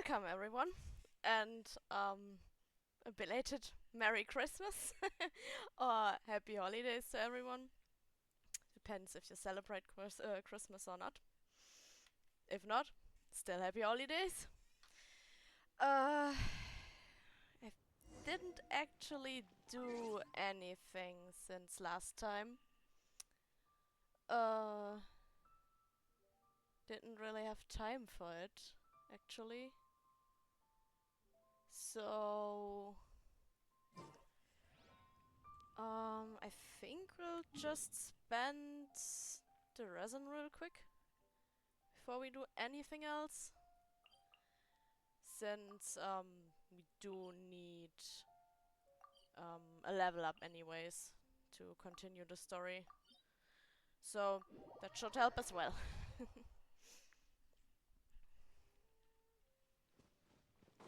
Welcome everyone, and a belated Merry Christmas or Happy Holidays to everyone. Depends if you celebrate Christmas or not. If not, still Happy Holidays. Uh, I didn't actually do anything since last time. Uh, didn't really have time for it, actually. So I think we'll just spend the resin real quick before we do anything else. Since we do need a level up anyways to continue the story. So that should help as well.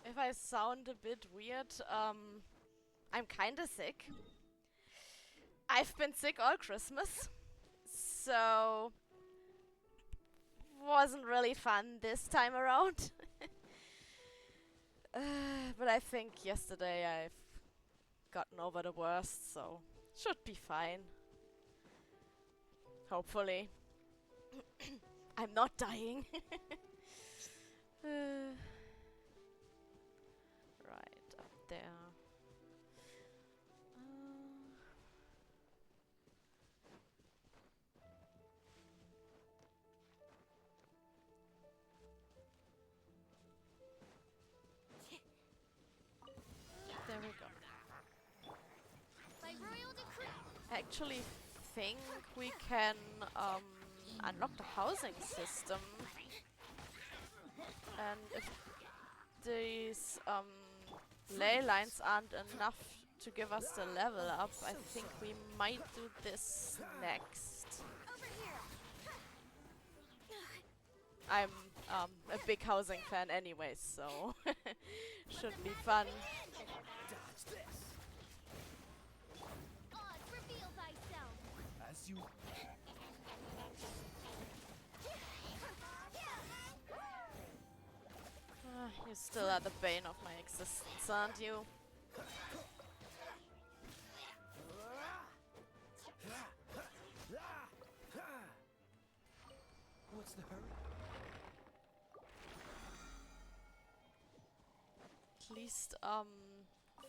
If I sound a bit weird, I'm kinda sick. I've been sick all Christmas, so wasn't really fun this time around. But I think yesterday I've gotten over the worst, so should be fine. Hopefully. I'm not dying. Right, up there. There we go. By royal decree. I actually think we can unlock the housing system. And if these ley lines aren't enough to give us the level up, I think we might do this next. Over here. I'm a big housing fan anyways, so should be fun. Dodge this. Oz, reveal thyself. As you. You still are the bane of my existence, aren't you? What's the hurry? At least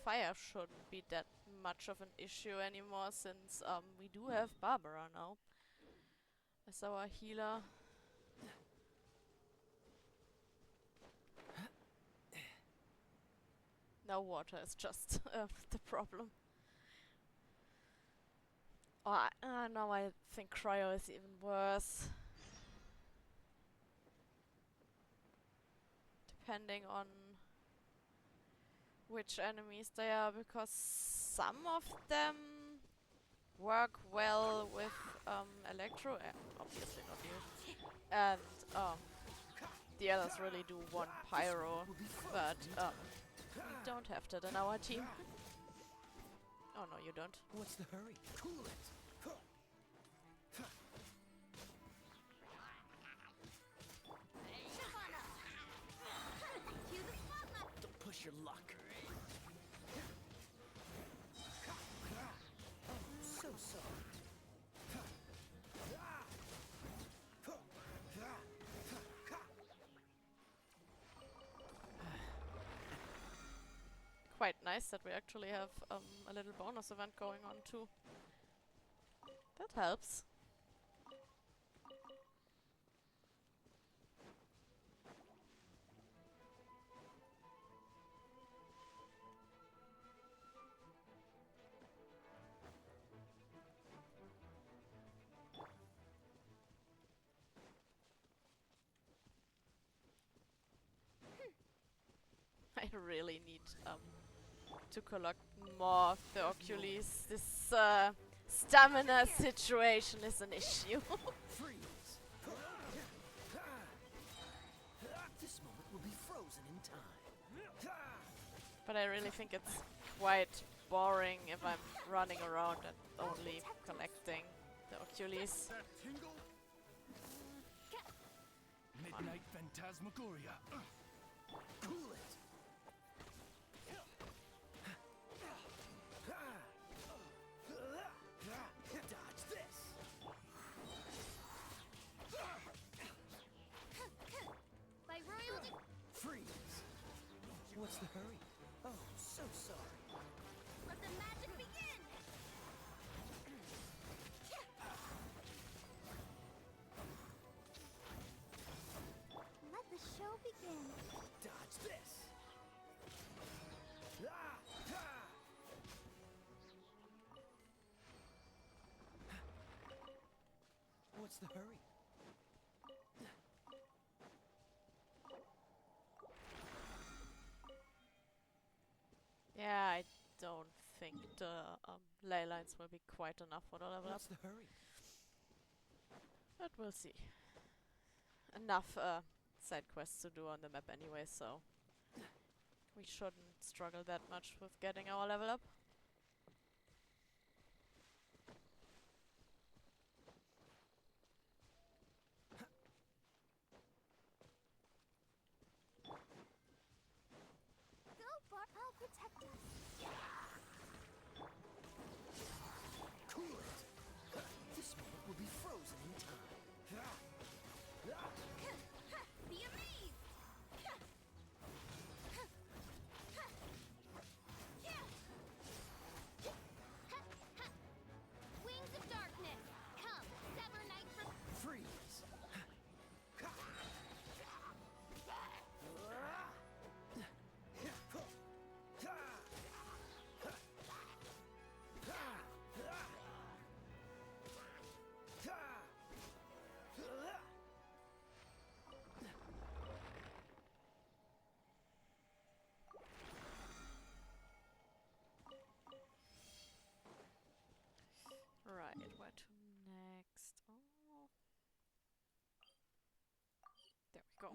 fire shouldn't be that much of an issue anymore, since we do have Barbara now as our healer. No water is just the problem. Oh, now I think cryo is even worse. Depending on which enemies they are, because some of them work well with electro, obviously not you, and the others really do want pyro, but we don't have that in our team. Oh no, you don't. What's the hurry? Cool it. Cue the spotlight. Don't push your luck. Oh, so soft. Quite nice that we actually have a little bonus event going on too. That helps. I really need to collect more of the Ocules. This stamina situation is an issue. Freeze. This moment will be frozen in time. But I really think it's quite boring if I'm running around and only collecting the Ocules. That tingle? Midnight Phantasmagoria. Cool it. Dodge this. By royal Freeze. What's the hurry? Oh, so sorry. let the magic begin! Let the show begin. Dodge this. Ah! Ah! What's the hurry? Yeah, I don't think the ley lines will be quite enough for the level up. What's the hurry? But we'll see. Enough side quests to do on the map anyway, so we shouldn't struggle that much with getting our level up. Go, Bart, I'll protect us. Cool it. This moment will be frozen in time. Be amazed! Wings of darkness, come, sever night from... Freeze. Right, where to next? Oh. There we go.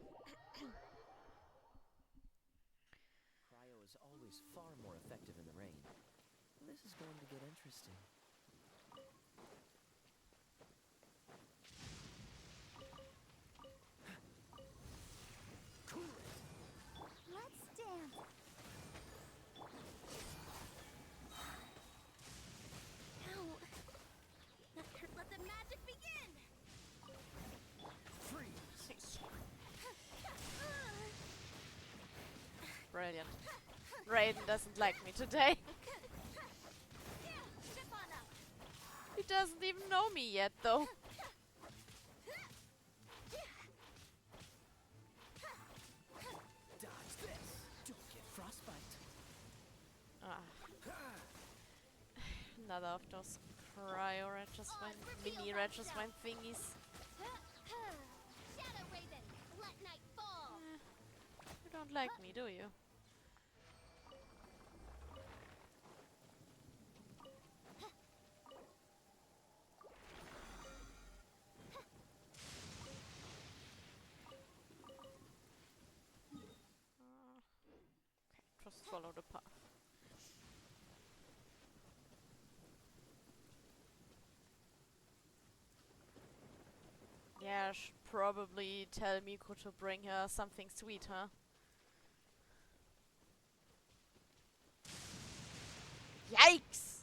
Cryo is always far more effective in the rain. This is going to get interesting. Cool it. Let's dance. Ow. Let the magic begin! Freeze. Brilliant. Raiden doesn't like me today. Step on up! He doesn't even know me yet, though. Dodge this. Don't get frostbite. Ah. Another of those cryo retroswine, mini retroswine thingies. Shadow Raven, let night fall! You don't like me, do you? Okay, just follow the path. Yeah, I should probably tell Miku to bring her something sweet, huh? Yikes!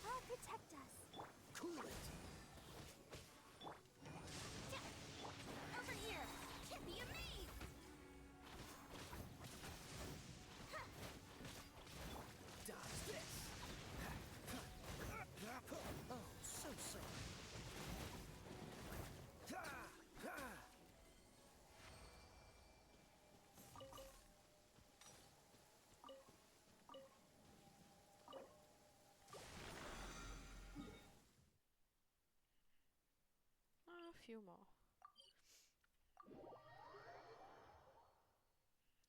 I'll protect us. Cool it. Over here! Be amazed! Dodge this. Oh, so sorry. A few more.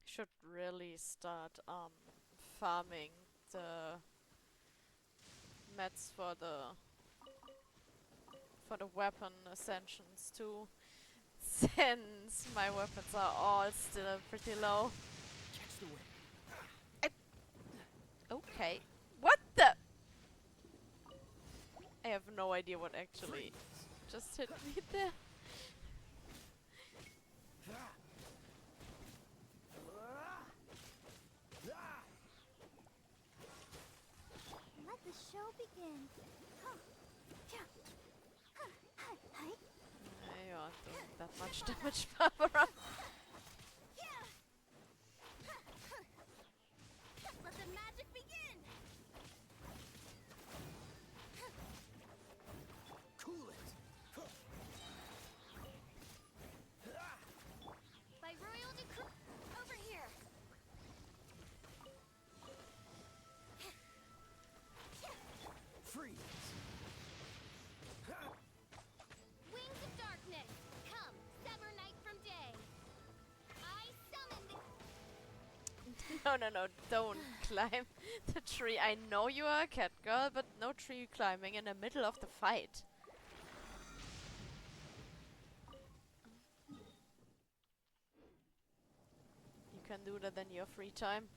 Should really start farming the mats for the weapon ascensions too. since my weapons are all still pretty low. Catch the wind. Okay. What the? I have no idea what actually just hit me there. Let the show begin. You aren't doing that much damage, Barbara. Let the magic begin. Cool it. By royal decree. Over here. Freeze. Wings of darkness, come, sever night from day. I summon the... No, don't climb the tree. I know you are a cat girl, but no tree climbing in the middle of the fight. You can do that in your free time.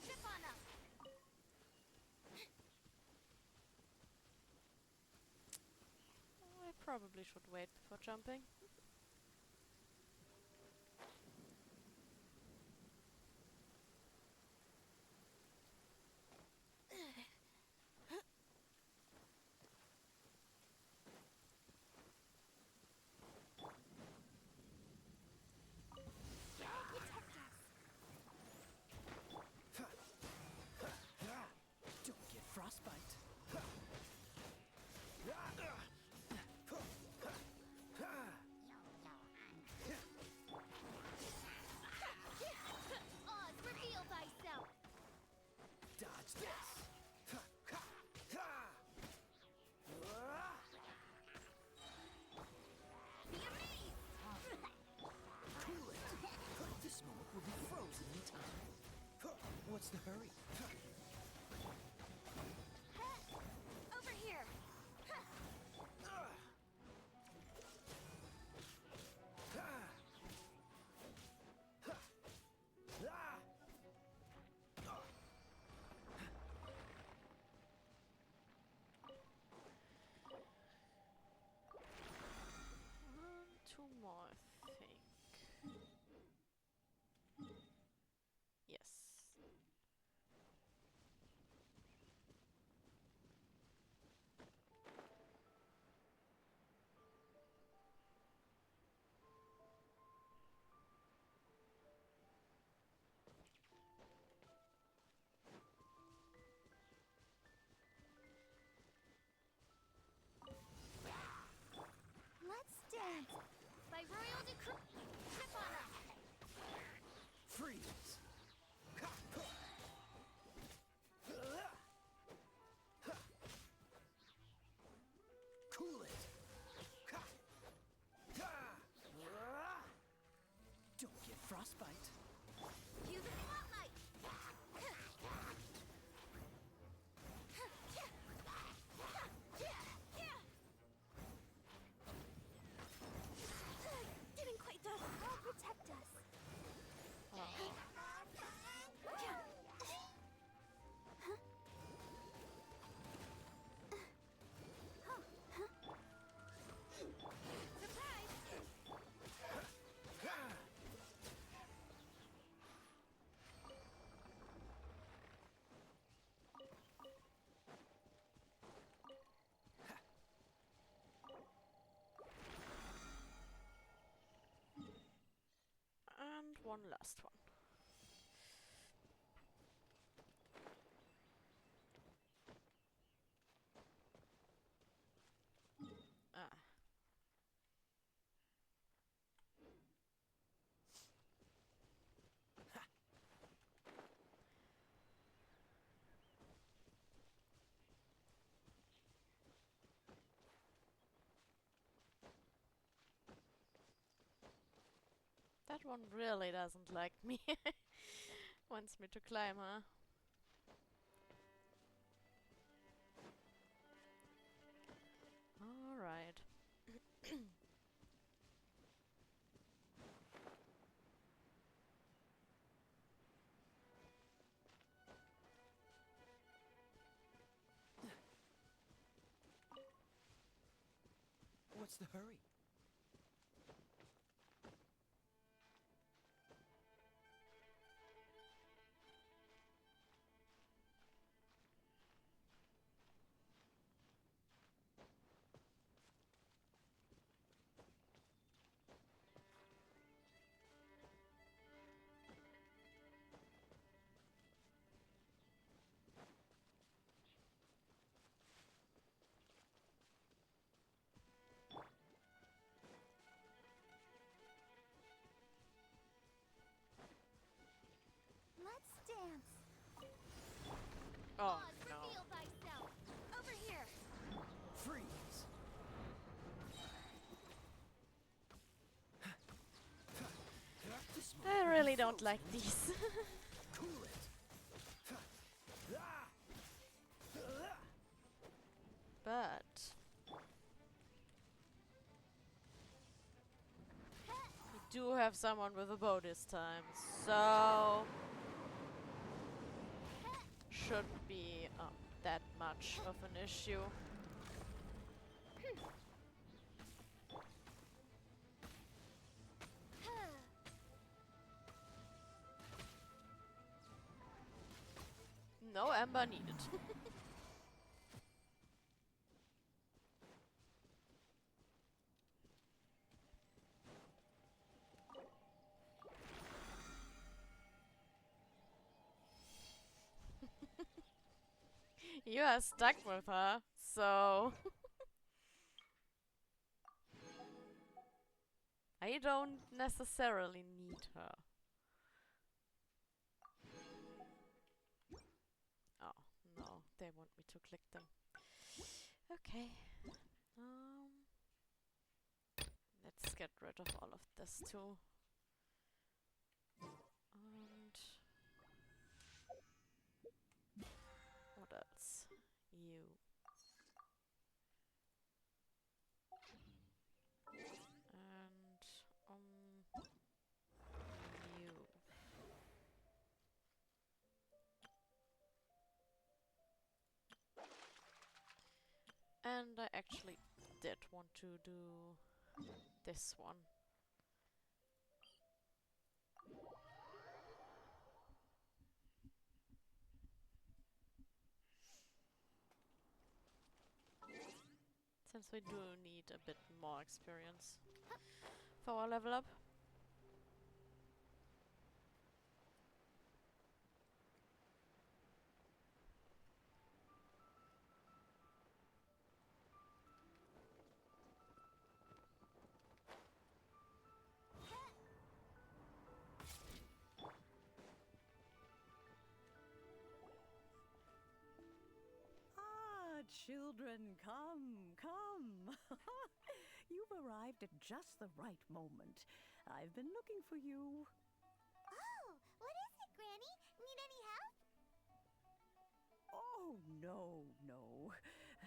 Trip on up. I probably should wait before jumping. Don't get frostbite. Oz, reveal thyself. Dodge this. Be amazed. Cool it. This moment will be frozen in time. What's the hurry? Over here. Two more, I think. Yes. Let's dance. By royal decree. Trip on up. Freeze. Cool it. Don't get frostbite. Cue the spotlight. Didn't quite do it. I'll protect us. Surprise! And one last one. Ah. That one really doesn't like me. Wants me to climb, huh? Alright. What's the hurry? Let's dance. Oh, Oz, no. reveal thyself. Over here. Freeze! This moment I will be really don't frozen like in these. time. Cool it! But we do have someone with a bow this time, so shouldn't be that much of an issue. No amber needed. You are stuck with her, so I don't necessarily need her. Oh, no, they want me to click them. Okay. Let's get rid of all of this too. And what else? You. And you. And I actually did want to do this one. Since we do need a bit more experience for our level up. Ah, children, come, come. You've arrived at just the right moment. I've been looking for you. Oh, what is it, Granny? Need any help? Oh, no, no.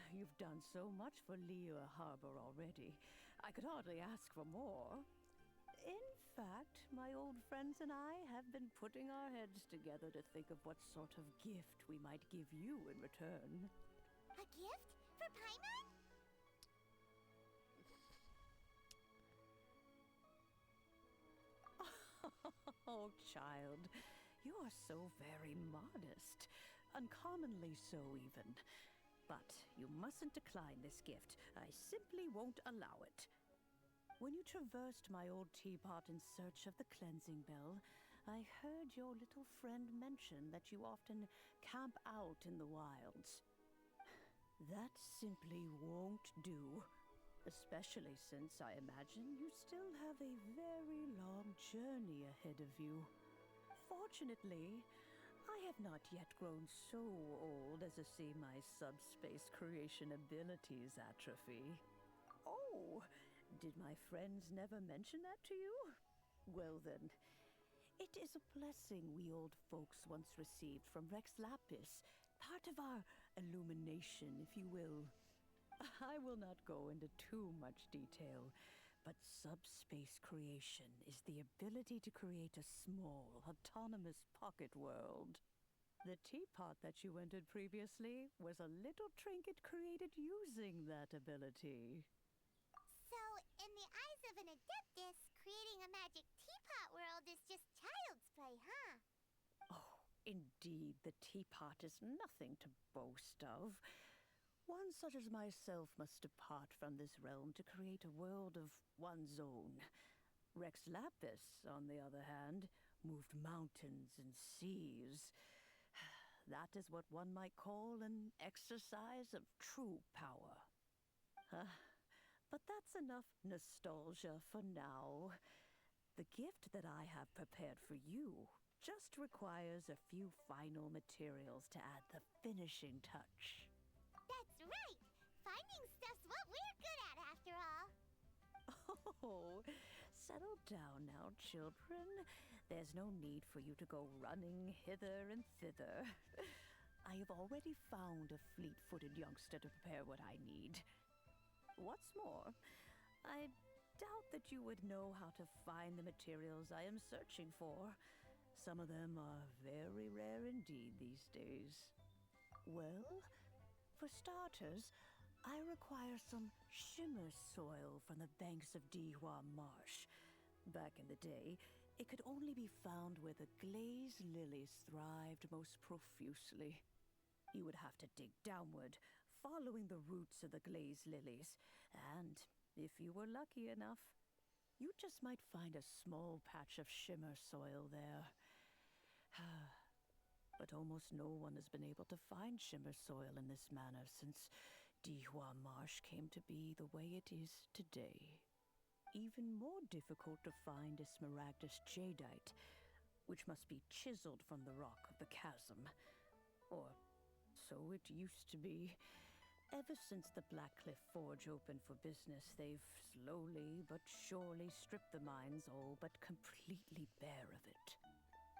You've done so much for Liyue Harbor already. I could hardly ask for more. In fact, my old friends and I have been putting our heads together to think of what sort of gift we might give you in return. A gift? For Paimon? Oh, child, you are so very modest. Uncommonly so, even. But you mustn't decline this gift. I simply won't allow it. When you traversed my old teapot in search of the cleansing bell, I heard your little friend mention that you often camp out in the wilds. That simply won't do. Especially since I imagine you still have a very long journey ahead of you. Fortunately, I have not yet grown so old as to see my subspace creation abilities atrophy. Oh, did my friends never mention that to you? Well then, it is a blessing we old folks once received from Rex Lapis, part of our illumination, if you will. I will not go into too much detail, but subspace creation is the ability to create a small, autonomous pocket world. The teapot that you entered previously was a little trinket created using that ability. So, in the eyes of an Adeptus, creating a magic teapot world is just child's play, huh? Oh, indeed, the teapot is nothing to boast of. One such as myself must depart from this realm to create a world of one's own. Rex Lapis, on the other hand, moved mountains and seas. That is what one might call an exercise of true power. But that's enough nostalgia for now. The gift that I have prepared for you just requires a few final materials to add the finishing touch. That's right! Finding stuff's what we're good at, after all. Oh, settle down now, children. There's no need for you to go running hither and thither. I have already found a fleet-footed youngster to prepare what I need. What's more, I doubt that you would know how to find the materials I am searching for. Some of them are very rare indeed these days. Well, for starters, I require some shimmer soil from the banks of Dihua Marsh. Back in the day, it could only be found where the glazed lilies thrived most profusely. You would have to dig downward, following the roots of the glazed lilies, and if you were lucky enough, you just might find a small patch of shimmer soil there. But almost no one has been able to find shimmer soil in this manner since Dihua Marsh came to be the way it is today. Even more difficult to find is Smaragdus jadeite, which must be chiseled from the rock of the chasm. Or so it used to be. Ever since the Blackcliff Forge opened for business, they've slowly but surely stripped the mines all but completely bare of it.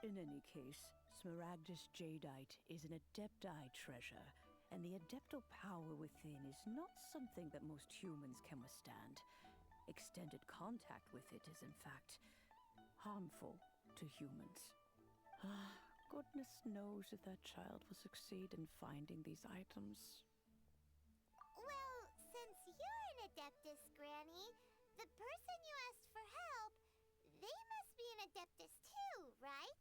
In any case, Smaragdus jadeite is an Adepti treasure, and the Adeptal power within is not something that most humans can withstand. Extended contact with it is, in fact, harmful to humans. Goodness knows if that child will succeed in finding these items. Well, since you're an Adeptus, Granny, the person you asked for help, they must be an Adeptus too, right?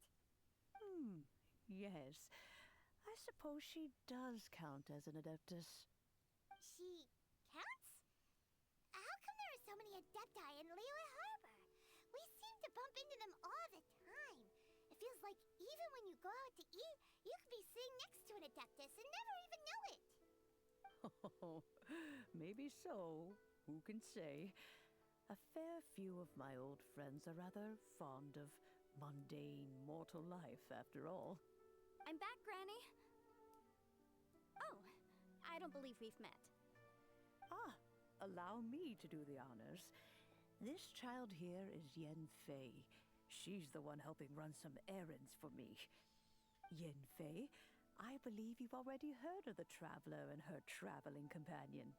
Yes. I suppose she does count as an Adeptus. She counts? How come there are so many Adepti in Liyue Harbor? We seem to bump into them all the time. It feels like even when you go out to eat, you could be sitting next to an Adeptus and never even know it. Oh, maybe so. Who can say? A fair few of my old friends are rather fond of mundane mortal life, after all. I'm back, Granny. Oh, I don't believe we've met. Allow me to do the honors. This child here is Yen Fei. She's the one helping run some errands for me. Yen Fei, I believe you've already heard of the Traveler and her traveling companion.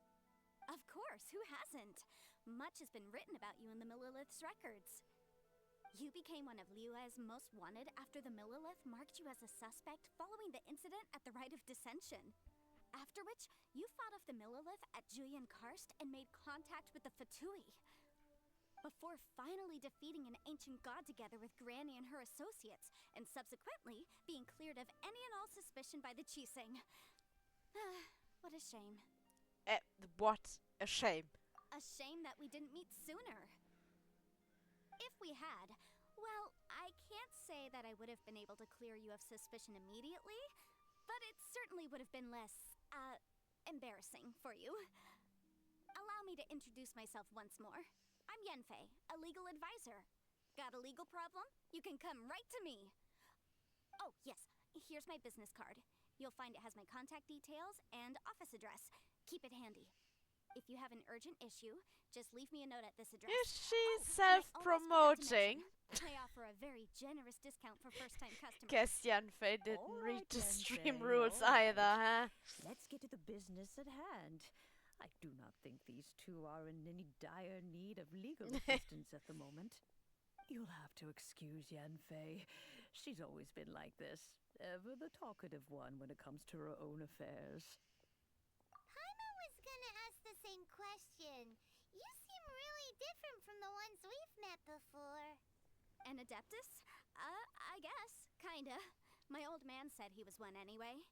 Of course, who hasn't? Much has been written about you in the Millilith's records. You became one of Liyue's most wanted after the Millilith marked you as a suspect following the incident at the Rite of Dissension. After which, you fought off the Millilith at Julian Karst and made contact with the Fatui. Before finally defeating an ancient god together with Granny and her associates, and subsequently being cleared of any and all suspicion by the Chiseng. What a shame. What a shame. A shame that we didn't meet sooner. If we had, well, I can't say that I would have been able to clear you of suspicion immediately, but it certainly would have been less, embarrassing for you. Allow me to introduce myself once more. I'm Yenfei, a legal advisor. Got a legal problem? You can come right to me. Oh, yes, here's my business card. You'll find it has my contact details and office address. Keep it handy. If you have an urgent issue, just leave me a note at this address. Is she Oh, and I almost forgot to self-promoting? mention, I offer a very generous discount for first-time customers. Guess Yanfei didn't read Alright the then, stream Faye, rules alright. either, huh? Let's get to the business at hand. I do not think these two are in any dire need of legal assistance at the moment. You'll have to excuse Yanfei. She's always been like this. Ever the talkative one when it comes to her own affairs. Paimon was gonna ask the same question. You seem really different from the ones we've met before. An Adeptus? I guess. Kinda. My old man said he was one anyway.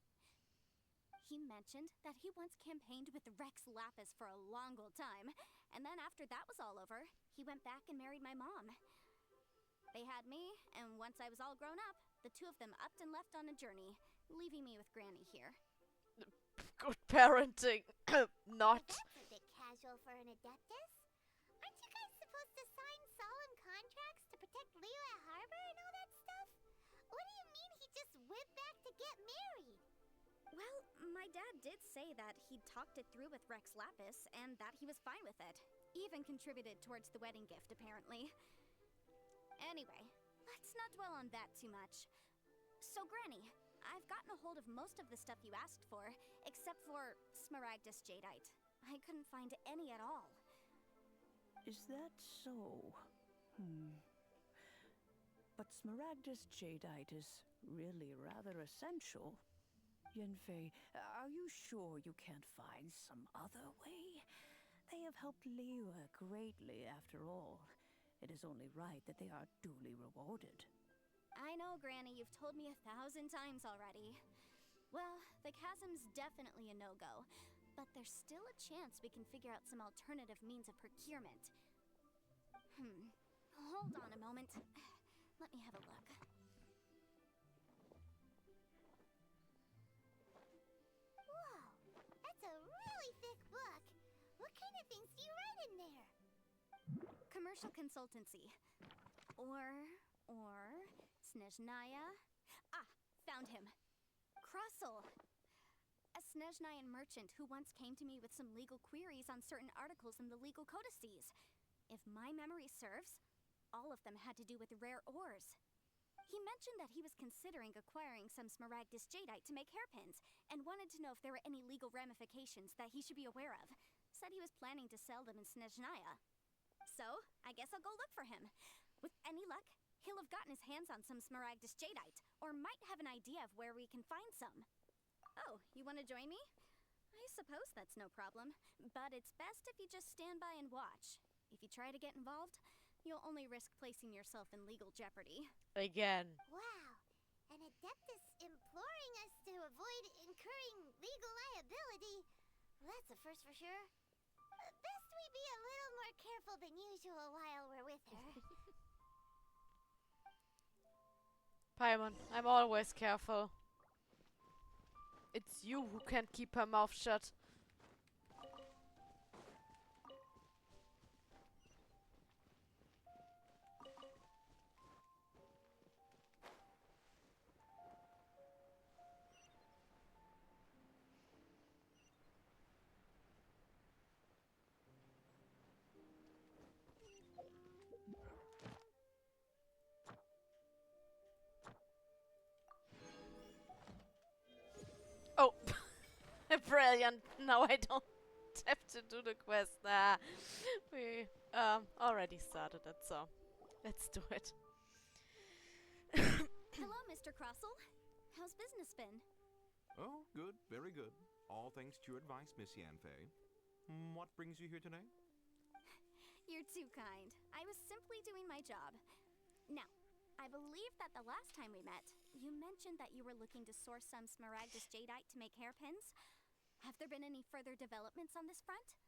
He mentioned that he once campaigned with Rex Lapis for a long old time, and then after that was all over, he went back and married my mom. They had me, and once I was all grown up, the two of them upped and left on a journey, leaving me with Granny here. Good parenting. Not. That's a bit casual for an Adeptus. Aren't you guys supposed to sign solemn contracts to protect Liyue Harbor and all that stuff? What do you mean he just went back to get married? Well, my dad did say that he'd talked it through with Rex Lapis, and that he was fine with it. Even contributed towards the wedding gift, apparently. Anyway, let's not dwell on that too much. So, Granny, I've gotten a hold of most of the stuff you asked for, except for Smaragdus Jadeite. I couldn't find any at all. Is that so? But Smaragdus Jadeite is really rather essential. Yanfei, are you sure you can't find some other way? They have helped Liyue greatly after all. It is only right that they are duly rewarded. I know, Granny, you've told me 1,000 times already. Well, the chasm's definitely a no-go, but there's still a chance we can figure out some alternative means of procurement. Hold on a moment. Let me have a look. Whoa, that's a really thick book. What kind of things do you write in there? Commercial consultancy. Or Snezhnaya. Ah, found him. Crossel. A Snezhnayan merchant who once came to me with some legal queries on certain articles in the legal codices. If my memory serves, all of them had to do with rare ores. He mentioned that he was considering acquiring some Smaragdus Jadeite to make hairpins, and wanted to know if there were any legal ramifications that he should be aware of. Said he was planning to sell them in Snezhnaya. So, I guess I'll go look for him. With any luck, he'll have gotten his hands on some Smaragdus Jadeite, or might have an idea of where we can find some. Oh, you want to join me? I suppose that's no problem, but it's best if you just stand by and watch. If you try to get involved, you'll only risk placing yourself in legal jeopardy. Again. Wow, an Adeptus imploring us to avoid incurring legal liability. That's a first for sure. Best we be a little more careful than usual while we're with her. Paimon, I'm always careful. It's you who can't keep her mouth shut. Oh, brilliant. Now I don't have to do the quest. We already started it, so let's do it. Hello, Mr. Crossel. How's business been? Oh, good, very good. All thanks to your advice, Miss Yanfei. What brings you here today? You're too kind. I was simply doing my job. Now, I believe that the last time we met, you mentioned that you were looking to source some Smaragdus Jadeite to make hairpins. Have there been any further developments on this front?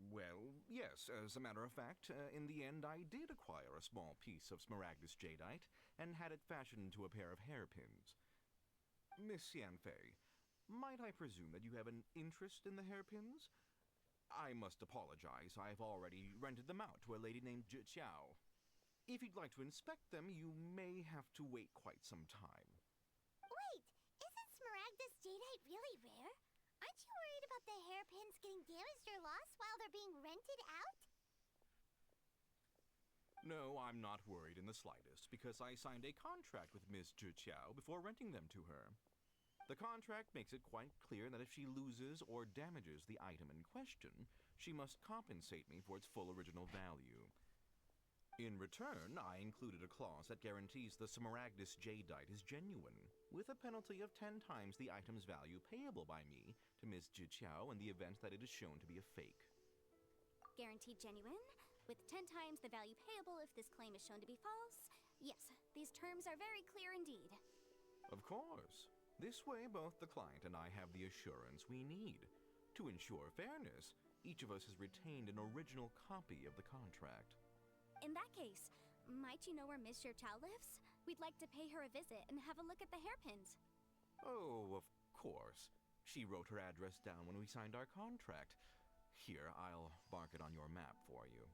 Well, yes. As a matter of fact, in the end, I did acquire a small piece of Smaragdus Jadeite and had it fashioned into a pair of hairpins. Miss Yanfei, might I presume that you have an interest in the hairpins? I must apologize. I've already rented them out to a lady named Xiao. If you'd like to inspect them, you may have to wait quite some time. Wait, isn't Smaragdus Jadeite really rare? Aren't you worried about the hairpins getting damaged or lost while they're being rented out? No, I'm not worried in the slightest, because I signed a contract with Ms. Zhiqiao before renting them to her. The contract makes it quite clear that if she loses or damages the item in question, she must compensate me for its full original value. In return, I included a clause that guarantees the Smaragdus Jadeite is genuine, with a penalty of 10 times the item's value payable by me to Ms. Zhiqiao in the event that it is shown to be a fake. Guaranteed genuine, with 10 times the value payable if this claim is shown to be false. Yes, these terms are very clear indeed. Of course. This way, both the client and I have the assurance we need. To ensure fairness, each of us has retained an original copy of the contract. In that case, might you know where Miss Zhiqiao lives? We'd like to pay her a visit and have a look at the hairpins. Oh, of course. She wrote her address down when we signed our contract. Here, I'll mark it on your map for you.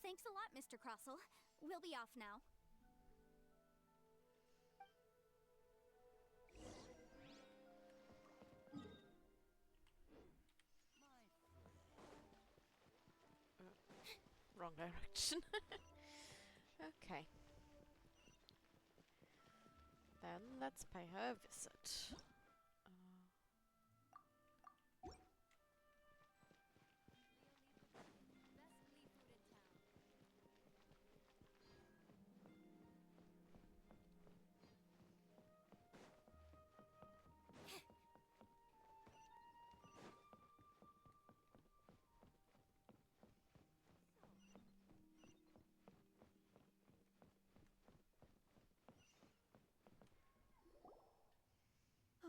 Thanks a lot, Mr. Crossell. We'll be off now. Wrong direction. Okay. Then let's pay her a visit.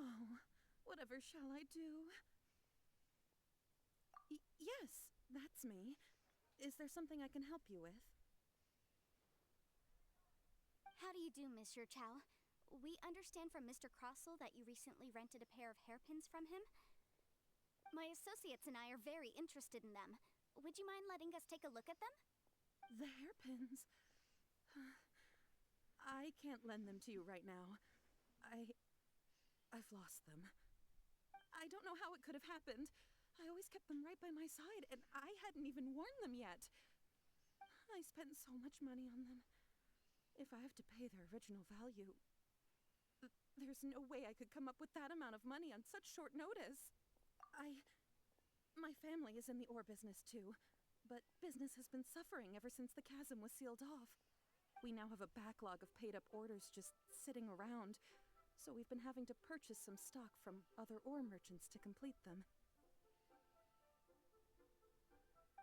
Oh, whatever shall I do? Yes, that's me. Is there something I can help you with? How do you do, Miss Zhiqiao? We understand from Mr. Crossell that you recently rented a pair of hairpins from him. My associates and I are very interested in them. Would you mind letting us take a look at them? The hairpins? I can't lend them to you right now. I've lost them. I don't know how it could have happened. I always kept them right by my side, and I hadn't even worn them yet. I spent so much money on them. If I have to pay their original value, there's no way I could come up with that amount of money on such short notice. My family is in the ore business too, but business has been suffering ever since the chasm was sealed off. We now have a backlog of paid-up orders just sitting around, so we've been having to purchase some stock from other ore merchants to complete them.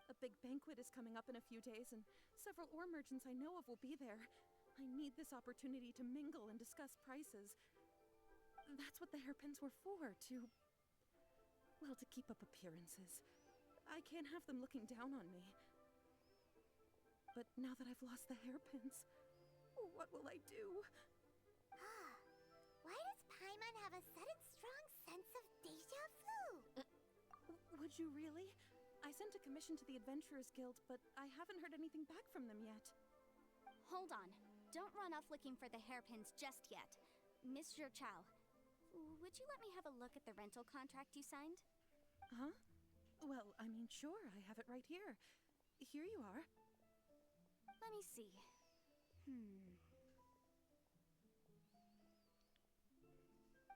A big banquet is coming up in a few days, and several ore merchants I know of will be there. I need this opportunity to mingle and discuss prices. That's what the hairpins were for, to keep up appearances. I can't have them looking down on me. But now that I've lost the hairpins, what will I do? Why does Paimon have a sudden strong sense of deja vu? Would you really? I sent a commission to the Adventurers Guild, but I haven't heard anything back from them yet. Hold on. Don't run off looking for the hairpins just yet. Miss Zhiqiao, would you let me have a look at the rental contract you signed? Huh? Well, I mean, sure, I have it right here. Here you are. Let me see.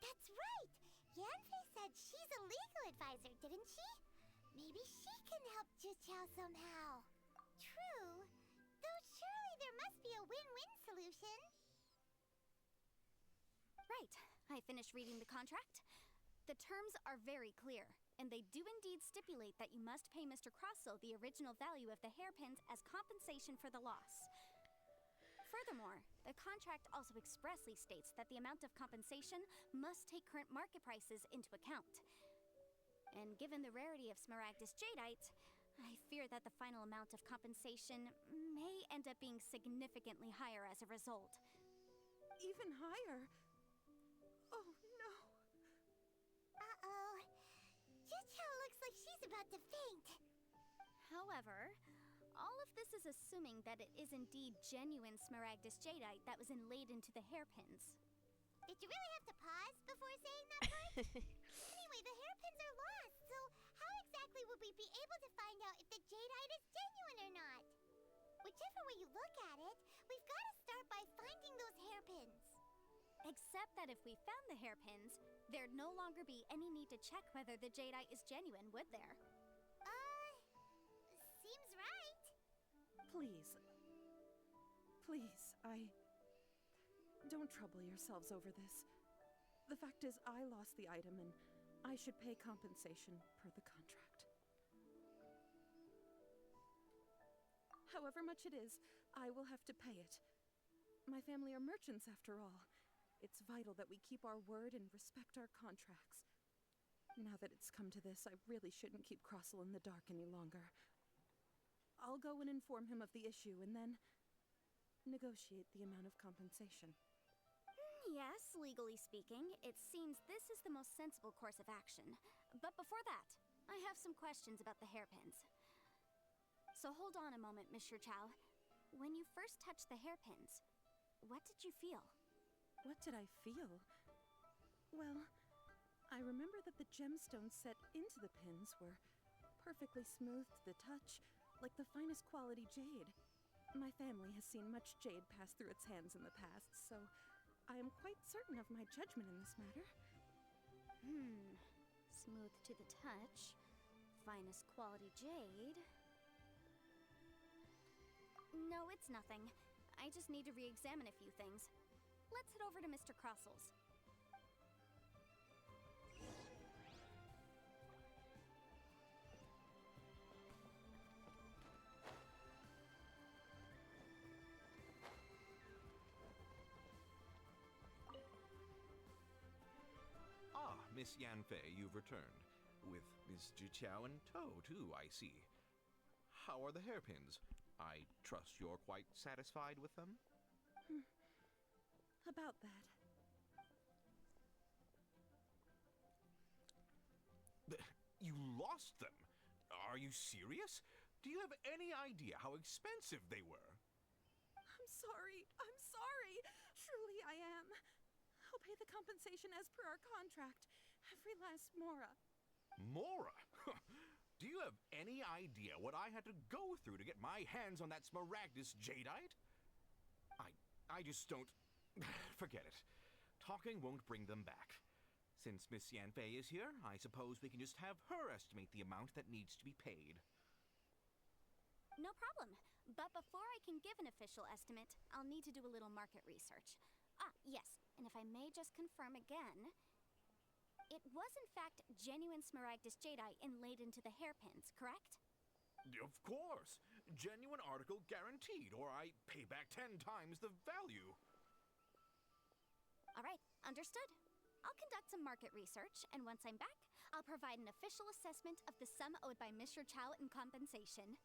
That's right! Yanfei said she's a legal advisor, didn't she? Maybe she can help Zhiqiao somehow. True. Though surely there must be a win-win solution. Right. I finished reading the contract. The terms are very clear, and they do indeed stipulate that you must pay Mr. Crossell the original value of the hairpins as compensation for the loss. Furthermore, the contract also expressly states that the amount of compensation must take current market prices into account. And given the rarity of Smaragdus Jadeite, I fear that the final amount of compensation may end up being significantly higher as a result. Even higher? Oh, no. Uh-oh. Zhiqiao looks like she's about to faint. However, all of this is assuming that it is indeed genuine Smaragdus Jadeite that was inlaid into the hairpins. Did you really have to pause before saying that part? Anyway, the hairpins are lost, so how exactly would we be able to find out if the Jadeite is genuine or not? Would whichever way you look at it, we've got to start by finding those hairpins. Except that if we found the hairpins, there'd no longer be any need to check whether the jadeite is genuine, would there? Seems right. Please. Please, Don't trouble yourselves over this. The fact is, I lost the item and I should pay compensation per the contract. However much it is, I will have to pay it. My family are merchants after all. It's vital that we keep our word and respect our contracts. Now that it's come to this, I really shouldn't keep Crossel in the dark any longer. I'll go and inform him of the issue and then negotiate the amount of compensation. Yes, legally speaking, it seems this is the most sensible course of action. But before that, I have some questions about the hairpins. So hold on a moment, Mr. Chow. When you first touched the hairpins, what did you feel? What did I feel? Well, I remember that the gemstones set into the pins were perfectly smooth to the touch, like the finest quality jade. My family has seen much jade pass through its hands in the past, so I am quite certain of my judgment in this matter. Smooth to the touch, finest quality jade. No, it's nothing. I just need to re-examine a few things. Let's head over to Mr. Crossel's. Ah, Miss Yanfei, you've returned. With Miss Jiqiao in tow, too, I see. How are the hairpins? I trust you're quite satisfied with them? About that. You lost them? Are you serious? Do you have any idea how expensive they were? I'm sorry. Truly I am. I'll pay the compensation as per our contract. Every last mora. Mora? Do you have any idea what I had to go through to get my hands on that Smaragdus jadeite? I just don't... Forget it. Talking won't bring them back. Since Miss Yanfei is here, I suppose we can just have her estimate the amount that needs to be paid. No problem. But before I can give an official estimate, I'll need to do a little market research. Yes, and if I may just confirm again, it was in fact genuine Smaragdus jadeite inlaid into the hairpins, correct? Of course. Genuine article guaranteed, or I pay back 10 times the value. All right, understood. I'll conduct some market research, and once I'm back, I'll provide an official assessment of the sum owed by Mr. Chow in compensation.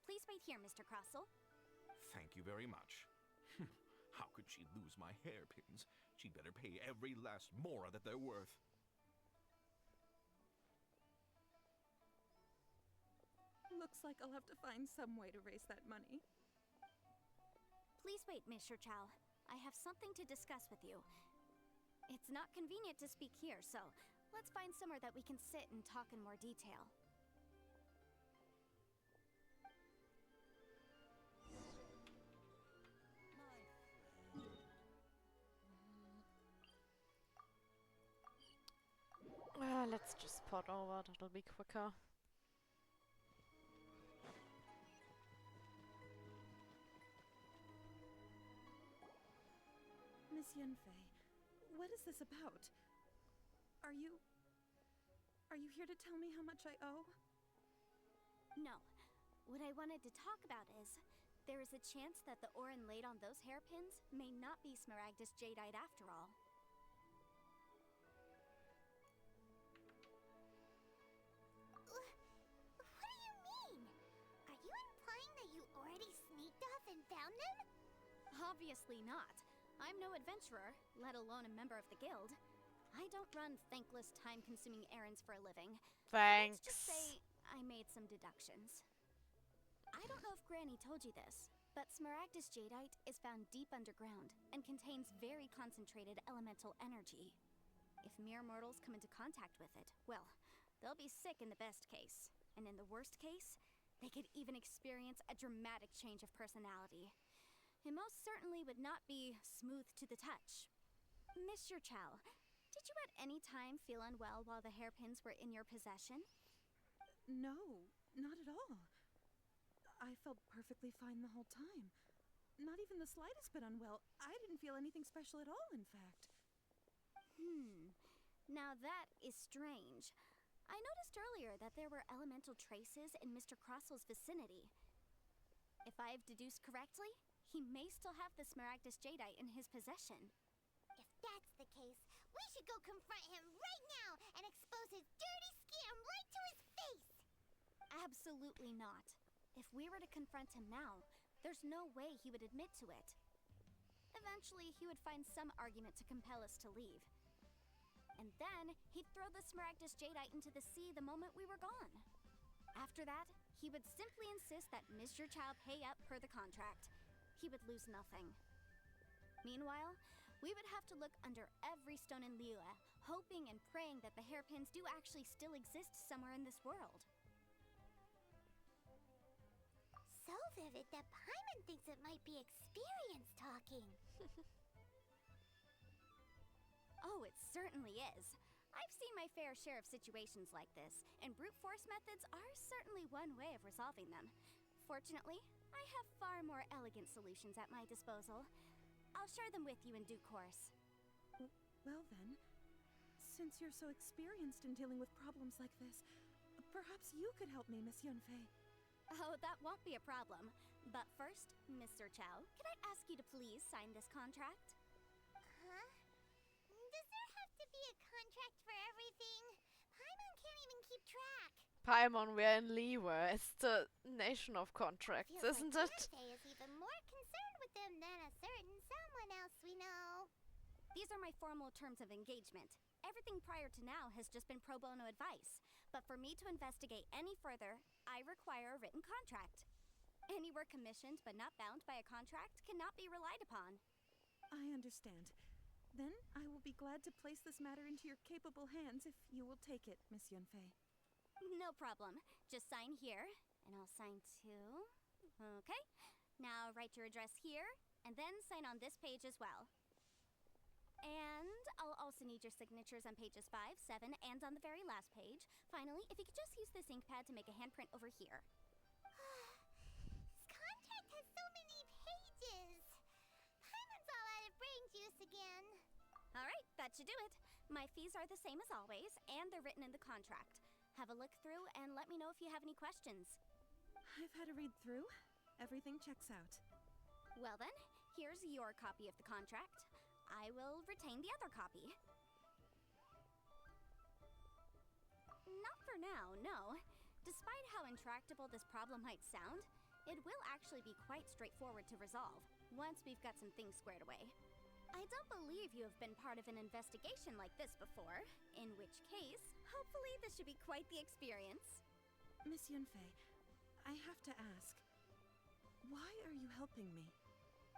Please wait here, Mr. Crossel. Thank you very much. How could she lose my hairpins? She'd better pay every last mora that they're worth. Looks like I'll have to find some way to raise that money. Please wait, Mr. Chow. I have something to discuss with you. It's not convenient to speak here, so let's find somewhere that we can sit and talk in more detail. Let's just pod over, that'll be quicker. Miss Yanfei, what is this about? Are you here to tell me how much I owe? No. What I wanted to talk about is, there is a chance that the ore inlaid on those hairpins may not be Smaragdus jadeite after all. What do you mean? Are you implying that you already sneaked off and found them? Obviously not. I'm no adventurer, let alone a member of the guild. I don't run thankless, time-consuming errands for a living. Thanks. Let's just say I made some deductions. I don't know if Granny told you this, but Smaragdus jadeite is found deep underground and contains very concentrated elemental energy. If mere mortals come into contact with it, well, they'll be sick in the best case. And in the worst case, They could even experience a dramatic change of personality. It most certainly would not be smooth to the touch. Mr. Chow, did you at any time feel unwell while the hairpins were in your possession? No, not at all. I felt perfectly fine the whole time. Not even the slightest bit unwell. I didn't feel anything special at all, in fact. Now that is strange. I noticed earlier that there were elemental traces in Mr. Crossel's vicinity. If I've deduced correctly, he may still have the Smaragdus Jadeite in his possession. If that's the case, we should go confront him right now and expose his dirty scam right to his face! Absolutely not. If we were to confront him now, there's no way he would admit to it. Eventually, he would find some argument to compel us to leave. And then, he'd throw the Smaragdus Jadeite into the sea the moment we were gone. After that, he would simply insist that Mr. Chow pay up per the contract. He would lose nothing. Meanwhile, we would have to look under every stone in Liyue, hoping and praying that the hairpins do actually still exist somewhere in this world. So vivid that Paimon thinks it might be experience talking. Oh, it certainly is. I've seen my fair share of situations like this, and brute force methods are certainly one way of resolving them. Fortunately, I have far more elegant solutions at my disposal. I'll share them with you in due course. Well then, since you're so experienced in dealing with problems like this, perhaps you could help me, Miss Yunfei. Oh, that won't be a problem. But first, Mr. Chow, can I ask you to please sign this contract? Huh? Does there have to be a contract for everything? Paimon can't even keep track. Paimon, we're in Liyue. It's the nation of contracts, Feels isn't like it? Yunfei is even more concerned with them than a certain someone else we know. These are my formal terms of engagement. Everything prior to now has just been pro bono advice. But for me to investigate any further, I require a written contract. Any work commissioned but not bound by a contract cannot be relied upon. I understand. Then I will be glad to place this matter into your capable hands if you will take it, Miss Yunfei. No problem. Just sign here, and I'll sign too. Okay. Now write your address here, and then sign on this page as well. And I'll also need your signatures on pages 5, 7, and on the very last page. Finally, if you could just use this ink pad to make a handprint over here. This contract has so many pages. Paimon's all out of brain juice again. Alright, that should do it. My fees are the same as always, and they're written in the contract. Have a look through and let me know if you have any questions. I've had a read through. Everything checks out. Well then, here's your copy of the contract. I will retain the other copy. Not for now, no. Despite how intractable this problem might sound, it will actually be quite straightforward to resolve, once we've got some things squared away. I don't believe you have been part of an investigation like this before, in which case, hopefully this should be quite the experience. Miss Yunfei, I have to ask, why are you helping me?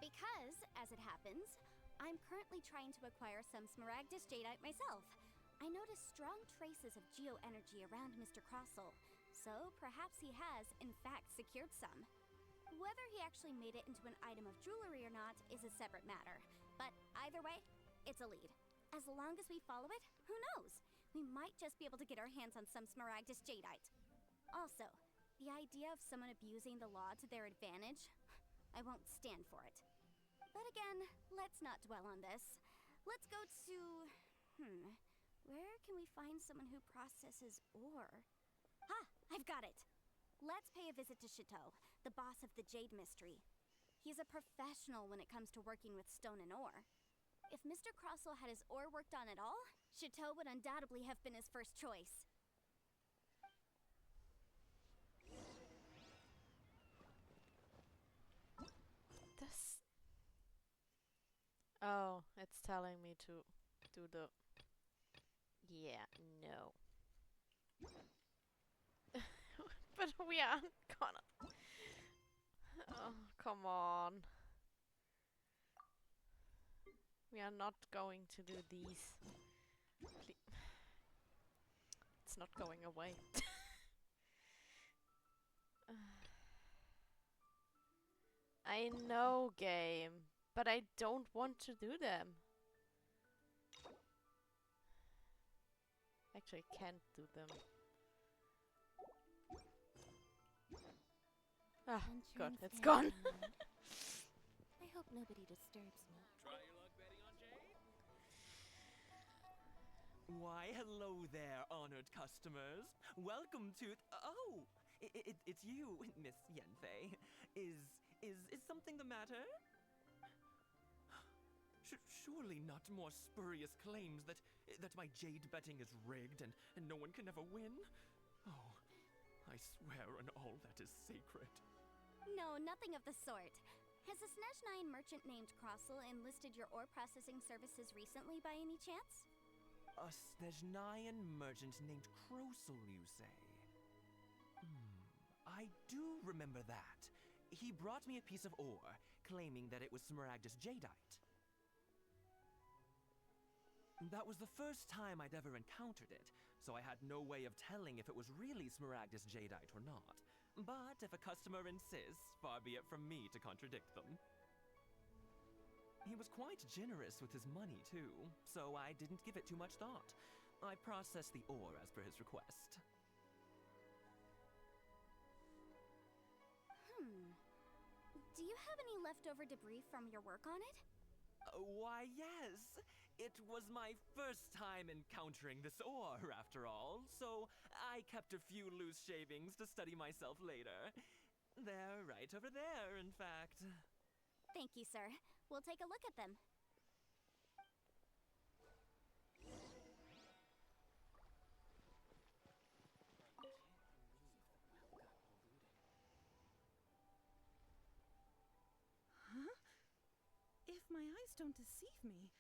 Because, as it happens, I'm currently trying to acquire some Smaragdus Jadeite myself. I noticed strong traces of geo-energy around Mr. Crossel, so perhaps he has, in fact, secured some. Whether he actually made it into an item of jewelry or not is a separate matter, but either way, it's a lead. As long as we follow it, who knows? We might just be able to get our hands on some Smaragdus Jadeite. Also, the idea of someone abusing the law to their advantage, I won't stand for it. But again, let's not dwell on this. Let's go to... where can we find someone who processes ore? Ah, I've got it! Let's pay a visit to Chateau, the boss of the Jade Mystery. He's a professional when it comes to working with stone and ore. If Mr. Crossel had his ore worked on at all, Chateau would undoubtedly have been his first choice. This... Oh, it's telling me to do the... Yeah, no. But we aren't gonna... Oh, come on. We are not going to do these. It's not going away. I know, game, but I don't want to do them. Actually, I can't do them. Ah, good, it's gone. I hope nobody disturbs me. Why, hello there, honored customers. Welcome to. Oh, it's you, Miss Yenfei. Is something the matter? Surely not more spurious claims that my jade betting is rigged and no one can ever win. Oh, I swear on all that is sacred. No, nothing of the sort. Has a Snezhnine merchant named Crossel enlisted your ore processing services recently by any chance? A Snezhnayan merchant named Krosel, you say? I do remember that. He brought me a piece of ore, claiming that it was Smaragdus jadeite. That was the first time I'd ever encountered it, so I had no way of telling if it was really Smaragdus jadeite or not. But if a customer insists, far be it from me to contradict them. He was quite generous with his money, too, so I didn't give it too much thought. I processed the ore as per his request. Do you have any leftover debris from your work on it? Why, yes. It was my first time encountering this ore, after all, so I kept a few loose shavings to study myself later. They're right over there, in fact. Thank you, sir. We'll take a look at them. Huh? If my eyes don't deceive me,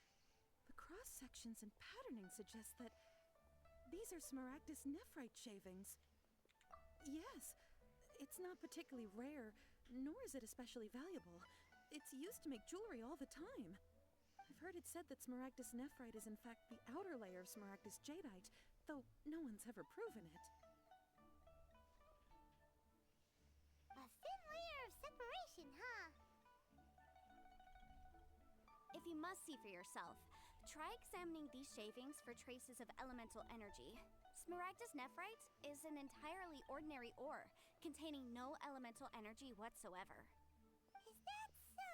the cross-sections and patterning suggest that these are Smaragdus nephrite shavings. Yes, it's not particularly rare, nor is it especially valuable. It's used to make jewelry all the time. I've heard it said that Smaragdus nephrite is in fact the outer layer of Smaragdus jadeite, though no one's ever proven it. A thin layer of separation, huh? If you must see for yourself, try examining these shavings for traces of elemental energy. Smaragdus nephrite is an entirely ordinary ore, containing no elemental energy whatsoever. Is that so?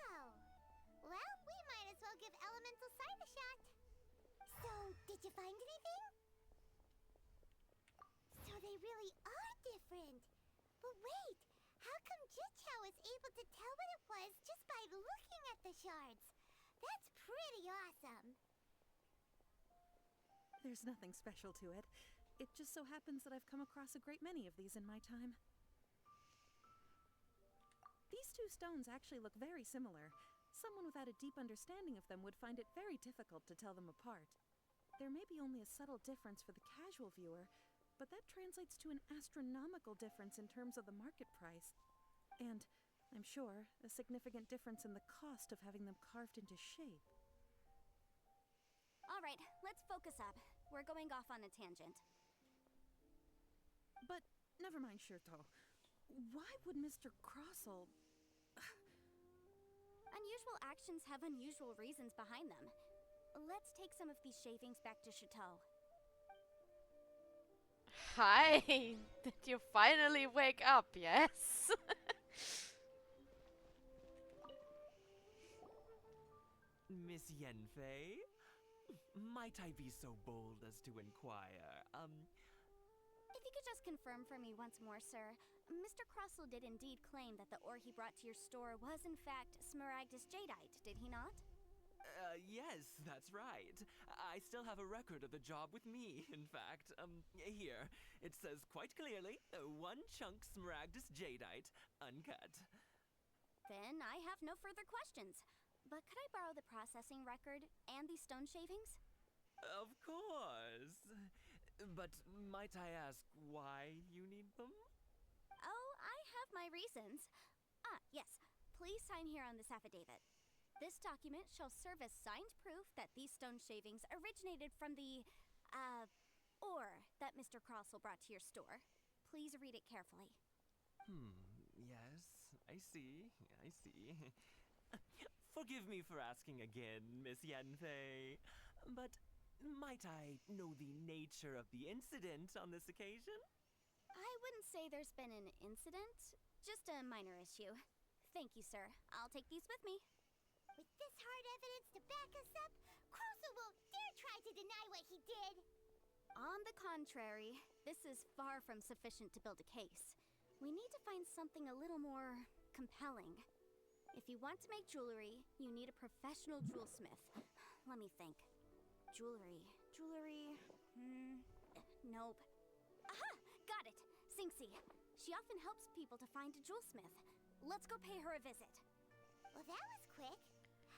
Well, we might as well give Elemental Sight a shot. So, did you find anything? So they really are different. But wait, how come Jichao was able to tell what it was just by looking at the shards? That's pretty awesome. There's nothing special to it. It just so happens that I've come across a great many of these in my time. These two stones actually look very similar. Someone without a deep understanding of them would find it very difficult to tell them apart. There may be only a subtle difference for the casual viewer, but that translates to an astronomical difference in terms of the market price. And, I'm sure, a significant difference in the cost of having them carved into shape. All right, let's focus up. We're going off on a tangent. But, never mind, Shirto. Why would Mr. Crossel... Unusual actions have unusual reasons behind them. Let's take some of these shavings back to Chateau. Hi! Did you finally wake up, yes? Miss Yenfei? Might I be so bold as to inquire, If you could just confirm for me once more, sir. Mr. Crossel did indeed claim that the ore he brought to your store was in fact Smaragdus jadeite, did he not? Yes, that's right. I still have a record of the job with me, in fact. Here. It says quite clearly, 1 chunk Smaragdus jadeite, uncut. Then I have no further questions. But could I borrow the processing record and these stone shavings? Of course. But might I ask why you need them? Oh, I have my reasons. Yes. Please sign here on this affidavit. This document shall serve as signed proof that these stone shavings originated from the, ore that Mr. Crossel brought to your store. Please read it carefully. Yes. I see. I see. Forgive me for asking again, Miss Yanfei, but might I know the nature of the incident on this occasion? I wouldn't say there's been an incident, just a minor issue. Thank you, sir. I'll take these with me. With this hard evidence to back us up, Crossel won't dare try to deny what he did. On the contrary, this is far from sufficient to build a case. We need to find something a little more compelling. If you want to make jewelry, you need a professional jewelsmith. Let me think. Jewelry. Nope. Aha! Got it! Sinxie. She often helps people to find a jewelsmith. Let's go pay her a visit. Well, that was quick.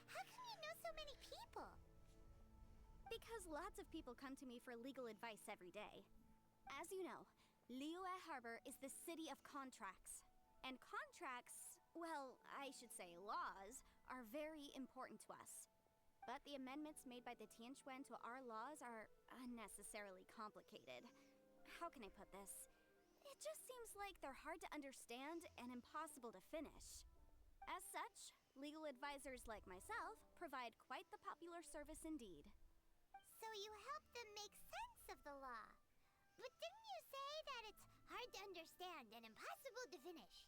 How come you know so many people? Because lots of people come to me for legal advice every day. As you know, Liyue Harbor is the city of contracts. And contracts, well, I should say laws, are very important to us. But the amendments made by the Tianquan to our laws are unnecessarily complicated. How can I put this? It just seems like they're hard to understand and impossible to finish. As such, legal advisors like myself provide quite the popular service indeed. So you help them make sense of the law. But didn't you say that it's hard to understand and impossible to finish?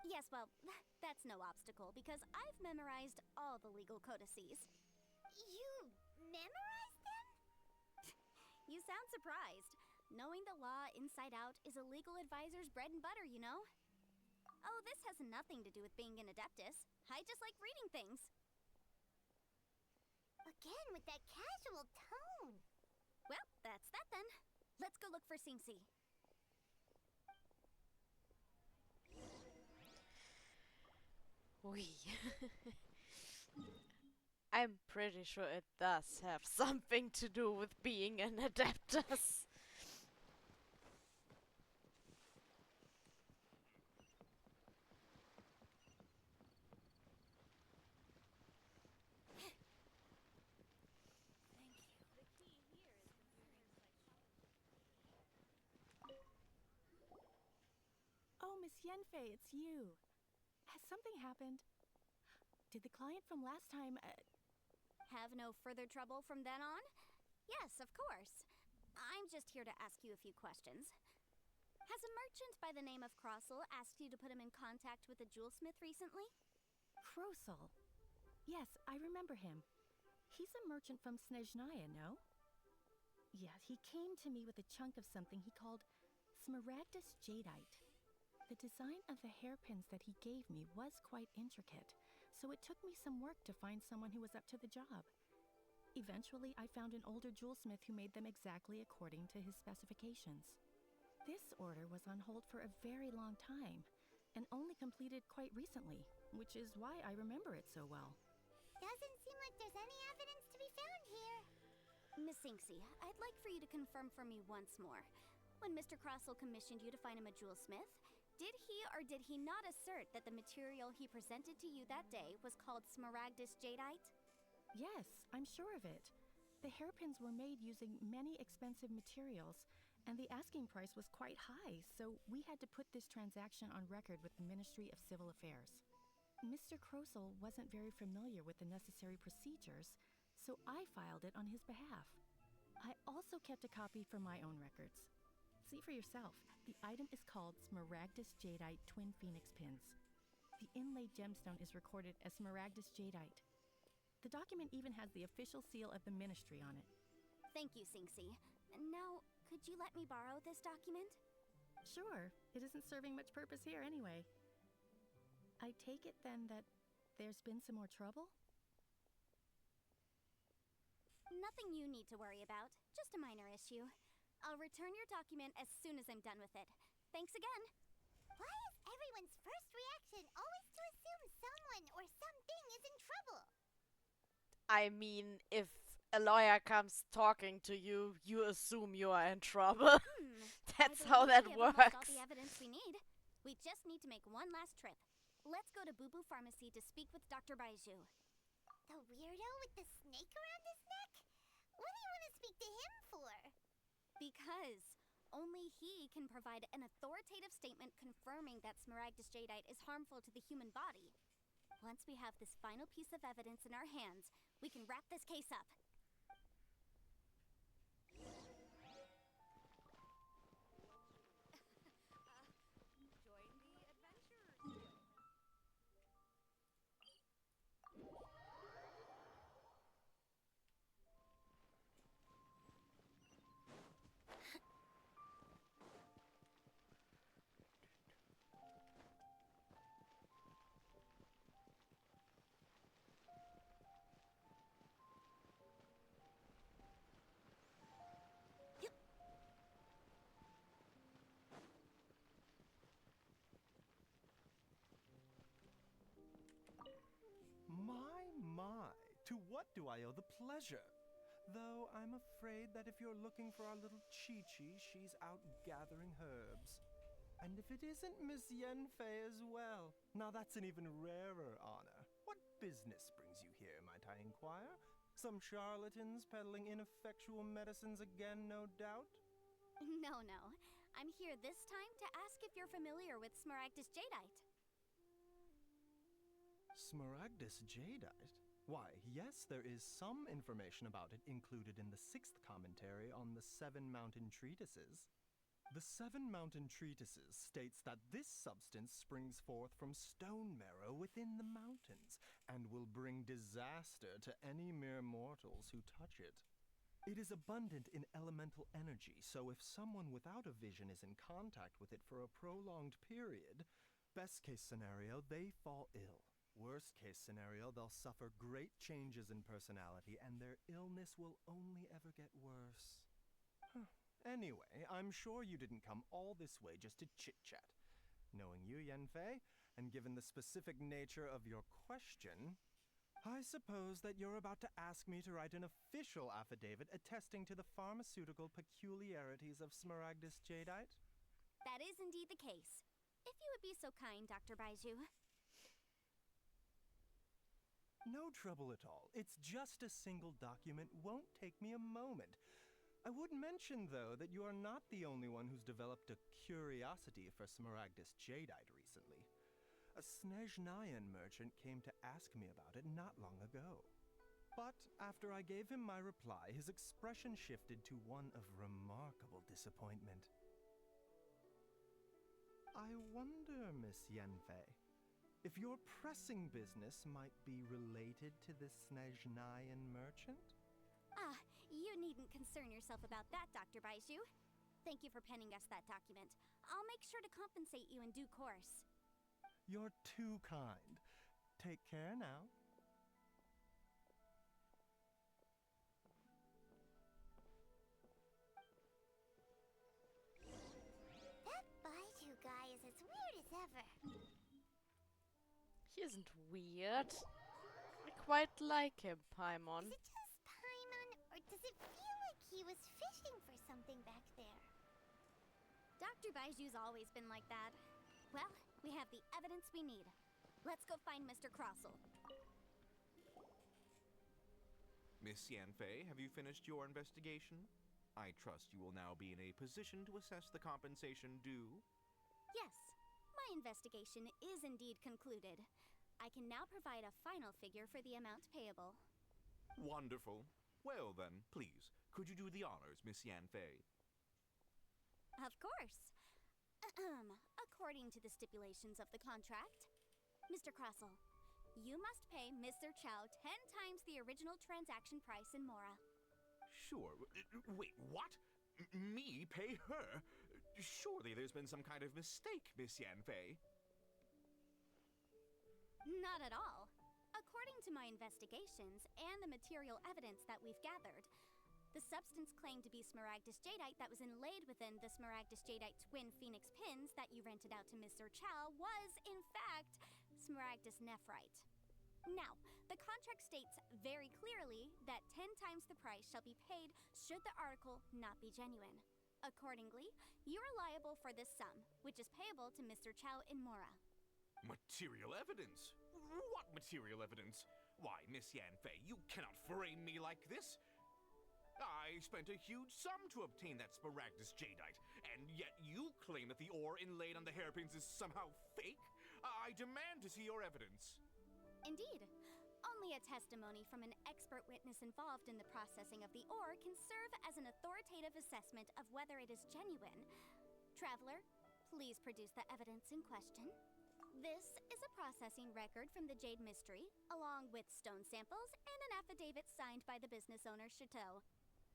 Yes, well, that's no obstacle because I've memorized all the legal codices. You memorized them? You sound surprised. Knowing the law inside out is a legal advisor's bread and butter, you know? Oh, this has nothing to do with being an adeptus. I just like reading things. Again, with that casual tone. Well, that's that then. Let's go look for Sinxie. We. I'm pretty sure it does have something to do with being an adeptus. Oh, Miss Yanfei, it's you. Has something happened? Did the client from last time, Have no further trouble from then on? Yes, of course. I'm just here to ask you a few questions. Has a merchant by the name of Crossel asked you to put him in contact with a jewelsmith recently? Krosel? Yes, I remember him. He's a merchant from Snezhnaya, no? Yeah, he came to me with a chunk of something he called Smaragdus Jadeite. The design of the hairpins that he gave me was quite intricate, so it took me some work to find someone who was up to the job. Eventually, I found an older jewelsmith who made them exactly according to his specifications. This order was on hold for a very long time, and only completed quite recently, which is why I remember it so well. Doesn't seem like there's any evidence to be found here. Miss Sinxie, I'd like for you to confirm for me once more. When Mr. Crossel commissioned you to find him a jewelsmith, did he or did he not assert that the material he presented to you that day was called Smaragdus Jadeite? Yes, I'm sure of it. The hairpins were made using many expensive materials, and the asking price was quite high, so we had to put this transaction on record with the Ministry of Civil Affairs. Mr. Krosel wasn't very familiar with the necessary procedures, so I filed it on his behalf. I also kept a copy for my own records. See for yourself, the item is called Smaragdus Jadeite Twin Phoenix Pins. The inlaid gemstone is recorded as Smaragdus Jadeite. The document even has the official seal of the ministry on it. Thank you, Sinxie. Now, could you let me borrow this document? Sure, it isn't serving much purpose here anyway. I take it then that there's been some more trouble? Nothing you need to worry about, just a minor issue. I'll return your document as soon as I'm done with it. Thanks again. Why is everyone's first reaction always to assume someone or something is in trouble? I mean, if a lawyer comes talking to you, you assume you are in trouble. That's how that We have almost all works. the evidence we need. We just need to make one last trip. Let's go to Boo Boo Pharmacy to speak with Dr. Baiju. The weirdo with the snake around his neck? What do you want to speak to him for? Because only he can provide an authoritative statement confirming that Smaragdus Jadeite is harmful to the human body. Once we have this final piece of evidence in our hands, we can wrap this case up. Join the Adventurers Guild. My, to what do I owe the pleasure? Though I'm afraid that if you're looking for our little Chi-Chi, she's out gathering herbs. And if it isn't Miss Yenfei as well, now that's an even rarer honor. What business brings you here, might I inquire? Some charlatans peddling ineffectual medicines again, no doubt? No. I'm here this time to ask if you're familiar with Smaragdus Jadeite. Smaragdus Jadeite? Why, yes, there is some information about it included in the 6th commentary on the 7 Mountain Treatises. The 7 Mountain Treatises states that this substance springs forth from stone marrow within the mountains, and will bring disaster to any mere mortals who touch it. It is abundant in elemental energy, so if someone without a vision is in contact with it for a prolonged period, best case scenario, they fall ill. Worst case scenario, they'll suffer great changes in personality, and their illness will only ever get worse. Anyway, I'm sure you didn't come all this way just to chit-chat. Knowing you, Yenfei, and given the specific nature of your question, I suppose that you're about to ask me to write an official affidavit attesting to the pharmaceutical peculiarities of Smaragdus Jadeite? That is indeed the case. If you would be so kind, Dr. Baiju. No trouble at all. It's just a single document. Won't take me a moment. I would mention, though, that you are not the only one who's developed a curiosity for Smaragdus Jadeite recently. A Snezhnayan merchant came to ask me about it not long ago. But after I gave him my reply, his expression shifted to one of remarkable disappointment. I wonder, Miss Yenfei, if your pressing business might be related to this Snezhnayan merchant? You needn't concern yourself about that, Dr. Baiju. Thank you for penning us that document. I'll make sure to compensate you in due course. You're too kind. Take care now. That Baiju guy is as weird as ever. He isn't weird. I quite like him, Paimon. Is it just Paimon, or does it feel like he was fishing for something back there? Dr. Baiju's always been like that. Well, we have the evidence we need. Let's go find Mr. Crossel. Miss Yanfei, have you finished your investigation? I trust you will now be in a position to assess the compensation due. Yes, my investigation is indeed concluded. I can now provide a final figure for the amount payable. Wonderful. Well then, please, could you do the honors, Miss Yanfei? Of course. According to the stipulations of the contract, Mr. Crossel, you must pay Mr. Chow 10 times the original transaction price in Mora. Sure. Wait, what? Me pay her? Surely there's been some kind of mistake, Miss Yanfei. Not at all. According to my investigations and the material evidence that we've gathered, the substance claimed to be Smaragdus Jadeite that was inlaid within the Smaragdus Jadeite twin phoenix pins that you rented out to Mr. Chow was, in fact, Smaragdus Nephrite. Now, the contract states very clearly that 10 times the price shall be paid should the article not be genuine. Accordingly, you are liable for this sum, which is payable to Mr. Chow in Mora. Material evidence? What material evidence? Why, Miss Yanfei, you cannot frame me like this. I spent a huge sum to obtain that Smaragdus Jadeite, and yet you claim that the ore inlaid on the hairpins is somehow fake? I demand to see your evidence. Indeed. Only a testimony from an expert witness involved in the processing of the ore can serve as an authoritative assessment of whether it is genuine. Traveler, please produce the evidence in question. This is a processing record from the Jade Mystery, along with stone samples and an affidavit signed by the business owner's chateau.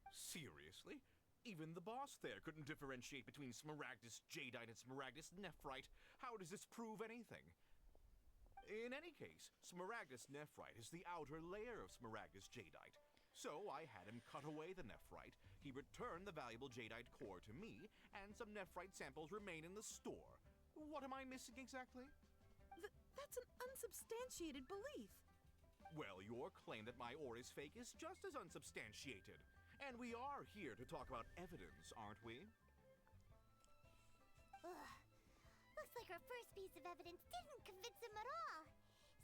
Seriously? Even the boss there couldn't differentiate between Smaragdus Jadeite and Smaragdus Nephrite. How does this prove anything? In any case, Smaragdus Nephrite is the outer layer of Smaragdus Jadeite. So I had him cut away the Nephrite, he returned the valuable Jadeite core to me, and some Nephrite samples remain in the store. What am I missing exactly? That's an unsubstantiated belief. Well, your claim that my ore is fake is just as unsubstantiated. And we are here to talk about evidence, aren't we? Ugh. Looks like our first piece of evidence didn't convince him at all.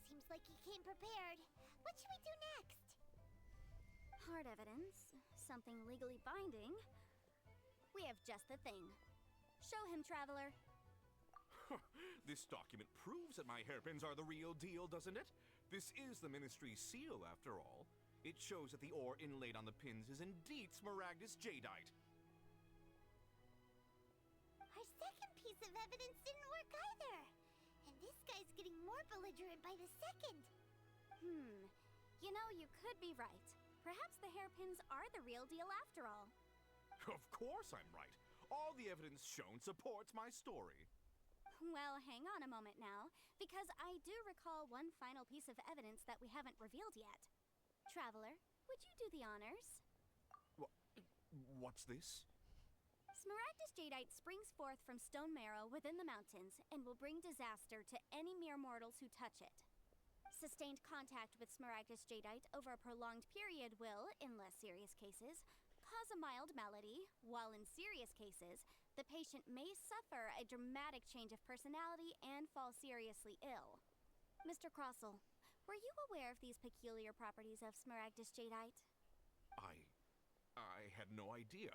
Seems like he came prepared. What should we do next? Hard evidence, something legally binding. We have just the thing. Show him, Traveler. This document proves that my hairpins are the real deal, doesn't it? This is the Ministry's seal, after all. It shows that the ore inlaid on the pins is indeed Smaragdus Jadeite. Our second piece of evidence didn't work either. And this guy's getting more belligerent by the second. You know, you could be right. Perhaps the hairpins are the real deal after all. Of course I'm right. All the evidence shown supports my story. Well, hang on a moment now, because I do recall one final piece of evidence that we haven't revealed yet. Traveler, would you do the honors? What's this? Smaragdus Jadeite springs forth from stone marrow within the mountains and will bring disaster to any mere mortals who touch it. Sustained contact with Smaragdus Jadeite over a prolonged period will, in less serious cases, cause a mild malady, while in serious cases, the patient may suffer a dramatic change of personality and fall seriously ill. Mr. Crossell, were you aware of these peculiar properties of Smaragdus Jadeite? I had no idea.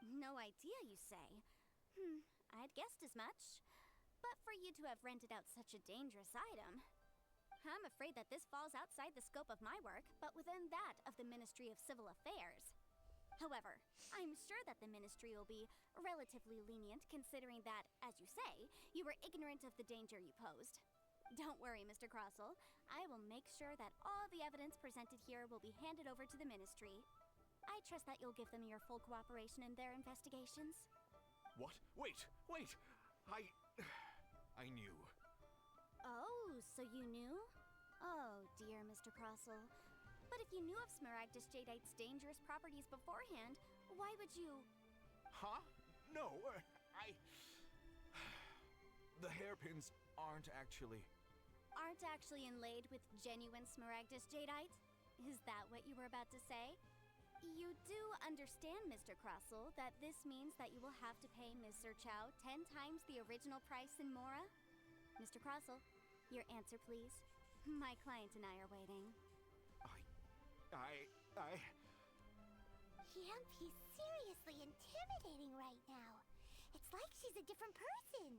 No idea, you say? I'd guessed as much. But for you to have rented out such a dangerous item, I'm afraid that this falls outside the scope of my work, but within that of the Ministry of Civil Affairs. However, I'm sure that the Ministry will be relatively lenient considering that, as you say, you were ignorant of the danger you posed. Don't worry, Mr. Crossell. I will make sure that all the evidence presented here will be handed over to the Ministry. I trust that you'll give them your full cooperation in their investigations. What? Wait! I knew. Oh, so you knew? Oh, dear Mr. Crossell. But if you knew of Smaragdus Jadeite's dangerous properties beforehand, why would you... Huh? No, The hairpins aren't actually inlaid with genuine Smaragdus Jadeite? Is that what you were about to say? You do understand, Mr. Crossell, that this means that you will have to pay Ms. Chow 10 times the original price in Mora? Mr. Crossell, your answer, please. My client and I are waiting. Yamp, he's seriously intimidating right now. It's like she's a different person.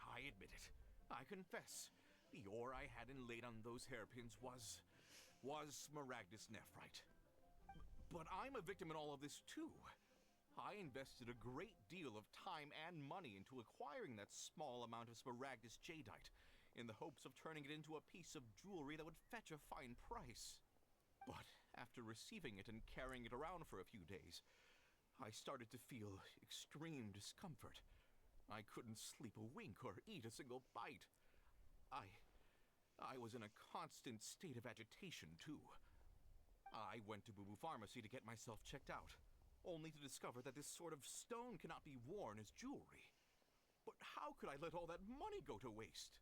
I admit it. I confess. The ore I had inlaid on those hairpins was Smaragdus Nephrite. But I'm a victim in all of this too. I invested a great deal of time and money into acquiring that small amount of Smaragdus Jadeite, in the hopes of turning it into a piece of jewelry that would fetch a fine price. But after receiving it and carrying it around for a few days, I started to feel extreme discomfort. I couldn't sleep a wink or eat a single bite. I was in a constant state of agitation, too. I went to Boo Boo Pharmacy to get myself checked out, only to discover that this sort of stone cannot be worn as jewelry. But how could I let all that money go to waste?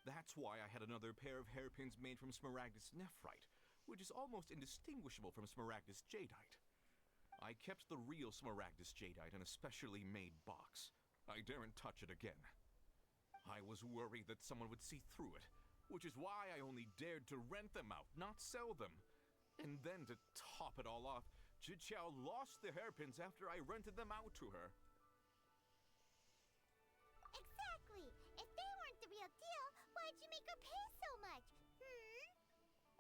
That's why I had another pair of hairpins made from Smaragdus Nephrite, which is almost indistinguishable from Smaragdus Jadeite. I kept the real Smaragdus Jadeite in a specially made box. I daren't touch it again. I was worried that someone would see through it, which is why I only dared to rent them out, not sell them. And then to top it all off, Zhiqiao lost the hairpins after I rented them out to her. Exactly! If they weren't the real deal, why'd you make her pay so much?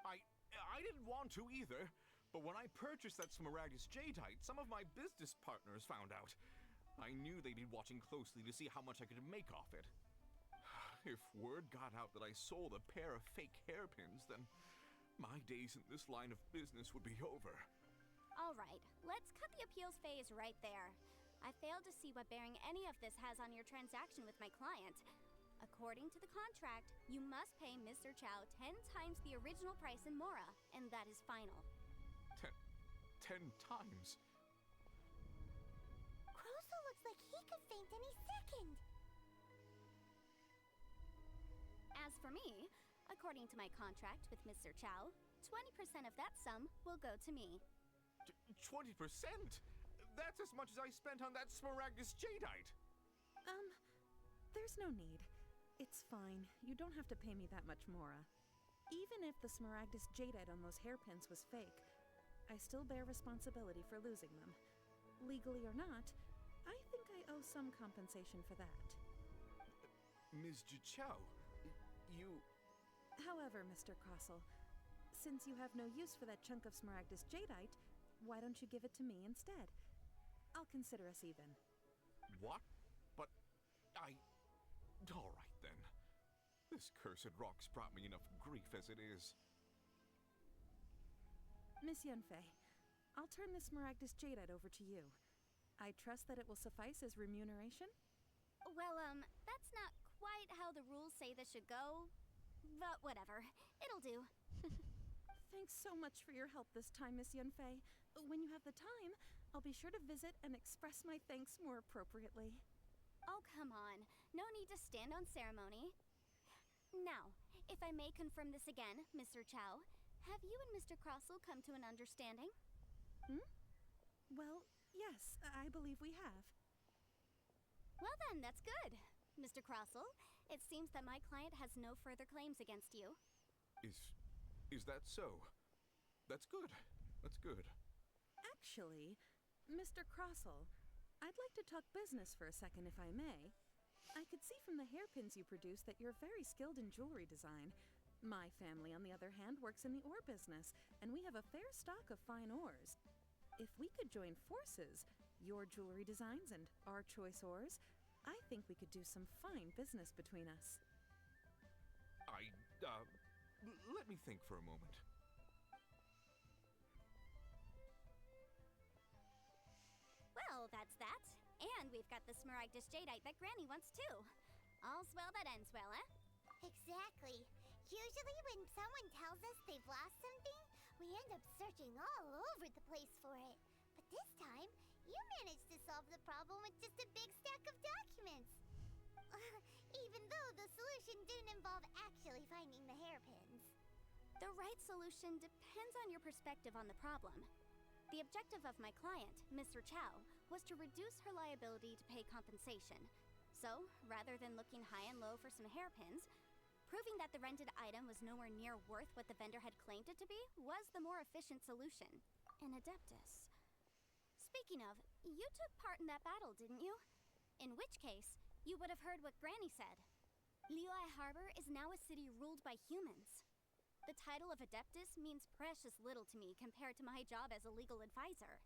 I didn't want to either, but when I purchased that Smaragdus Jadeite, some of my business partners found out. I knew they'd be watching closely to see how much I could make off it. If word got out that I sold a pair of fake hairpins, then my days in this line of business would be over. All right, let's cut the appeals phase right there. I failed to see what bearing any of this has on your transaction with my client. According to the contract, you must pay Mr. Chow 10 times the original price in Mora, and that is final. 10 times? Croso looks like he could faint any second. As for me, according to my contract with Mr. Chow, 20% of that sum will go to me. 20%? That's as much as I spent on that Smaragdus Jadeite! There's no need. It's fine. You don't have to pay me that much, Mora. Even if the Smaragdus Jadeite on those hairpins was fake, I still bear responsibility for losing them. Legally or not, I think I owe some compensation for that. Ms. Zhiqiao, you... However, Mr. Crossel, since you have no use for that chunk of Smaragdus Jadeite, why don't you give it to me instead? I'll consider us even. What? But all right then. This cursed rock's brought me enough grief as it is. Miss Yunfei, I'll turn this Smaragdus Jadeite over to you. I trust that it will suffice as remuneration? Well, that's not quite how the rules say this should go, but whatever. It'll do. Thanks so much for your help this time, Miss Yunfei. When you have the time, I'll be sure to visit and express my thanks more appropriately. Oh, come on. No need to stand on ceremony. Now, if I may confirm this again, Mr. Chow, have you and Mr. Crossel come to an understanding? Well, yes, I believe we have. Well then, that's good. Mr. Crossel, it seems that my client has no further claims against you. Is that so? That's good. That's good. Actually, Mr. Crossel, I'd like to talk business for a second, if I may. I could see from the hairpins you produce that you're very skilled in jewelry design. My family, on the other hand, works in the ore business, and we have a fair stock of fine ores. If we could join forces, your jewelry designs and our choice ores, I think we could do some fine business between us. Let me think for a moment. Well, that's that. And we've got the Smaragdus Jadeite that Granny wants too. All's well that ends well, eh? Exactly. Usually when someone tells us they've lost something, we end up searching all over the place for it. But this time, you managed to solve the problem with just a big stack of documents. Even though the solution didn't involve actually finding the hairpins. The right solution depends on your perspective on the problem. The objective of my client, Mr. Chow, was to reduce her liability to pay compensation. So, rather than looking high and low for some hairpins, proving that the rented item was nowhere near worth what the vendor had claimed it to be was the more efficient solution. An Adeptus. Speaking of, you took part in that battle, didn't you? In which case, you would have heard what Granny said. Liyue Harbor is now a city ruled by humans. The title of Adeptus means precious little to me compared to my job as a legal advisor.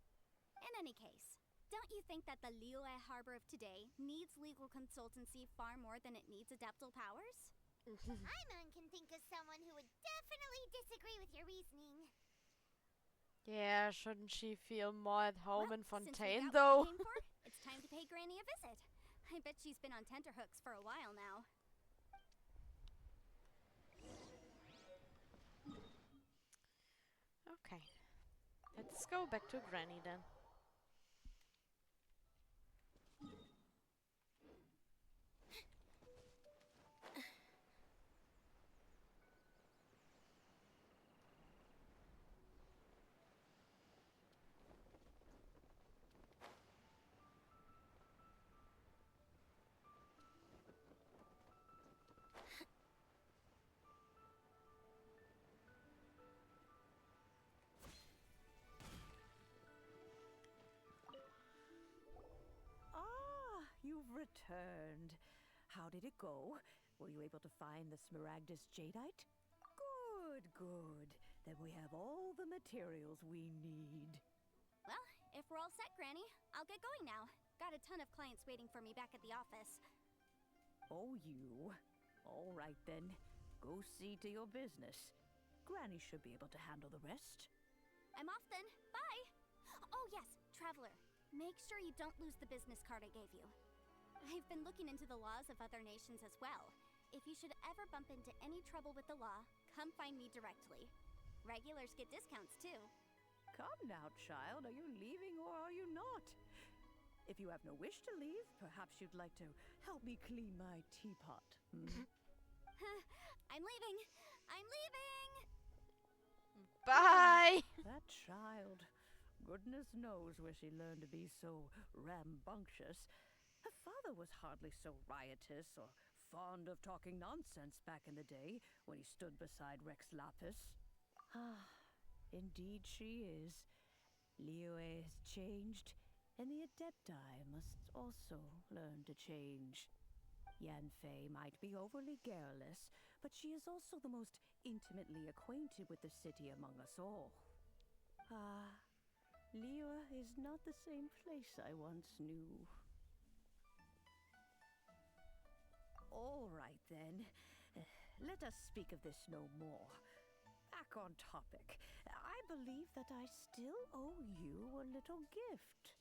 In any case, don't you think that the Liyue Harbor of today needs legal consultancy far more than it needs adeptal powers? Paimon can think of someone who would definitely disagree with your reasoning. Yeah, shouldn't she feel more at home in Since we Fontaine, got though? what we came for, it's time to pay Granny a visit. I bet she's been on tenterhooks for a while now. Okay. Let's go back to Granny then. returned. How did it go? Were you able to find the Smaragdus Jadeite? Good, good. Then we have all the materials we need. Well, if we're all set, Granny, I'll get going now. Got a ton of clients waiting for me back at the office. Oh, you. All right, then. Go see to your business. Granny should be able to handle the rest. I'm off then. Bye! Oh, yes, Traveler. Make sure you don't lose the business card I gave you. I've been looking into the laws of other nations as well. If you should ever bump into any trouble with the law, come find me directly. Regulars get discounts, too. Come now, child. Are you leaving or are you not? If you have no wish to leave, perhaps you'd like to help me clean my teapot. I'm leaving! I'm leaving! Bye! That child. Goodness knows where she learned to be so rambunctious. Her father was hardly so riotous or fond of talking nonsense back in the day when he stood beside Rex Lapis. Ah, indeed she is. Liyue has changed, and the Adepti must also learn to change. Yanfei might be overly garrulous, but she is also the most intimately acquainted with the city among us all. Ah, Liyue is not the same place I once knew. All right, then. Let us speak of this no more. Back on topic. I believe that I still owe you a little gift.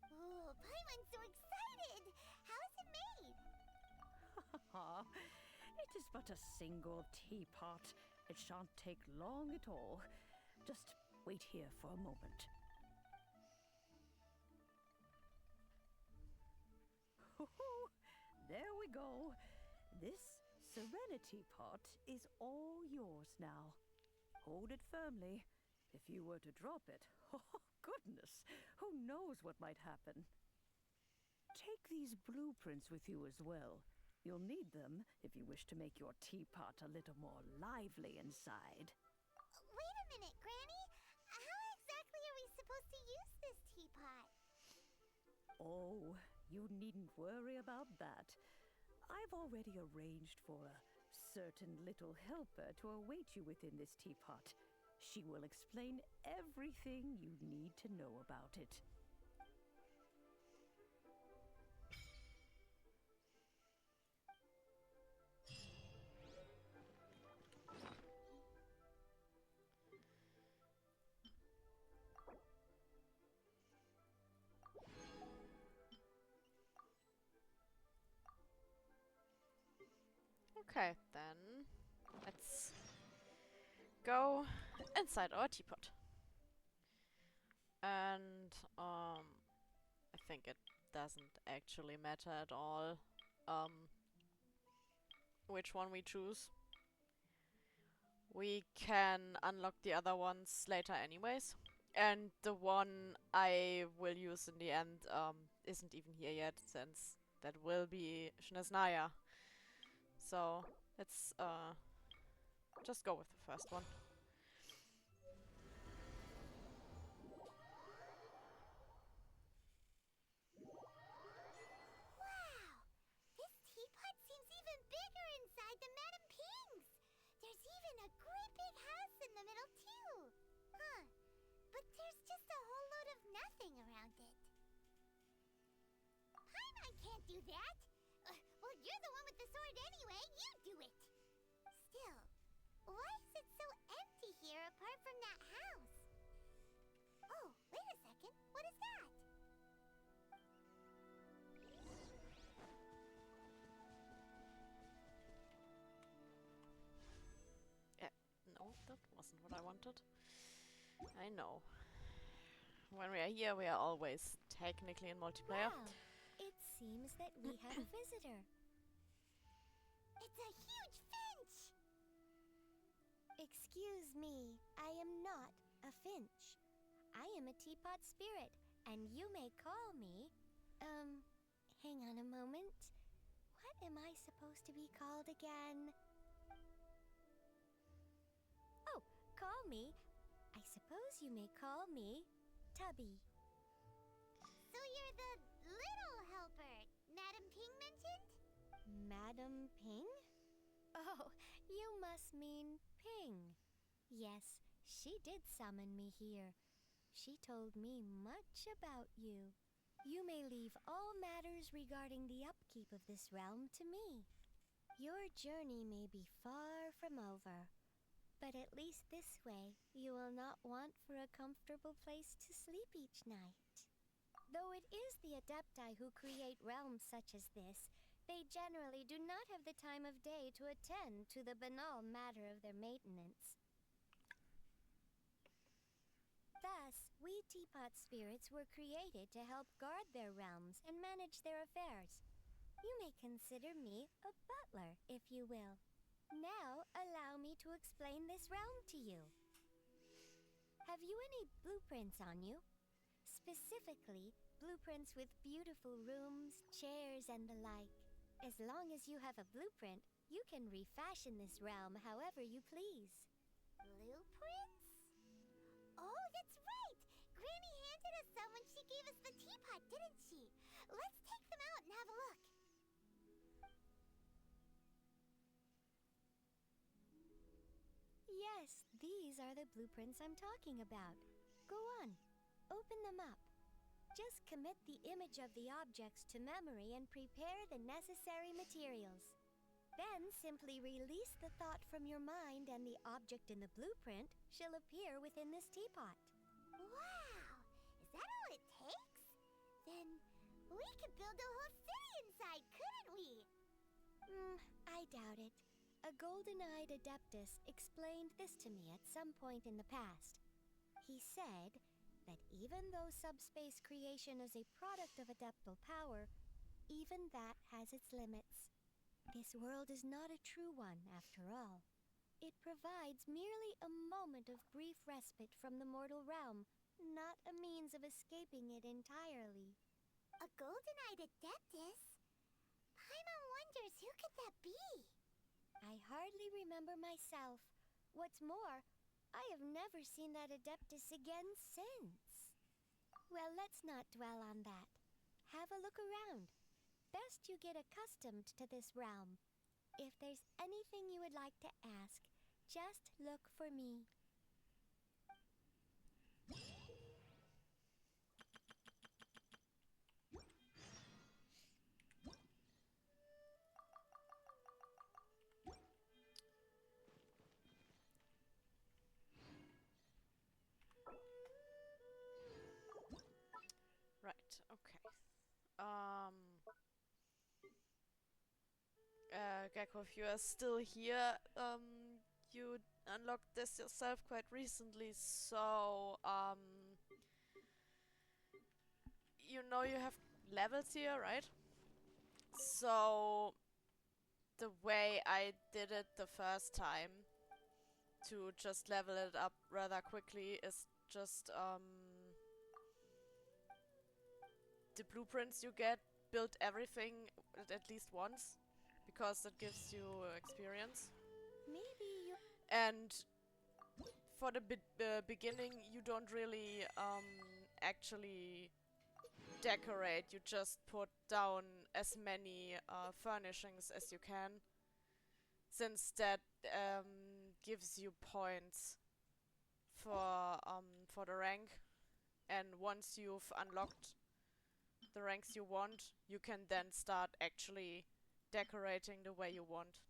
Oh, Paimon's so excited! How is it made? It is but a single teapot. It shan't take long at all. Just wait here for a moment. There we go. This Serenity Pot is all yours now. Hold it firmly. If you were to drop it, oh goodness, who knows what might happen. Take these blueprints with you as well. You'll need them if you wish to make your teapot a little more lively inside. Wait a minute, Granny. How exactly are we supposed to use this teapot? Oh, you needn't worry about that. I've already arranged for a certain little helper to await you within this teapot. She will explain everything you need to know about it. Okay, then let's go inside our teapot. And I think it doesn't actually matter at all which one we choose. We can unlock the other ones later anyways. And the one I will use in the end isn't even here yet, since that will be Shnesnaya. So let's just go with the first one. Wow! This teapot seems even bigger inside than Madame Ping's! There's even a great big house in the middle, too! Huh. But there's just a whole load of nothing around it. Paimon can't do that! Well, you're the one with the sword anyway! You do it! Still, why is it so empty here apart from that house? Oh, wait a second. What is that? No, that wasn't what I wanted. I know. When we are here, we are always technically in multiplayer. Wow, it seems that we have a visitor. It's a huge finch! Excuse me, I am not a finch. I am a teapot spirit, and you may call me... hang on a moment. What am I supposed to be called again? Oh, call me. I suppose you may call me Tubby. So you're the little helper Madame Ping Madam Ping? Oh, you must mean Ping. Yes, she did summon me here. She told me much about you. You may leave all matters regarding the upkeep of this realm to me. Your journey may be far from over, but at least this way you will not want for a comfortable place to sleep each night. Though it is the Adepti who create realms such as this, they generally do not have the time of day to attend to the banal matter of their maintenance. Thus, we teapot spirits were created to help guard their realms and manage their affairs. You may consider me a butler, if you will. Now, allow me to explain this realm to you. Have you any blueprints on you? Specifically, blueprints with beautiful rooms, chairs, and the like. As long as you have a blueprint, you can refashion this realm however you please. Blueprints? Oh, that's right! Granny handed us some when she gave us the teapot, didn't she? Let's take them out and have a look. Yes, these are the blueprints I'm talking about. Go on, open them up. Just commit the image of the objects to memory and prepare the necessary materials. Then simply release the thought from your mind and the object in the blueprint shall appear within this teapot. Wow! Is that all it takes? Then we could build a whole city inside, couldn't we? I doubt it. A golden-eyed adeptus explained this to me at some point in the past. He said that even though subspace creation is a product of adeptal power, even that has its limits. This world is not a true one, after all. It provides merely a moment of brief respite from the mortal realm, not a means of escaping it entirely. A golden-eyed adeptus? Paimon wonders who could that be? I hardly remember myself. What's more, I have never seen that adeptus again since. Well, let's not dwell on that. Have a look around. Best you get accustomed to this realm. If there's anything you would like to ask, just look for me. Right, okay. Gecko, if you are still here, you unlocked this yourself quite recently, so, you know you have levels here, right? So, the way I did it the first time to just level it up rather quickly is just, the blueprints you get, build everything at least once, because that gives you experience. Maybe you... And for the beginning, you don't really actually decorate. You just put down as many furnishings as you can, since that gives you points for the rank. And once you've unlocked the ranks you want, you can then start actually decorating the way you want.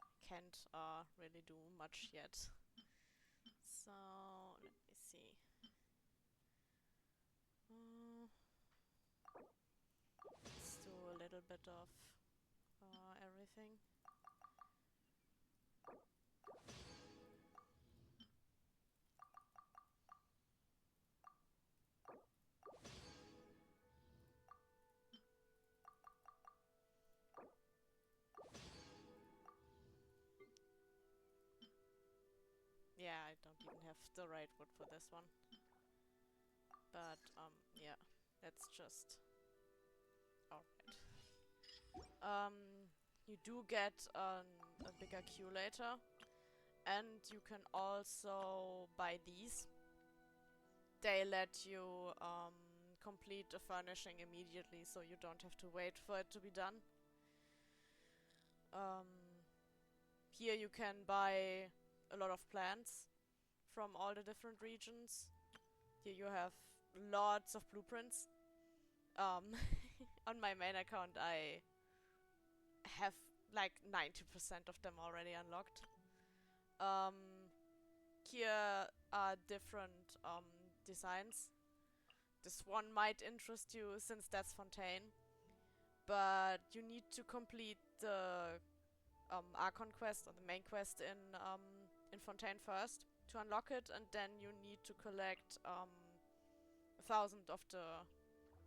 Okay, can't really do much yet. So, let me see. Let's do a little bit of everything. Yeah, I don't even have the right wood for this one. But, yeah, that's just... Alright. You do get a bigger queue later, And you can also buy these. They let you complete the furnishing immediately, so you don't have to wait for it to be done. Here you can buy a lot of plants from all the different regions. Here you have lots of blueprints. On my main account I have like 90% of them already unlocked. Here are different designs. This one might interest you since that's Fontaine, but you need to complete the Archon quest or the main quest in Fontaine first to unlock it, and then you need to collect 1,000 of the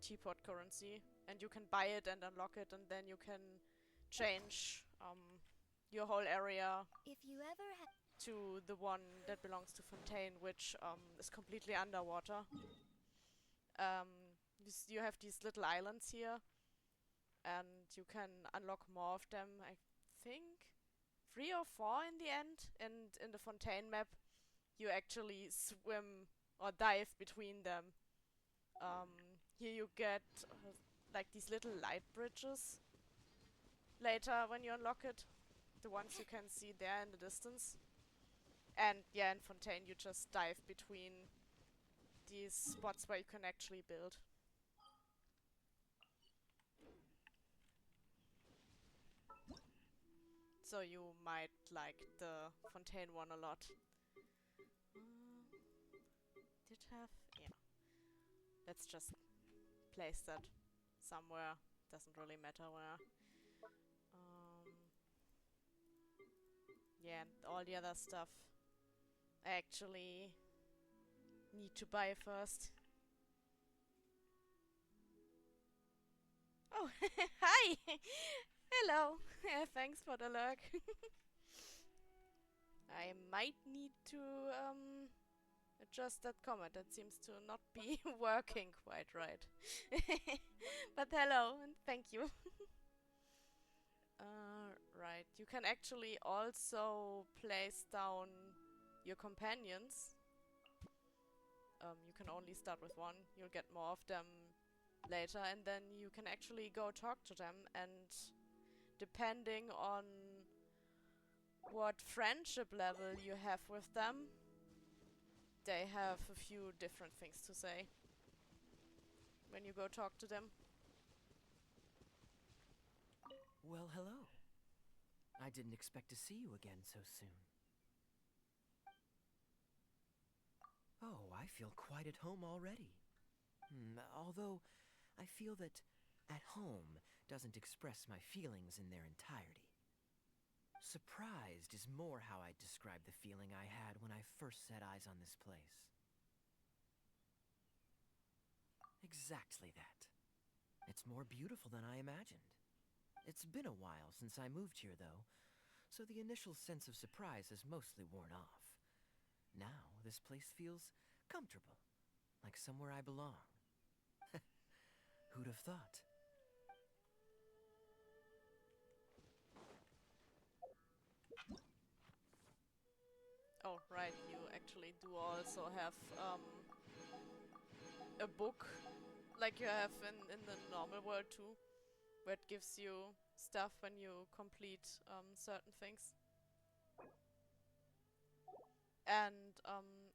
teapot currency, and you can buy it and unlock it, and then you can change your whole area If you ever to the one that belongs to Fontaine, which is completely underwater. You have these little islands here, and you can unlock more of them. I think 3 or 4 in the end. And in the Fontaine map, you actually swim or dive between them. Here you get like these little light bridges later when you unlock it. The ones you can see there in the distance. And yeah, in Fontaine you just dive between these spots where you can actually build. So you might like the Fontaine one a lot. Did have... yeah. Let's just place that somewhere. Doesn't really matter where. Yeah, and all the other stuff I actually need to buy first. Oh, hi! Hello! Thanks for the lurk. I might need to adjust that comment. That seems to not be working quite right. But hello and thank you. Right, you can actually also place down your companions. You can only start with one. You'll get more of them later, and then you can actually go talk to them, and depending on what friendship level you have with them, they have a few different things to say when you go talk to them. Well, hello. I didn't expect to see you again so soon. Oh, I feel quite at home already. Although, I feel that at home doesn't express my feelings in their entirety. Surprised is more how I'd describe the feeling I had when I first set eyes on this place. Exactly that. It's more beautiful than I imagined. It's been a while since I moved here, though, so the initial sense of surprise has mostly worn off. Now, this place feels comfortable, like somewhere I belong. Who'd have thought? Oh, right, you actually do also have a book, like you have in the normal world too, where it gives you stuff when you complete certain things. And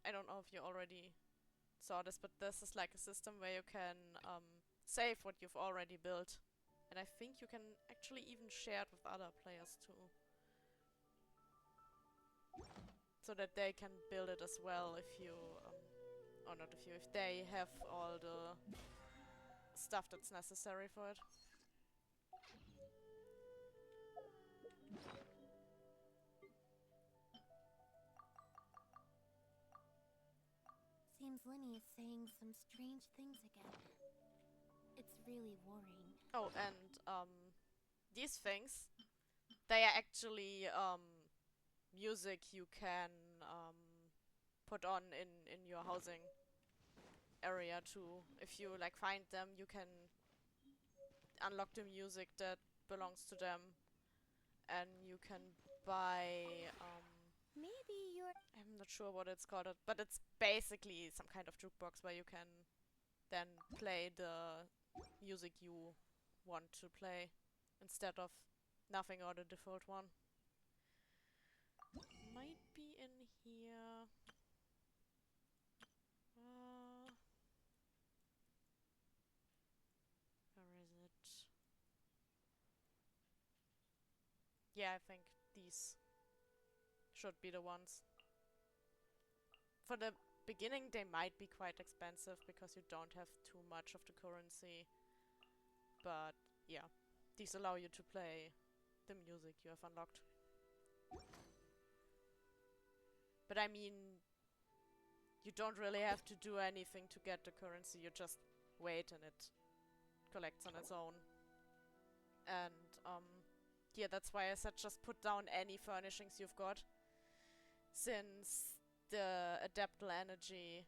I don't know if you already saw this, but this is like a system where you can save what you've already built. And I think you can actually even share it with other players too. So that they can build it as well if you, or not if you, if they have all the stuff that's necessary for it. Seems Linny is saying some strange things again. It's really worrying. Oh, and these things, they are actually music you can put on in your housing area too. If you like find them, you can unlock the music that belongs to them, and you can buy Maybe you're... I'm not sure what it's called, but it's basically some kind of jukebox where you can then play the music you want to play instead of nothing or the default one. Might be in here. Where is it? Yeah, I think these should be the ones. For the beginning, they might be quite expensive because you don't have too much of the currency. But yeah, these allow you to play the music you have unlocked. But I mean, you don't really have to do anything to get the currency, you just wait and it collects on its own. And yeah, that's why I said just put down any furnishings you've got, since the adaptable energy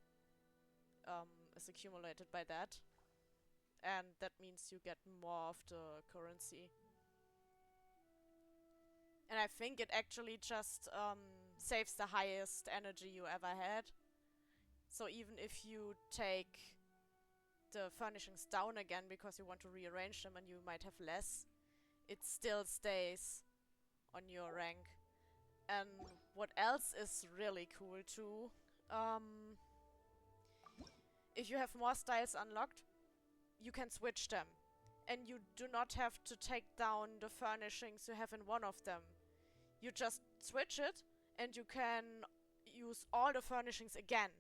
is accumulated by that, and that means you get more of the currency. And I think it actually just saves the highest energy you ever had. So even if you take the furnishings down again because you want to rearrange them and you might have less, it still stays on your rank. And what else is really cool too, if you have more styles unlocked, you can switch them. And you do not have to take down the furnishings you have in one of them. You just switch it and you can use all the furnishings again.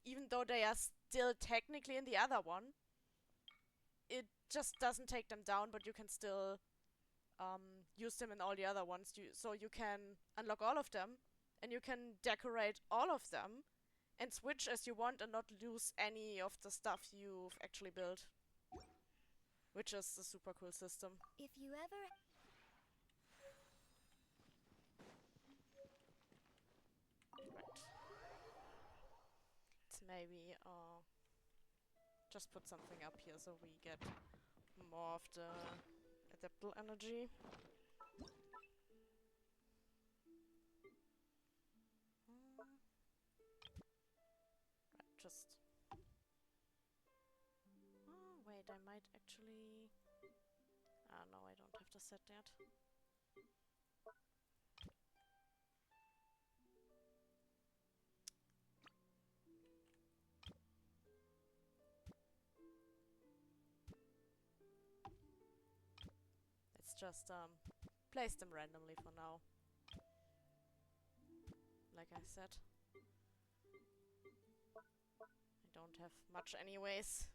Even though they are still technically in the other one, it just doesn't take them down, but you can still use them in all the other ones. So you can unlock all of them, and you can decorate all of them, and switch as you want and not lose any of the stuff you've actually built. Which is a super cool system. If you ever... Let's maybe just put something up here so we get more of the adaptable energy. Right, just... Oh, wait, I might actually... Ah, no, I don't have to set that. Let's just place them randomly for now. Like I said. I don't have much anyways.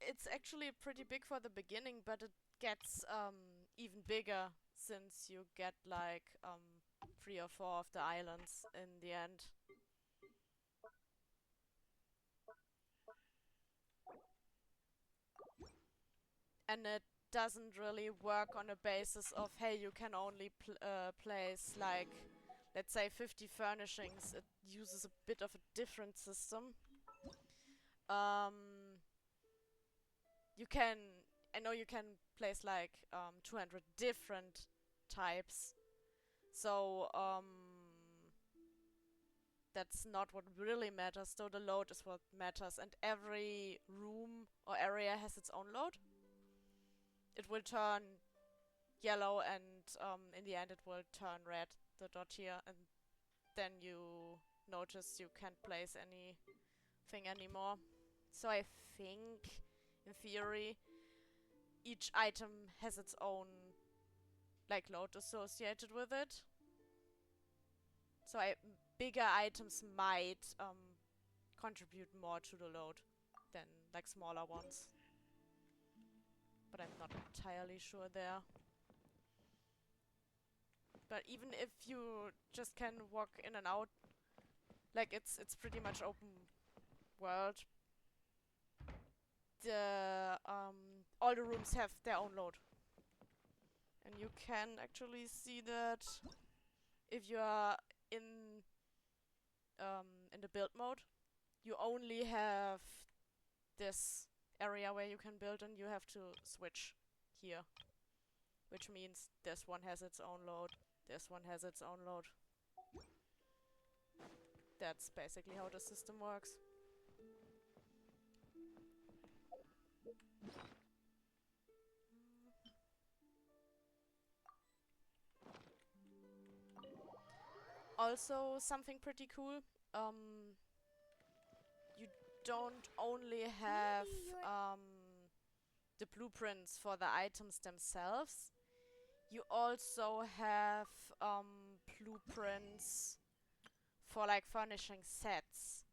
It's actually pretty big for the beginning, but it gets even bigger since you get like 3 or 4 of the islands in the end. And it doesn't really work on a basis of, hey, you can only place like, let's say 50 furnishings. It uses a bit of a different system. You can, I know you can place like 200 different types. So that's not what really matters, though the load is what matters, and every room or area has its own load. It will turn yellow and in the end it will turn red, the dot here, and then you notice you can't place anything anymore. So I think, in theory, each item has its own like load associated with it. So bigger items might contribute more to the load than like smaller ones. But I'm not entirely sure there. But even if you just can walk in and out, like it's pretty much open world. All the rooms have their own load. And you can actually see that if you are in the build mode, you only have this area where you can build, and you have to switch here. which means this one has its own load, this one has its own load. That's basically how the system works. Also, something pretty cool. You don't only have the blueprints for the items themselves. You also have blueprints for like furnishing sets.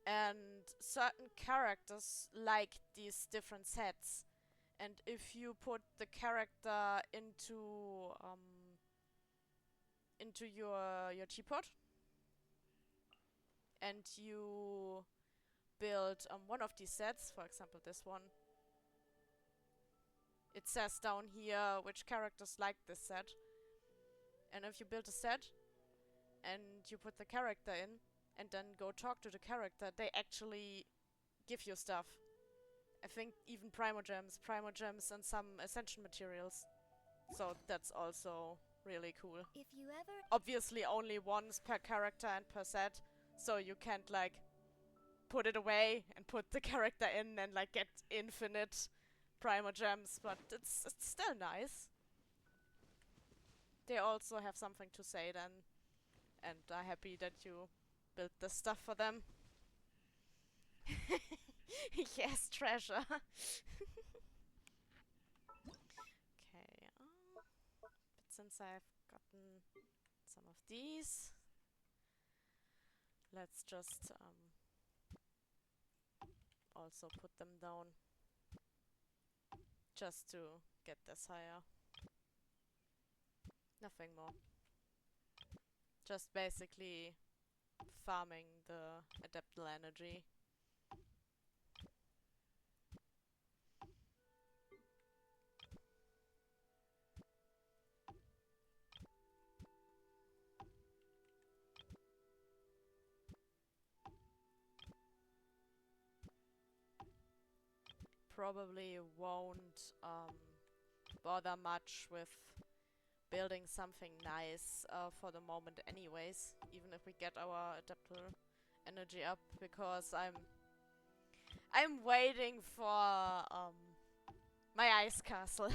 And certain characters like these different sets. And if you put the character into your teapot and you build one of these sets, for example this one, it says down here which characters like this set. And if you build a set and you put the character in and then go talk to the character, they actually give you stuff. I think even Primogems and some ascension materials. So that's also really cool. If you ever... Obviously only once per character and per set, so you can't like put it away and put the character in and like get infinite Primogems, but it's still nice. They also have something to say then, and are happy that you built the stuff for them. Yes, treasure. Okay, but since I've gotten some of these, let's just also put them down just to get this higher. Nothing more. Just basically farming the adaptable energy. Probably won't bother much with building something nice for the moment anyways, even if we get our adaptable energy up, because I'm waiting for my ice castle.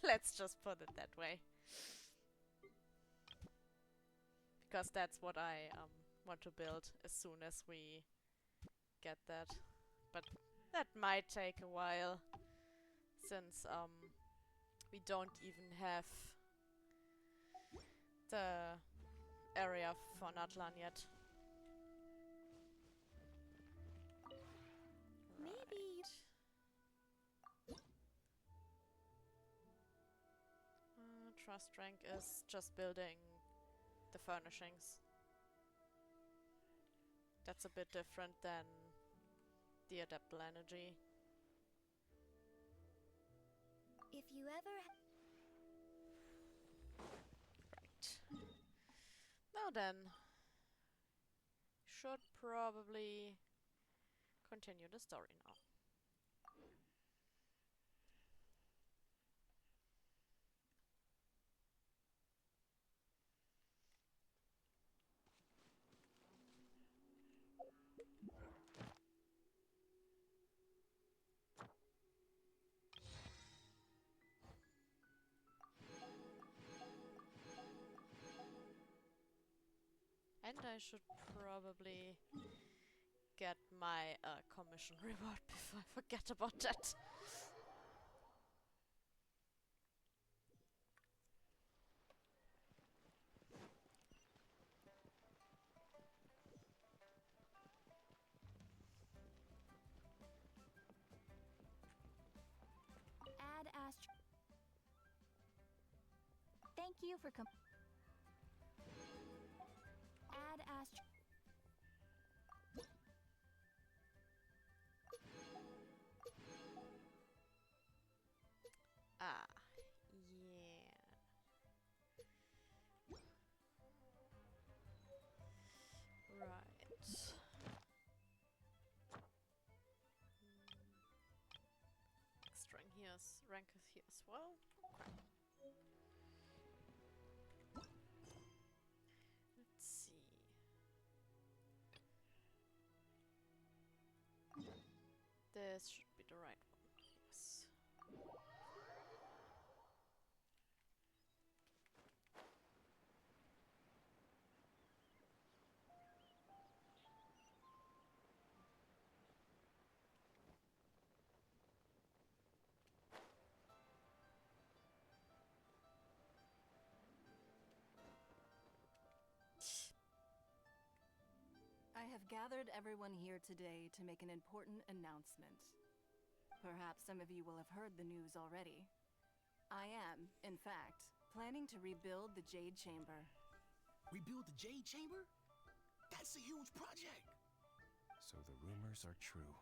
Let's just put it that way. Because that's what I want to build as soon as we get that. But that might take a while, since we don't even have the area for Natlan yet. Maybe. Trust rank is just building the furnishings. That's a bit different than the adaptable energy. If you ever... Right. Now then, should probably continue the story now. And I should probably get my commission reward before I forget about that. Add Astro... Thank you for Add Astro... Ah, yeah. Right. Next rank here is here as well. Okay. Let's see. This should be the right one. Yes. I have gathered everyone here today to make an important announcement. Perhaps some of you will have heard the news already. I am, in fact, planning to rebuild the Jade Chamber. Rebuild the Jade Chamber? That's a huge project! So the rumors are true.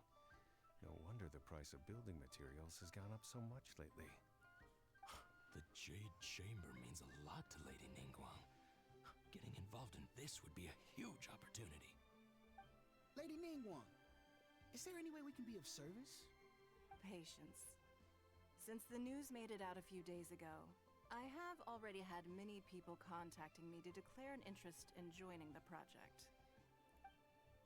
No wonder the price of building materials has gone up so much lately. The Jade Chamber means a lot to Lady Ningguang. Getting involved in this would be a huge opportunity. Lady Ningguang, is there any way we can be of service? Patience. Since the news made it out a few days ago, I have already had many people contacting me to declare an interest in joining the project.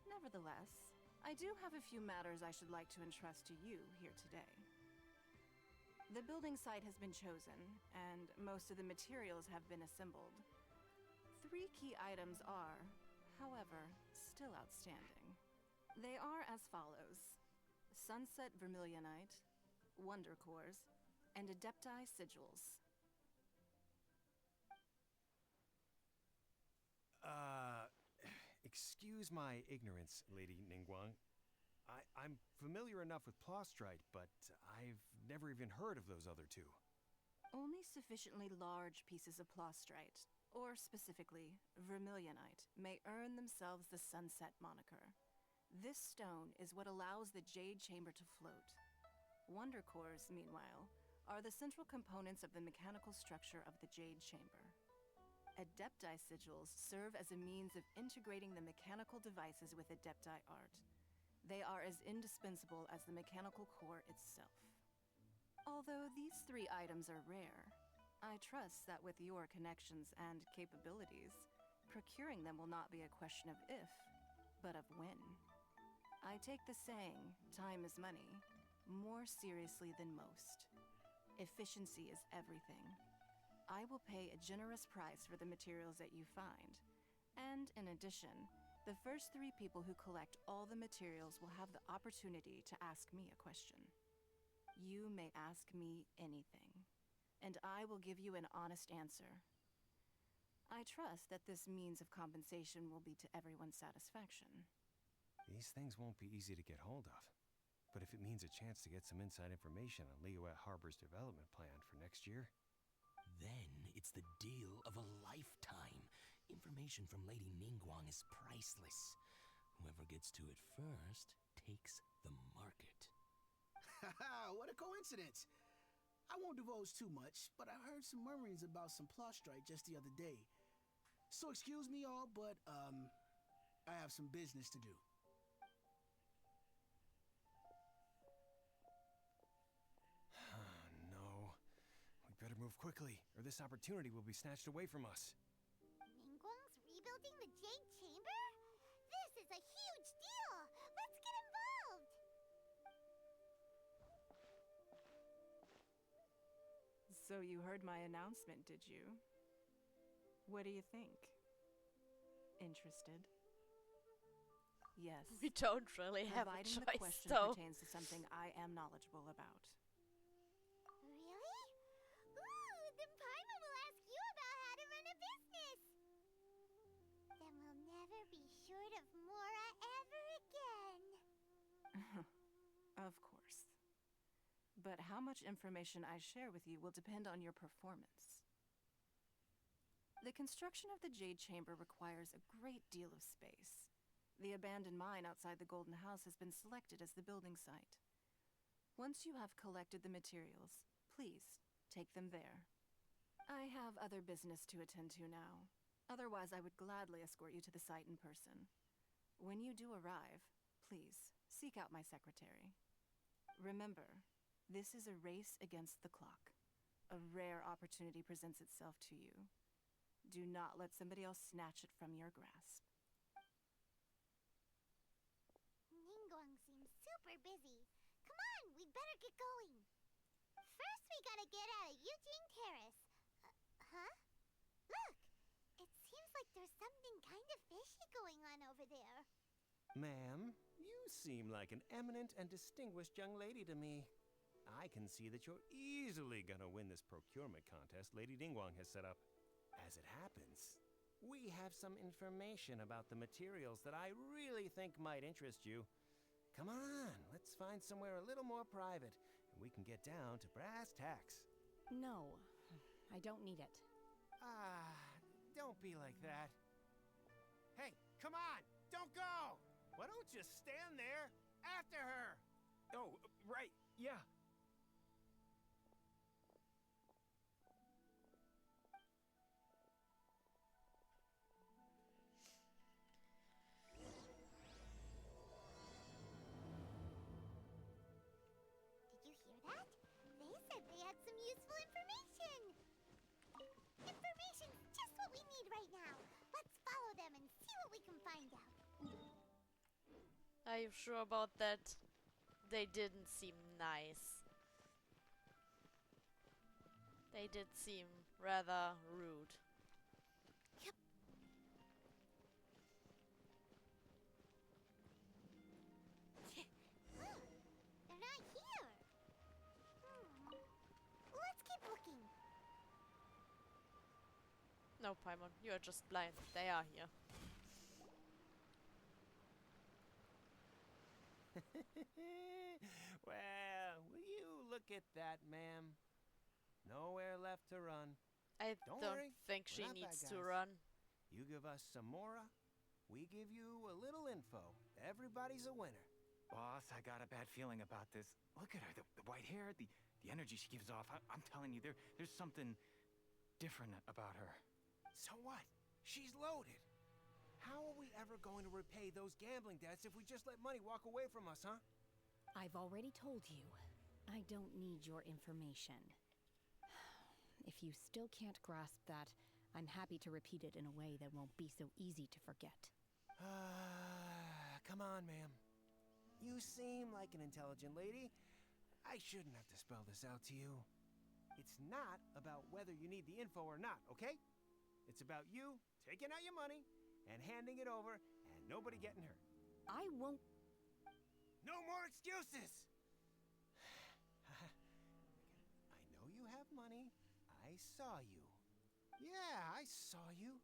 Nevertheless, I do have a few matters I should like to entrust to you here today. The building site has been chosen, and most of the materials have been assembled. 3 key items are, however, still outstanding. They are as follows: Sunset Vermilionite, Wonder Cores, and Adepti Sigils. Excuse my ignorance, Lady Ningguang. I'm familiar enough with Plostrite, but I've never even heard of those other 2. Only sufficiently large pieces of Plostrite, or specifically Vermilionite, may earn themselves the Sunset moniker. This stone is what allows the Jade Chamber to float. Wonder Cores, meanwhile, are the central components of the mechanical structure of the Jade Chamber. Adepti Sigils serve as a means of integrating the mechanical devices with Adepti art. They are as indispensable as the mechanical core itself. Although these 3 items are rare, I trust that with your connections and capabilities, procuring them will not be a question of if, but of when. I take the saying, time is money, more seriously than most. Efficiency is everything. I will pay a generous price for the materials that you find, and in addition, the first 3 people who collect all the materials will have the opportunity to ask me a question. You may ask me anything, and I will give you an honest answer. I trust that this means of compensation will be to everyone's satisfaction. These things won't be easy to get hold of. But if it means a chance to get some inside information on Liyue Harbor's development plan for next year... Then it's the deal of a lifetime. Information from Lady Ningguang is priceless. Whoever gets to it first takes the market. Haha, what a coincidence! I won't divulge too much, but I heard some murmurings about some Plostrite just the other day. So excuse me all, but I have some business to do. No. We better move quickly, or this opportunity will be snatched away from us. Ningguang's rebuilding the Jade Chamber? This is a huge deal! Let's get involved! So you heard my announcement, did you? What do you think? Interested? Yes. We don't really have a Providing the choice, question though. pertains to something I am knowledgeable about. Really? Ooh, then Paimon will ask you about how to run a business! Then we'll never be short of Mora ever again! Of course. But how much information I share with you will depend on your performance. The construction of the Jade Chamber requires a great deal of space. The abandoned mine outside the Golden House has been selected as the building site. Once you have collected the materials, please take them there. I have other business to attend to now. Otherwise, I would gladly escort you to the site in person. When you do arrive, please seek out my secretary. Remember, this is a race against the clock. a rare opportunity presents itself to you, do not let somebody else snatch it from your grasp. Ningguang seems super busy. Come on, we better get going. First, we gotta get out of Eugene Terrace. Huh? Look! It seems like there's something kind of fishy going on over there. Ma'am, you seem like an eminent and distinguished young lady to me. I can see that you're easily gonna win this procurement contest Lady Ningguang has set up. As it happens, we have some information about the materials that I really think might interest you. Come on, let's find somewhere a little more private, and we can get down to brass tacks. No, I don't need it. Don't be like that. Hey, come on! Don't go! Why don't you stand there after her? Oh, right, yeah. Did you hear that? They said they had some useful information. Information's just what we need right now. Let's follow them and see what we can find out. Are you sure about that? They didn't seem nice. They did seem rather rude. Yep. They're not here. Let's keep looking. No, Paimon, you are just blind. They are here. Well, will you look at that, ma'am? Nowhere left to run. I Don't don't worry, think we're she not needs bad to guys. run. You give us some mora, we give you a little info. Everybody's a winner. Boss, I got a bad feeling about this. Look at her, the white hair, the energy she gives off. I'm telling you, there's something different about her. So what? She's loaded. How are we ever going to repay those gambling debts if we just let money walk away from us, huh? I've already told you, I don't need your information. If you still can't grasp that, I'm happy to repeat it in a way that won't be so easy to forget. Come on, ma'am. You seem like an intelligent lady. I shouldn't have to spell this out to you. It's not about whether you need the info or not, okay? It's about you taking out your money and handing it over and nobody getting hurt. I won't. No more excuses! I know you have money. I saw you. Yeah, I saw you.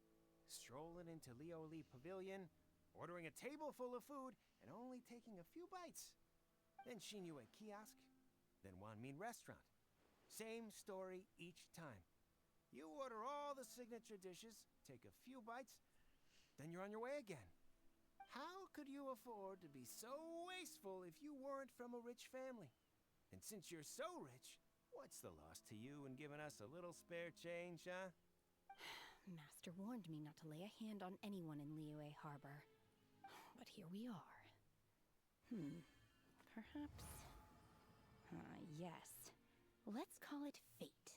Strolling into Leo Lee Pavilion, ordering a table full of food, and only taking a few bites. Then Shinyue Kiosk, then Wanmin Restaurant. Same story each time. You order all the signature dishes, take a few bites, then you're on your way again. How could you afford to be so wasteful if you weren't from a rich family? And since you're so rich, what's the loss to you in giving us a little spare change, huh? Master warned me not to lay a hand on anyone in Liyue Harbor. But here we are. Perhaps... yes. Let's call it fate.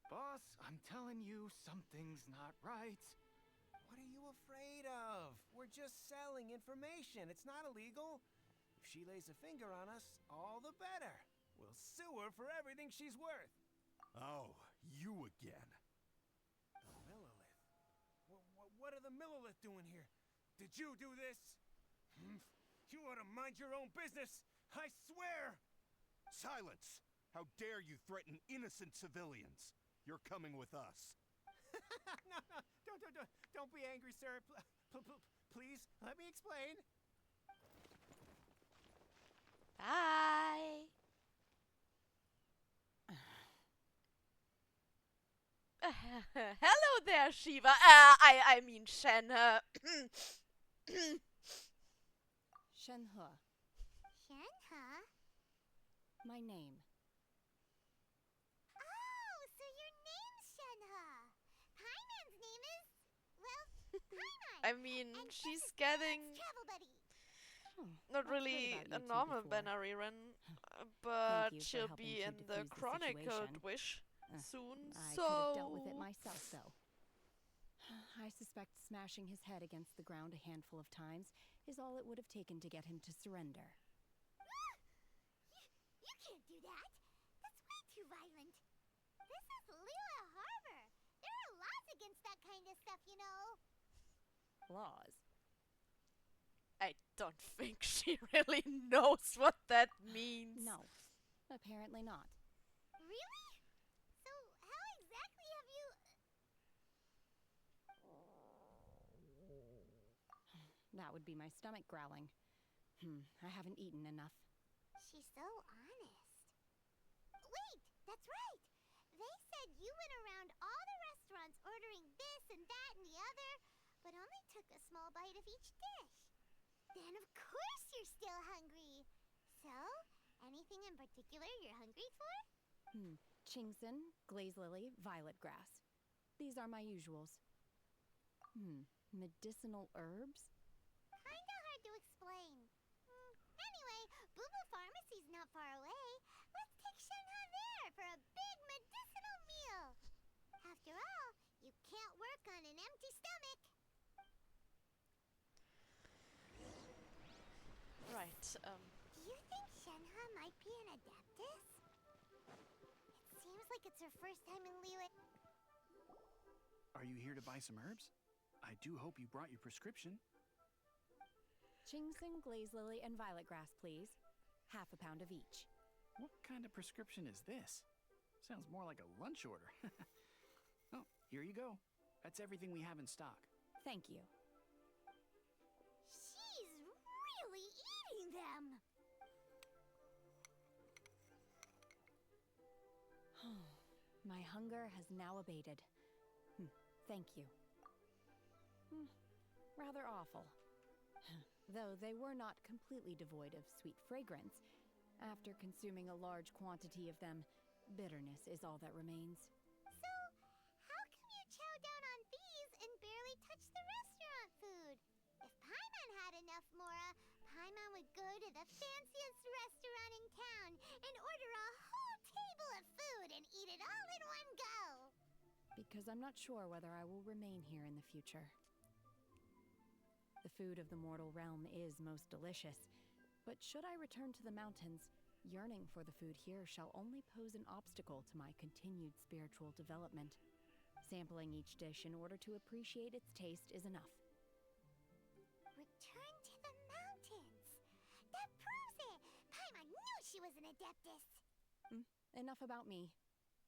Boss, I'm telling you, something's not right. What are you afraid of? We're just selling information. It's not illegal. If she lays a finger on us, all the better. We'll sue her for everything she's worth. Oh, you again. The Millilith. What are the Millilith doing here? Did you do this? You ought to mind your own business. I swear! Silence! How dare you threaten innocent civilians? You're coming with us. No, don't be angry, sir. Please, let me explain. Bye. Hello there, Shiva. I mean Shen. Shenhe. Shenhe? My name. Oh, so your name's Shenhe. Paimon's name is... well, Paimon. I mean, And she's this is getting Paimon's travel buddy. not I've heard really about a you two normal before. Banner but you for she'll helping be to in the defuse the Chronicled situation. Wish. soon, I so... could have dealt with it myself, though. I suspect smashing his head against the ground a handful of times is all it would have taken to get him to surrender. You can't do that. That's way too violent. This is Liyue Harbor. There are laws against that kind of stuff, you know. Laws? I don't think she really knows what that means. No, apparently not. Really? So how exactly have you... That would be my stomach growling. I haven't eaten enough. She's so honest. Wait, that's right. They said you went around all the restaurants ordering this and that and the other, but only took a small bite of each dish. Then of course you're still hungry. So, anything in particular you're hungry for? Chingson, glaze lily, violet grass. These are my usuals. Medicinal herbs? Kinda hard to explain. Anyway, Boo Boo Pharmacy's not far away. Let's take Shenhe there for a big medicinal meal. After all, you can't work on an empty stomach. Right, Do you think Shenhe might be an adeptus? It seems like it's her first time in Liyue. Are you here to buy some herbs? I do hope you brought your prescription. Chingson, glaze lily, and violet grass, please. Half a pound of each. What kind of prescription is this? Sounds more like a lunch order. Oh, here you go. That's everything we have in stock. Thank you. She's really eating them. My hunger has now abated. Thank you. Rather awful. Though they were not completely devoid of sweet fragrance. After consuming a large quantity of them, bitterness is all that remains. So, how come you chow down on these and barely touch the restaurant food? If Paimon had enough Mora, Paimon would go to the fanciest restaurant in town and order a whole table of food and eat it all in one go. Because I'm not sure whether I will remain here in the future. The food of the mortal realm is most delicious, but should I return to the mountains, yearning for the food here shall only pose an obstacle to my continued spiritual development. Sampling each dish in order to appreciate its taste is enough. Return to the mountains. That proves it. Paimon knew she was an adeptus. Enough about me.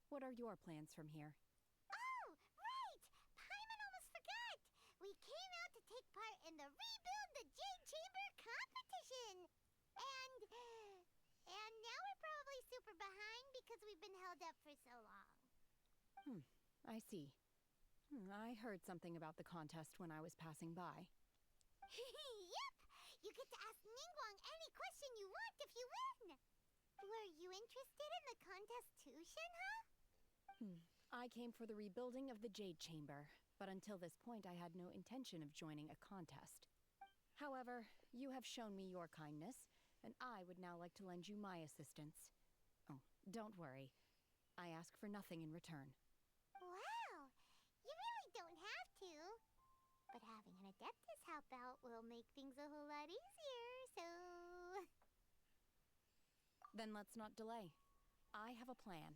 What are your plans from here? Oh, right! Paimon almost forgot! We came out to take part in the Rebuild the Jade Chamber competition! And now we're probably super behind because we've been held up for so long. I see. I heard something about the contest when I was passing by. Yep! You get to ask Ningguang any question you want if you win! Were you interested in the contest too, Shenhe? I came for the rebuilding of the Jade Chamber, but until this point I had no intention of joining a contest. However, you have shown me your kindness, and I would now like to lend you my assistance. Oh, don't worry. I ask for nothing in return. Wow! You really don't have to. But having an adeptus help out will make things a whole lot easier, so... Then let's not delay. I have a plan.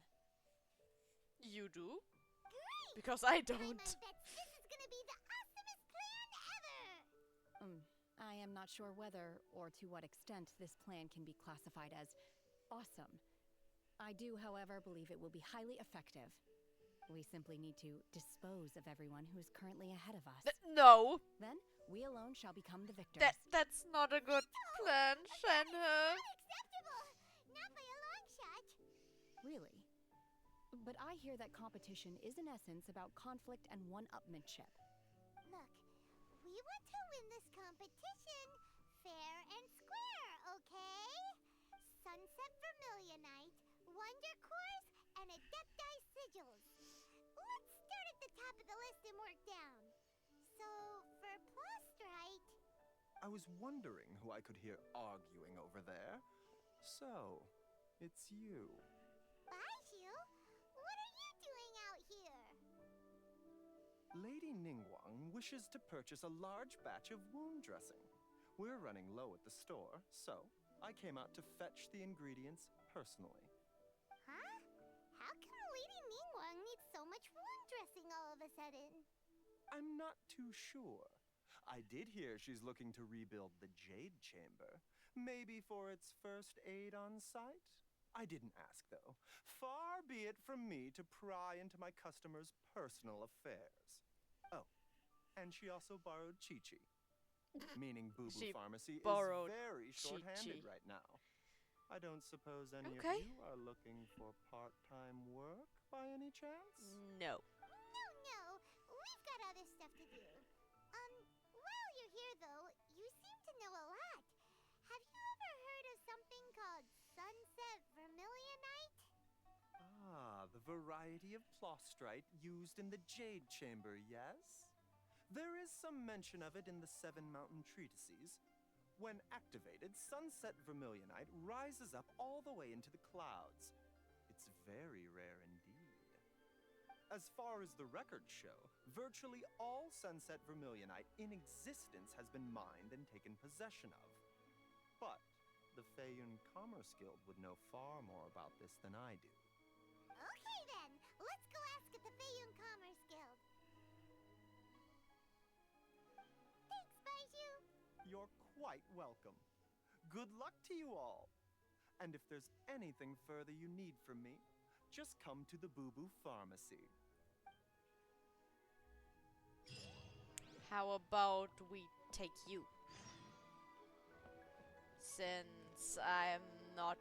You do? Great! Because I don't. Paimon bets this is gonna be the awesomest plan ever! I am not sure whether, or to what extent, this plan can be classified as awesome. I do, however, believe it will be highly effective. We simply need to dispose of everyone who is currently ahead of us. No! Then, we alone shall become the victors. That's not a good plan, Shenhe. Unacceptable! Not by a long shot! Really? But I hear that competition is in essence about conflict and one-upmanship. Look, we want to win this competition fair and square, okay? Sunset Vermilionite, Wonder Cores, and Adepti Sigils. Let's start at the top of the list and work down. So, for Plostrite... I was wondering who I could hear arguing over there. So, it's you. Baiju? What are you Lady Ningguang wishes to purchase a large batch of wound dressing. We're running low at the store, so I came out to fetch the ingredients personally. Huh? How come Lady Ningguang needs so much wound dressing all of a sudden? I'm not too sure. I did hear she's looking to rebuild the Jade Chamber. Maybe for its first aid on site? I didn't ask, though. Far be it from me to pry into my customers' personal affairs. Oh, and she also borrowed Chi-Chi. Meaning Boo Boo She Pharmacy is borrowed very short-handed Chi-Chi. right now. I don't suppose any Okay. of you are looking for part-time work by any chance? No. No, we've got other stuff to do. While you're here though, you seem to know a lot. Have you ever heard of something called Sunset Vermilionite? Ah, the variety of plostrite used in the Jade Chamber, yes? There is some mention of it in the Seven Mountain Treatises. When activated, Sunset Vermilionite rises up all the way into the clouds. It's very rare indeed. As far as the records show, virtually all Sunset Vermilionite in existence has been mined and taken possession of. But the Feiyun Commerce Guild would know far more about this than I do. Okay then, let's go ask at the Feiyun Commerce Guild. Thanks, Baiju. You're quite welcome. Good luck to you all. And if there's anything further you need from me, just come to the Boo Boo Pharmacy. How about we take you? Since I'm not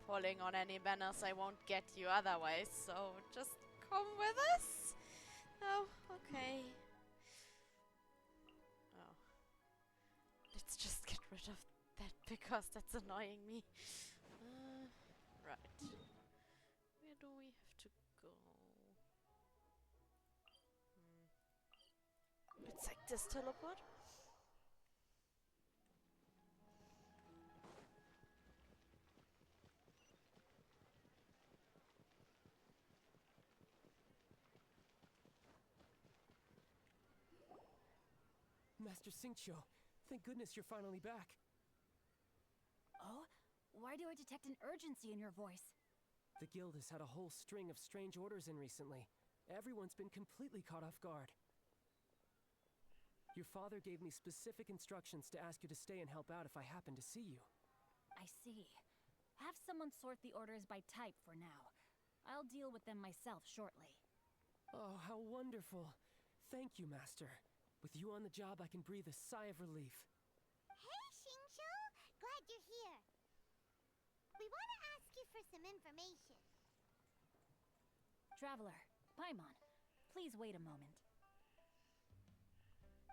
pulling on any banners, I won't get you otherwise, so just come with us? Oh, okay. Oh. Let's just get rid of that because that's annoying me. Right. Where do we have to go? Let's take this teleport. Master Xingqiu, thank goodness you're finally back. Oh? Why do I detect an urgency in your voice? The guild has had a whole string of strange orders in recently. Everyone's been completely caught off guard. Your father gave me specific instructions to ask you to stay and help out if I happen to see you. I see. Have someone sort the orders by type for now. I'll deal with them myself shortly. Oh, how wonderful. Thank you, Master. With you on the job, I can breathe a sigh of relief. Hey, Xingqiu! Glad you're here. We want to ask you for some information. Traveler, Paimon, please wait a moment.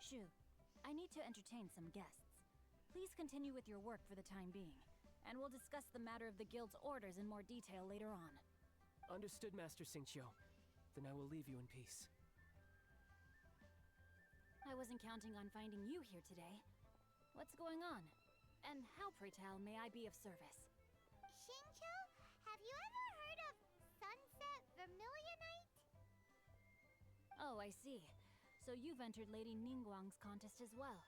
Shu, I need to entertain some guests. Please continue with your work for the time being, and we'll discuss the matter of the guild's orders in more detail later on. Understood, Master Xingqiu. Then I will leave you in peace. I wasn't counting on finding you here today. What's going on? And how, pray tell, may I be of service? Xingqiu, have you ever heard of Sunset Vermilionite? Oh, I see. So you've entered Lady Ningguang's contest as well.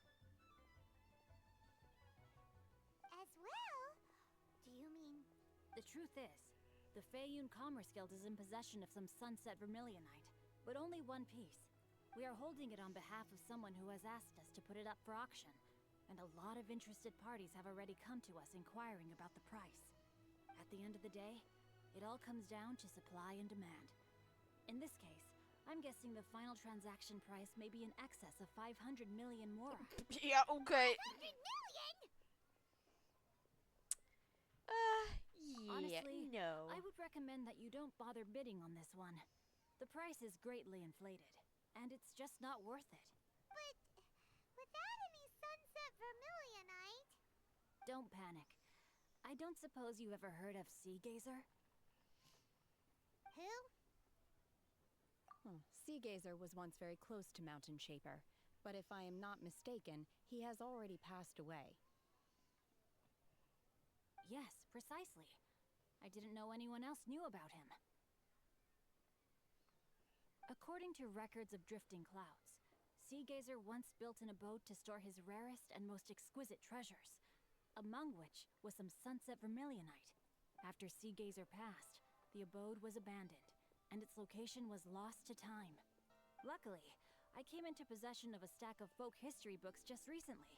As well? Do you mean... The truth is, the Feiyun Commerce Guild is in possession of some Sunset Vermilionite, but only one piece. We are holding it on behalf of someone who has asked us to put it up for auction, and a lot of interested parties have already come to us inquiring about the price. At the end of the day, it all comes down to supply and demand. In this case, I'm guessing the final transaction price may be in excess of 500 million mora. Yeah, okay. 500 million?! Yeah, Honestly, no. I would recommend that you don't bother bidding on this one. The price is greatly inflated, and it's just not worth it. But without any Sunset Vermilionite... Don't panic. I don't suppose you ever heard of Sea Gazer? Who? Sea Gazer was once very close to Mountain Shaper, but if I am not mistaken, he has already passed away. Yes, precisely. I didn't know anyone else knew about him. According to records of drifting clouds, Seagazer once built an abode to store his rarest and most exquisite treasures, among which was some sunset vermilionite. After Seagazer passed, the abode was abandoned, and its location was lost to time. Luckily, I came into possession of a stack of folk history books just recently.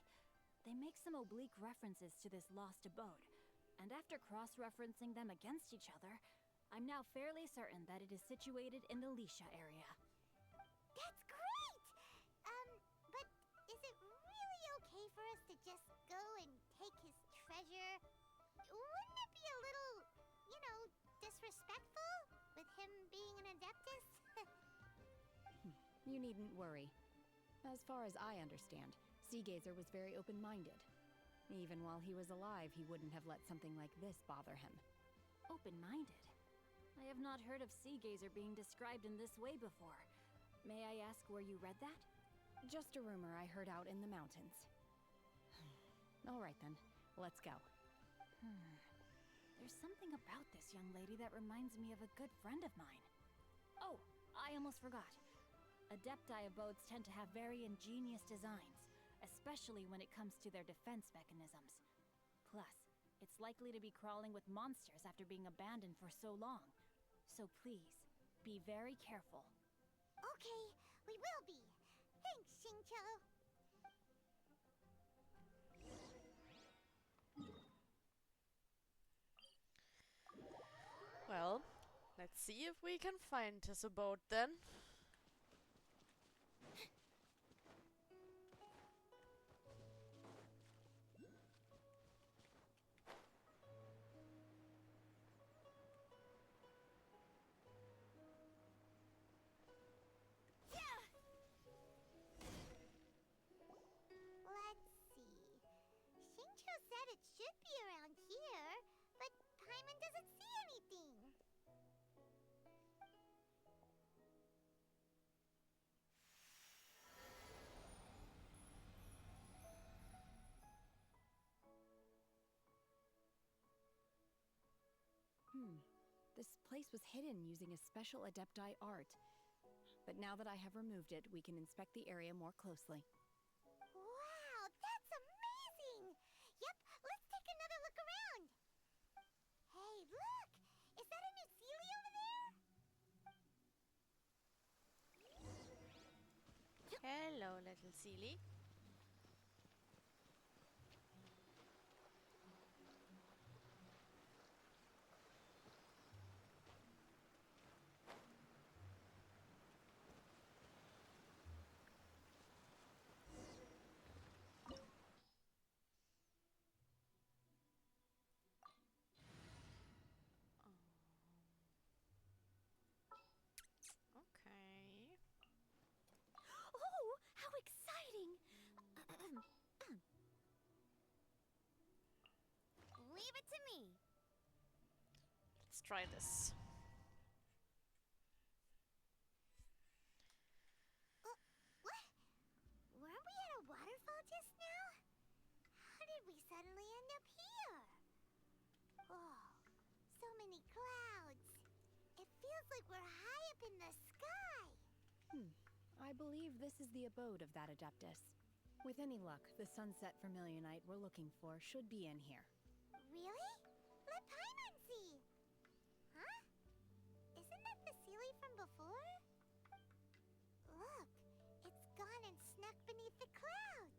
They make some oblique references to this lost abode, and after cross-referencing them against each other, I'm now fairly certain that it is situated in the Lisha area. That's great! But is it really okay for us to just go and take his treasure? Wouldn't it be a little, disrespectful? With him being an Adeptus? You needn't worry. As far as I understand, Seagazer was very open-minded. Even while he was alive, he wouldn't have let something like this bother him. Open-minded? I have not heard of Seagazer being described in this way before. May I ask where you read that? Just a rumor I heard out in the mountains. All right then, let's go. There's something about this young lady that reminds me of a good friend of mine. Oh, I almost forgot. Adepti abodes tend to have very ingenious designs, especially when it comes to their defense mechanisms. Plus, it's likely to be crawling with monsters after being abandoned for so long. So please, be very careful. Okay, we will be. Thanks, Xingqiu. Well, let's see if we can find his abode then. Let's see. Xingqiu said it should be around here, but Paimon doesn't see anything. This place was hidden using a special Adepti art. But now that I have removed it, we can inspect the area more closely. Wow, that's amazing! Yep, let's take another look around. Hey, look! Is that a new Sealy over there? Hello, little Sealy. Okay. Oh, how exciting! Leave it to me. Let's try this. What? Weren't we at a waterfall just now? How did we suddenly end up here? Oh, so many clouds. It feels like we're high up in the sky. I believe this is the abode of that Adeptus. With any luck, the sunset vermilionite we're looking for should be in here. Really? Let Paimon see. Huh? Isn't that the Sealy from before? Look, it's gone and snuck beneath the clouds.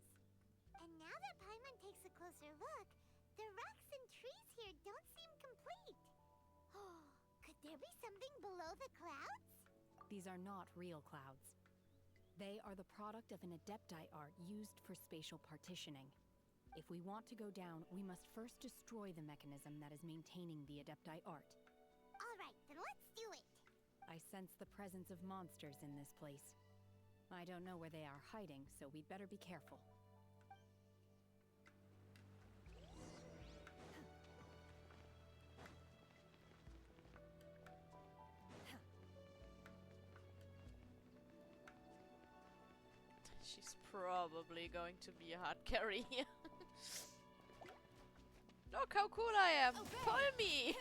And now that Paimon takes a closer look, the rocks and trees here don't seem complete. Oh, could there be something below the clouds? These are not real clouds. They are the product of an Adepti art used for spatial partitioning. If we want to go down, we must first destroy the mechanism that is maintaining the Adepti art. All right, then let's do it. I sense the presence of monsters in this place. I don't know where they are hiding, so we'd better be careful. She's probably going to be a hard carry here. Look how cool I am! Pull me!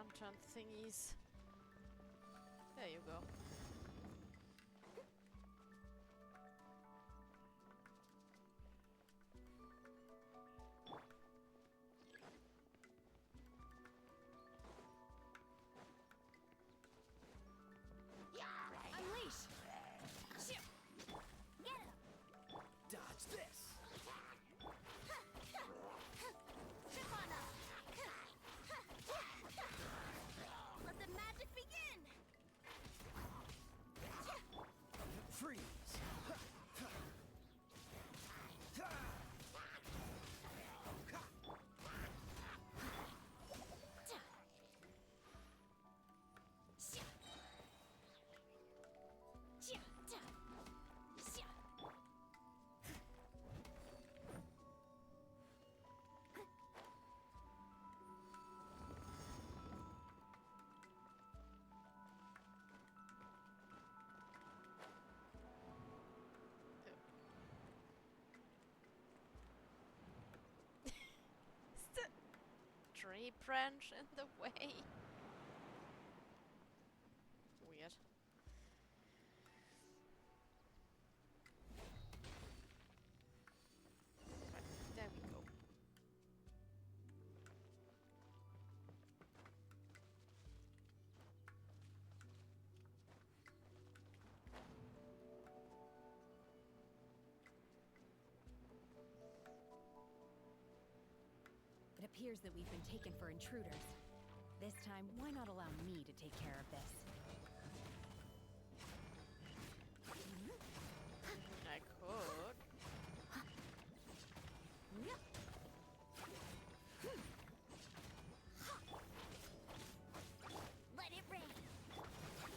one-turn thingies. There you go. Unleash! Get him! Dodge this! Trip on up! Let the magic begin! Freeze! Is the tree branch in the way? Weird. Right, there we go. It appears that we've been taken for intruders. This time, why not allow me to take care of this? I could. Let it rain!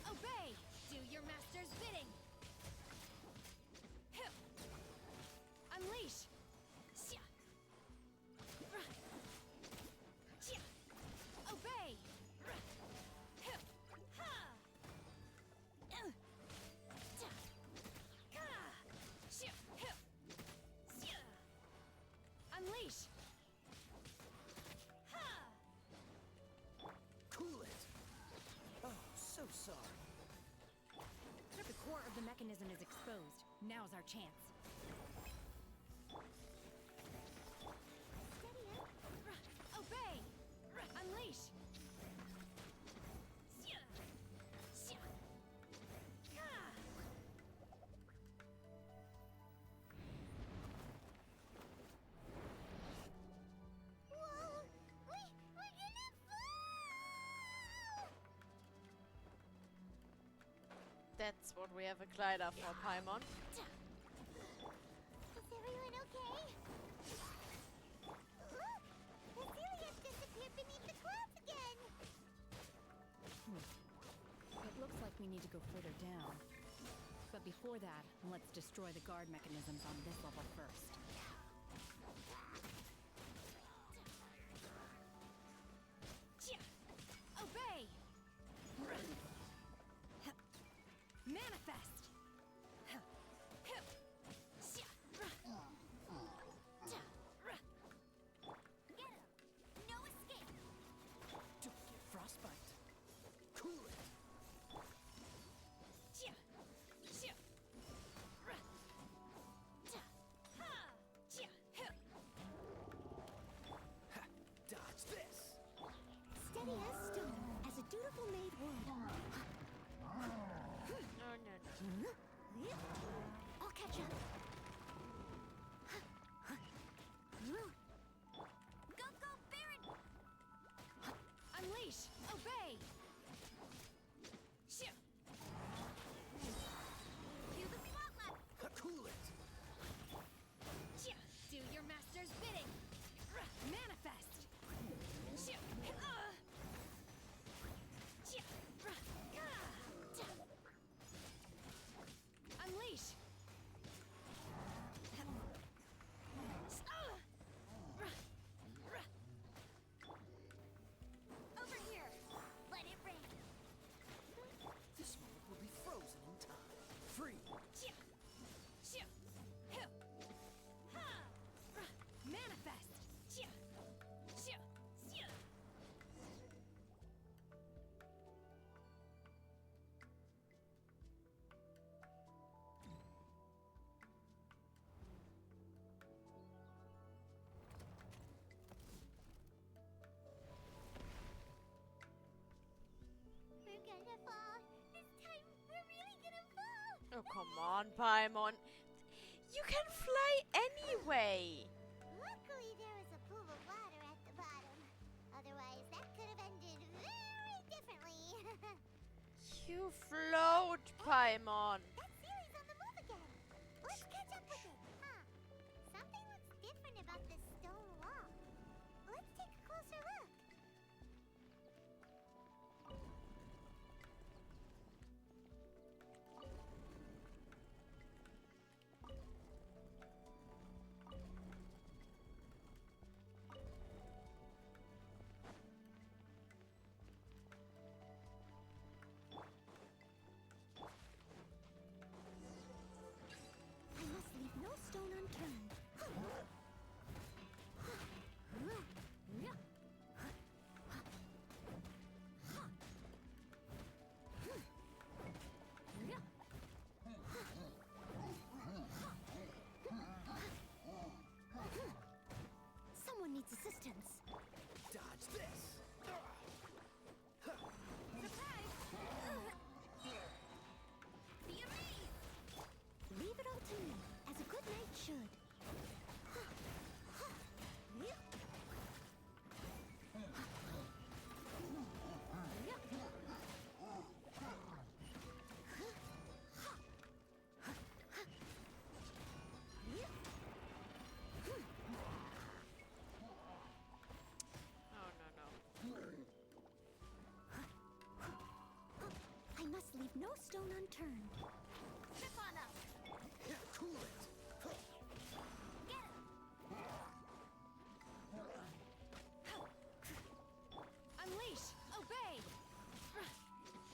Obey! Do your master's bidding! Unleash! Obey! Unleash! Cool it! Oh, so sorry. The core of the mechanism is exposed. Now's our chance. Obey! Unleash! Whoa! We're gonna fall! That's what we have a glider for, Paimon. Is everyone okay? Look! Cecilia's disappeared beneath the clouds again! It looks like we need to go further down. But before that, let's destroy the guard mechanisms on this level first. Obey! Manifest! Get him! No escape! Don't get frostbite. Cool it! Oh, come on, Paimon. You can fly anyway. Luckily, there was a pool of water at the bottom. Otherwise, that could have ended very differently. You float, Paimon. That Sealy's on the move again. Let's catch up with it. Huh. Something looks different about this stone wall. Let's take a closer look. I must leave no stone unturned. Someone needs assistance. Dodge this! Leave it all to me, as a good knight should. Oh, no. I must leave no stone unturned. Trip on up. Cool it! Unleash! Obey!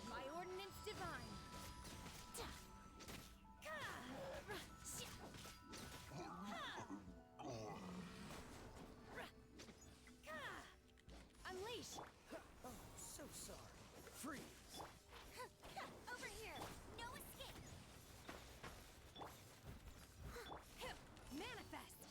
My ordinance divine! Unleash! Oh, so sorry. Freeze! Over here. No escape. Manifest!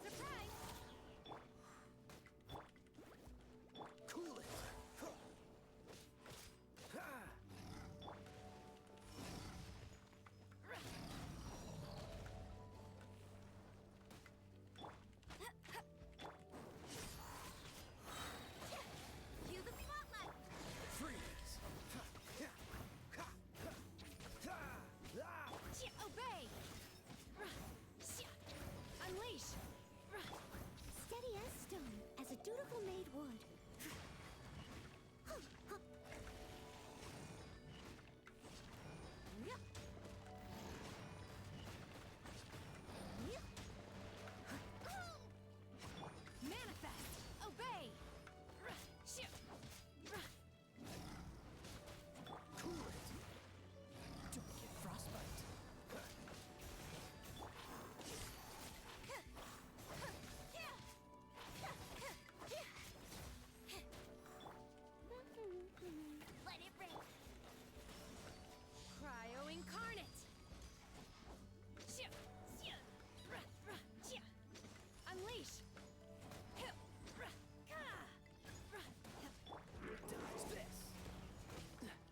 Surprise! Cool it! Cue the spotlight. Freeze! Obey! Unleash! Steady as stone, as a dutiful maid would. Manifest! Obey! Cool it! Don't get frostbite! Let it rain. Cryo incarnate! Unleash! Dodge this!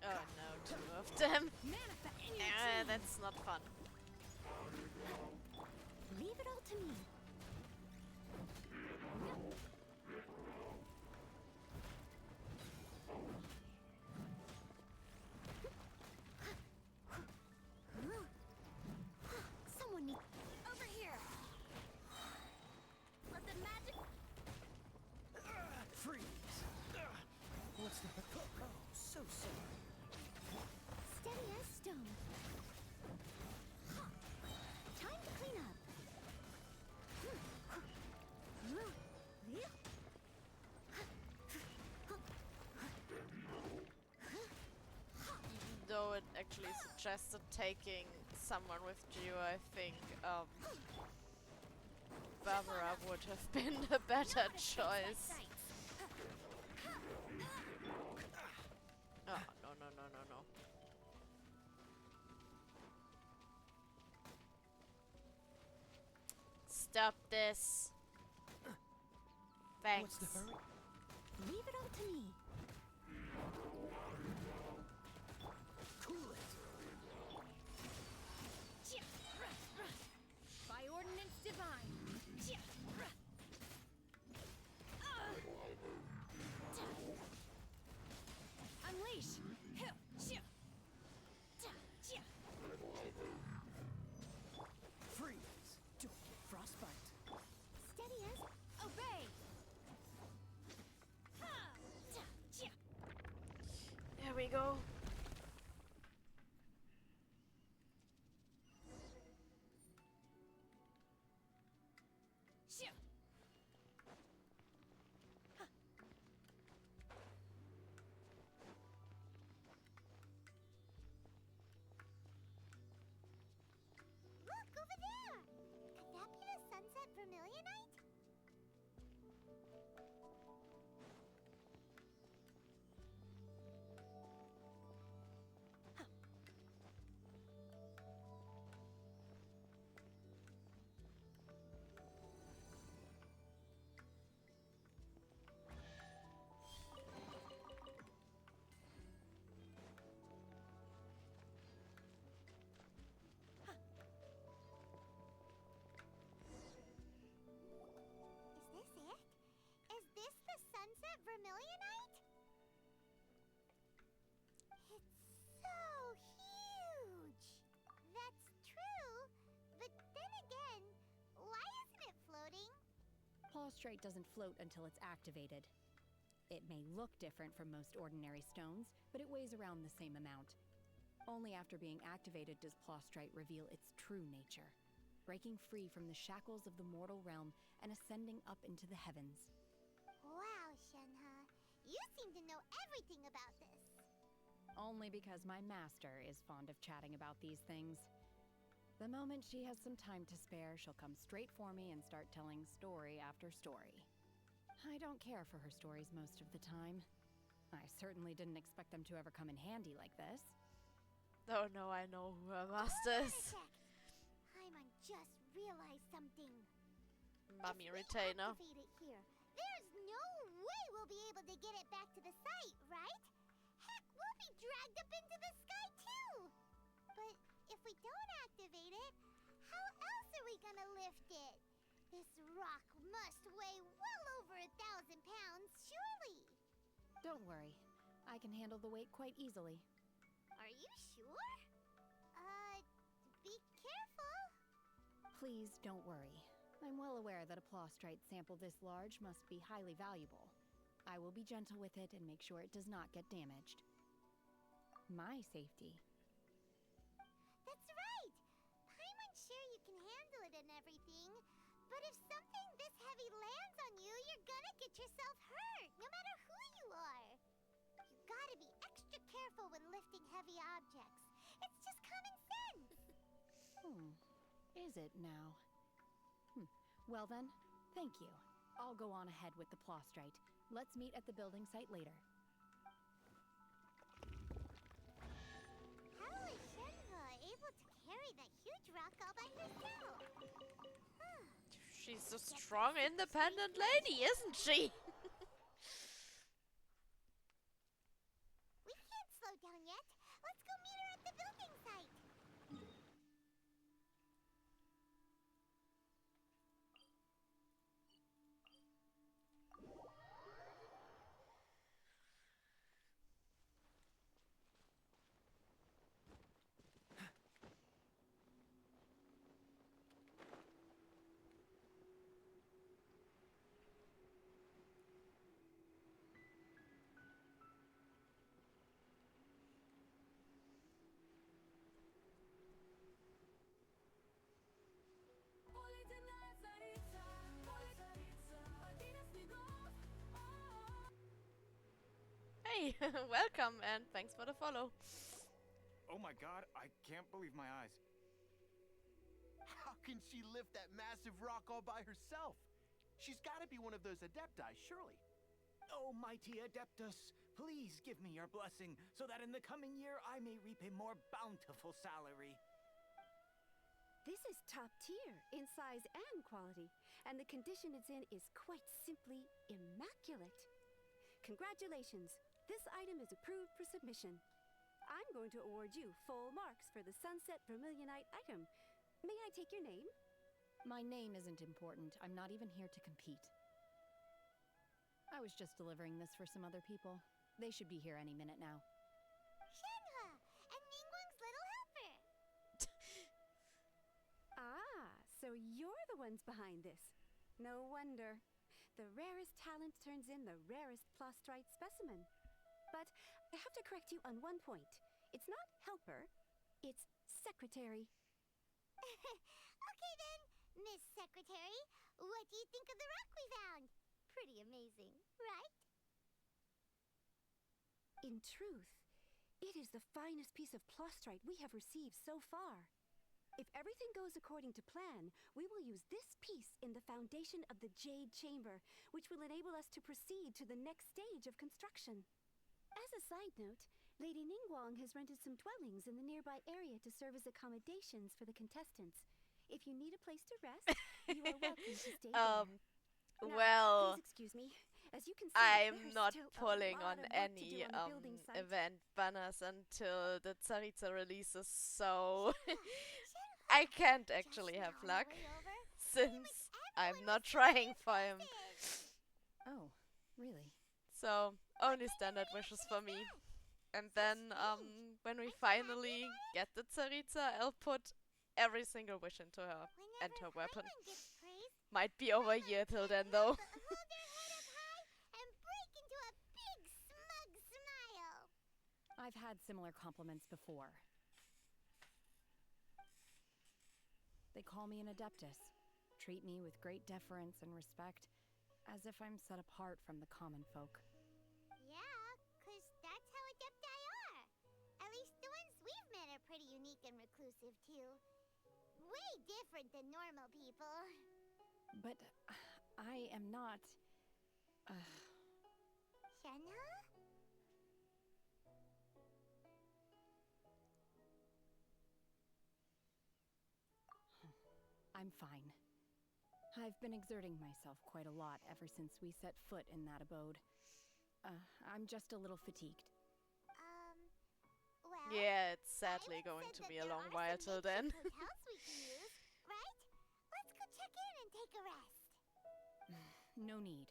Oh no, two of them. Manifest! That's not fun. Leave it all to me. Someone needs... Over here. Let the magic. Freeze! What's the... Oh, so sorry. Steady as stone. Time to clean up. Even though it actually suggested taking someone with Geo, I think Barbara would have been a better choice. Oh, no. Stop this. Thanks. What's the hurry? Leave it all to me. Cool it. By ordinance divine. Unleash. Freeze. Don't get frostbite. Steady as. Obey. There we go. Look over there! Could that be the sunset vermilionite? Is this it? Is this the sunset vermilionite? It's so huge! That's true, but then again, why isn't it floating? Plaustrite doesn't float until it's activated. It may look different from most ordinary stones, but it weighs around the same amount. Only after being activated does Plaustrite reveal its true nature, breaking free from the shackles of the mortal realm and ascending up into the heavens. Wow, Shenhe. You seem to know everything about this. Only because my master is fond of chatting about these things. The moment she has some time to spare, she'll come straight for me and start telling story after story. I don't care for her stories most of the time. I certainly didn't expect them to ever come in handy like this. Oh no, I know who her master is. Paimon just realized something. Mummy If we retainer. activate it here, there's no way we'll be able to get it back to the site, right? Heck, we'll be dragged up into the sky too. But if we don't activate it, how else are we gonna lift it? This rock must weigh well over 1,000 pounds, surely. Don't worry. I can handle the weight quite easily. Are you sure? Be careful. Please don't worry. I'm well aware that a plaustrite sample this large must be highly valuable. I will be gentle with it and make sure it does not get damaged. My safety. That's right. Paimon's sure you can handle it and everything. But if something this heavy lands on you, you're gonna get yourself hurt, no matter who you are. You gotta be extra careful when lifting heavy objects. It's just common sense. Is it now? Well then, thank you. I'll go on ahead with the plaustrite. Let's meet at the building site later. How is Shenhe able to carry that huge rock all by herself? She's a strong, independent lady, isn't she? We can't slow down yet. Let's go meet her at the building site. Hey, welcome and thanks for the follow. Oh my god, I can't believe my eyes. How can she lift that massive rock all by herself? She's gotta be one of those adepti, surely. Oh, mighty Adeptus, please give me your blessing so that in the coming year I may reap a more bountiful salary. This is top tier in size and quality, and the condition it's in is quite simply immaculate. Congratulations, this item is approved for submission. I'm going to award you full marks for the Sunset Vermilionite item. May I take your name? My name isn't important. I'm not even here to compete. I was just delivering this for some other people. They should be here any minute now. Shenhua, and Ningguang's little helper. Ah, so you're the ones behind this. No wonder. The rarest talent turns in the rarest plastrite specimen. But I have to correct you on one point. It's not helper, it's secretary. Okay then, Miss Secretary, what do you think of the rock we found? Pretty amazing, right? In truth, it is the finest piece of plastrite we have received so far. If everything goes according to plan, we will use this piece in the foundation of the Jade Chamber, which will enable us to proceed to the next stage of construction. As a side note, Lady Ningguang has rented some dwellings in the nearby area to serve as accommodations for the contestants. If you need a place to rest, you are welcome to stay there. Now, Well, please excuse me. As you can see, I'm there's not still a pulling lot on of work to any do on the building site. event banners until the Tsaritsa releases, so I can't actually have luck since I'm not trying for him. Oh, really? So only standard wishes for me. And then when we finally get the Tsaritsa, I'll put every single wish into her and her weapon. Might be over a year till then though. And break into a big smug smile. I've had similar compliments before. They call me an adeptus, treat me with great deference and respect, as if I'm set apart from the common folk. Yeah, 'cause that's how adepti are. At least the ones we've met are pretty unique and reclusive too. Way different than normal people. But I am not... Shenhua? I'm fine. I've been exerting myself quite a lot ever since we set foot in that abode. I'm just a little fatigued. Well, Yeah, it's sadly going to be a long while till then. hotels we can use, right? Let's go check in and take a rest. No need.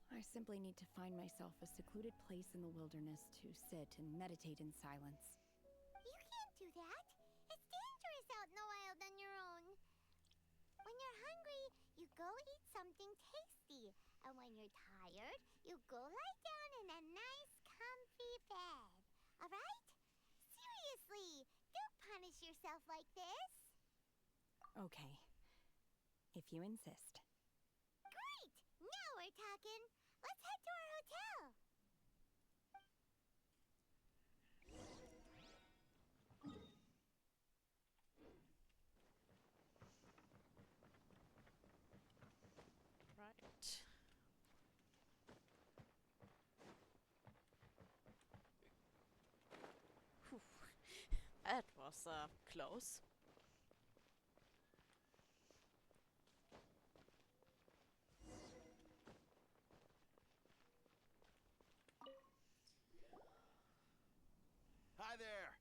I simply need to find myself a secluded place in the wilderness to sit and meditate in silence. You can't do that. It's dangerous out in the wild on your own. When you're hungry, you go eat something tasty. And when you're tired, you go lie down in a nice, comfy bed. Alright? Seriously, don't punish yourself like this. Okay. If you insist. Great! Now we're talking. Let's head to our hotel. Right. Whew. That was close. Hi there!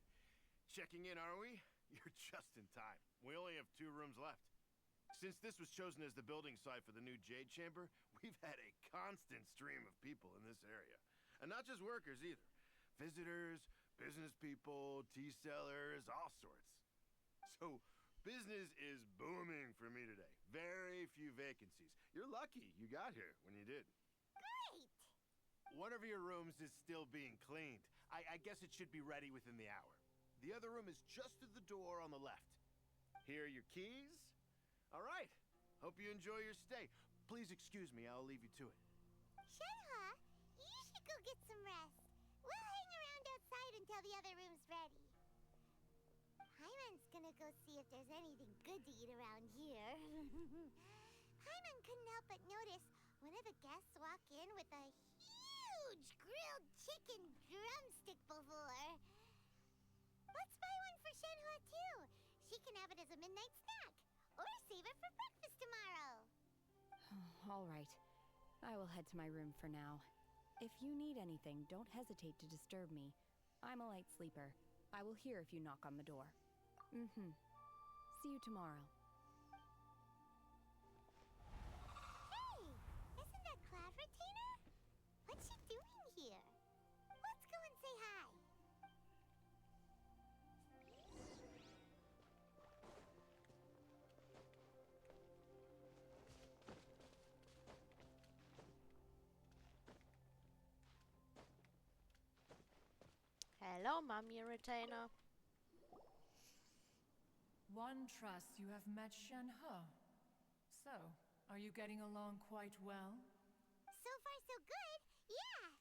Checking in, are we? You're just in time. We only have 2 rooms left. Since this was chosen as the building site for the new Jade Chamber, we've had a constant stream of people in this area. And not just workers either. Visitors, business people, tea sellers, all sorts. So, business is booming for me today. Very few vacancies. You're lucky you got here when you did. Great! One of your rooms is still being cleaned. I guess it should be ready within the hour. The other room is just through the door on the left. Here are your keys. All right. Hope you enjoy your stay. Please excuse me, I'll leave you to it. Shenhua, you should go get some rest. We'll hang around outside until the other room's ready. Hyman's gonna go see if there's anything good to eat around here. Hyman couldn't help but notice one of the guests walk in with a huge grilled chicken drumstick before. Let's buy one for Shenhua too. She can have it as night snack. Or save it for breakfast tomorrow. All right. I will head to my room for now. If you need anything, don't hesitate to disturb me. I'm a light sleeper. I will hear if you knock on the door. Mm-hmm. See you tomorrow. Hey! Isn't that Cloud Retainer? What's she doing here? Let's go and say hi. Hello, Mummy Retainer. One trusts you have met Shenhe. So, are you getting along quite well? So far, so good. Yeah.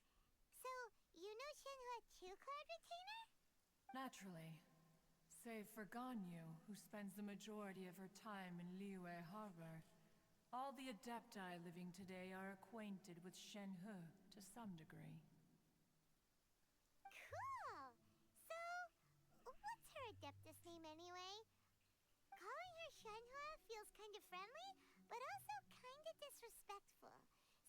So, you know Shenhua too, Cloud Retainer? Naturally. Save for Ganyu, who spends the majority of her time in Liyue Harbor. All the Adepti living today are acquainted with Shenhe to some degree. Cool. So, what's her Adeptus name anyway? Calling her Shenhua feels kind of friendly, but also kind of disrespectful.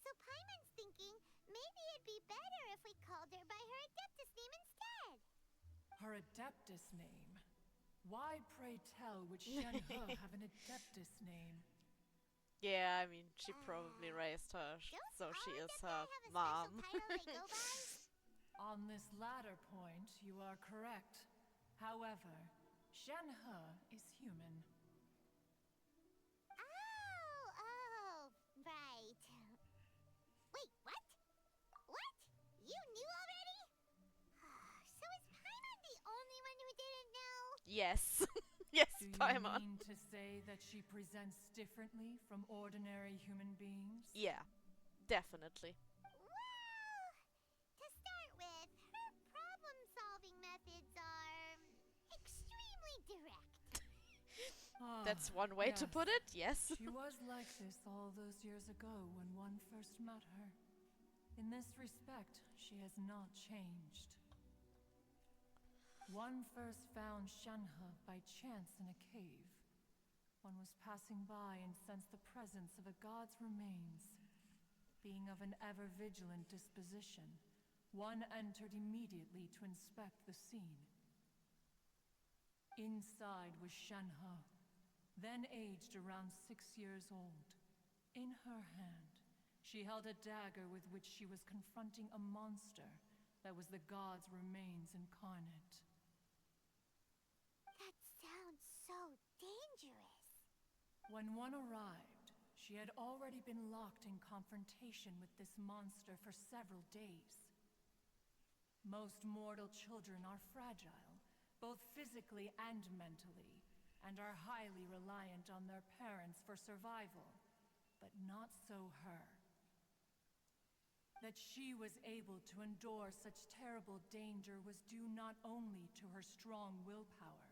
So Paimon's thinking maybe it'd be better if we called her by her Adeptus name instead. Her Adeptus name? Why, pray tell, would Shenhe have an Adeptus name? Yeah, I mean, she probably raised her, so she is her mom. On this latter point, you are correct. However, Shenhe is human. Oh, right. Wait, what? What? You knew already? So is Paimon the only one who didn't know? Yes. Yes, Do you Paimon. mean to say that she presents differently from ordinary human beings? Yeah, definitely. Well, to start with, her problem-solving methods are extremely direct. That's one way to put it, yes. She was like this all those years ago when one first met her. In this respect, she has not changed. One first found Shenhe by chance in a cave. One was passing by and sensed the presence of a god's remains. Being of an ever-vigilant disposition, one entered immediately to inspect the scene. Inside was Shenhe, then aged around 6 years old. In her hand, she held a dagger with which she was confronting a monster that was the god's remains incarnate. That sounds so dangerous. When one arrived, she had already been locked in confrontation with this monster for several days. Most mortal children are fragile, both physically and mentally, and are highly reliant on their parents for survival, but not so her. That she was able to endure such terrible danger was due not only to her strong willpower,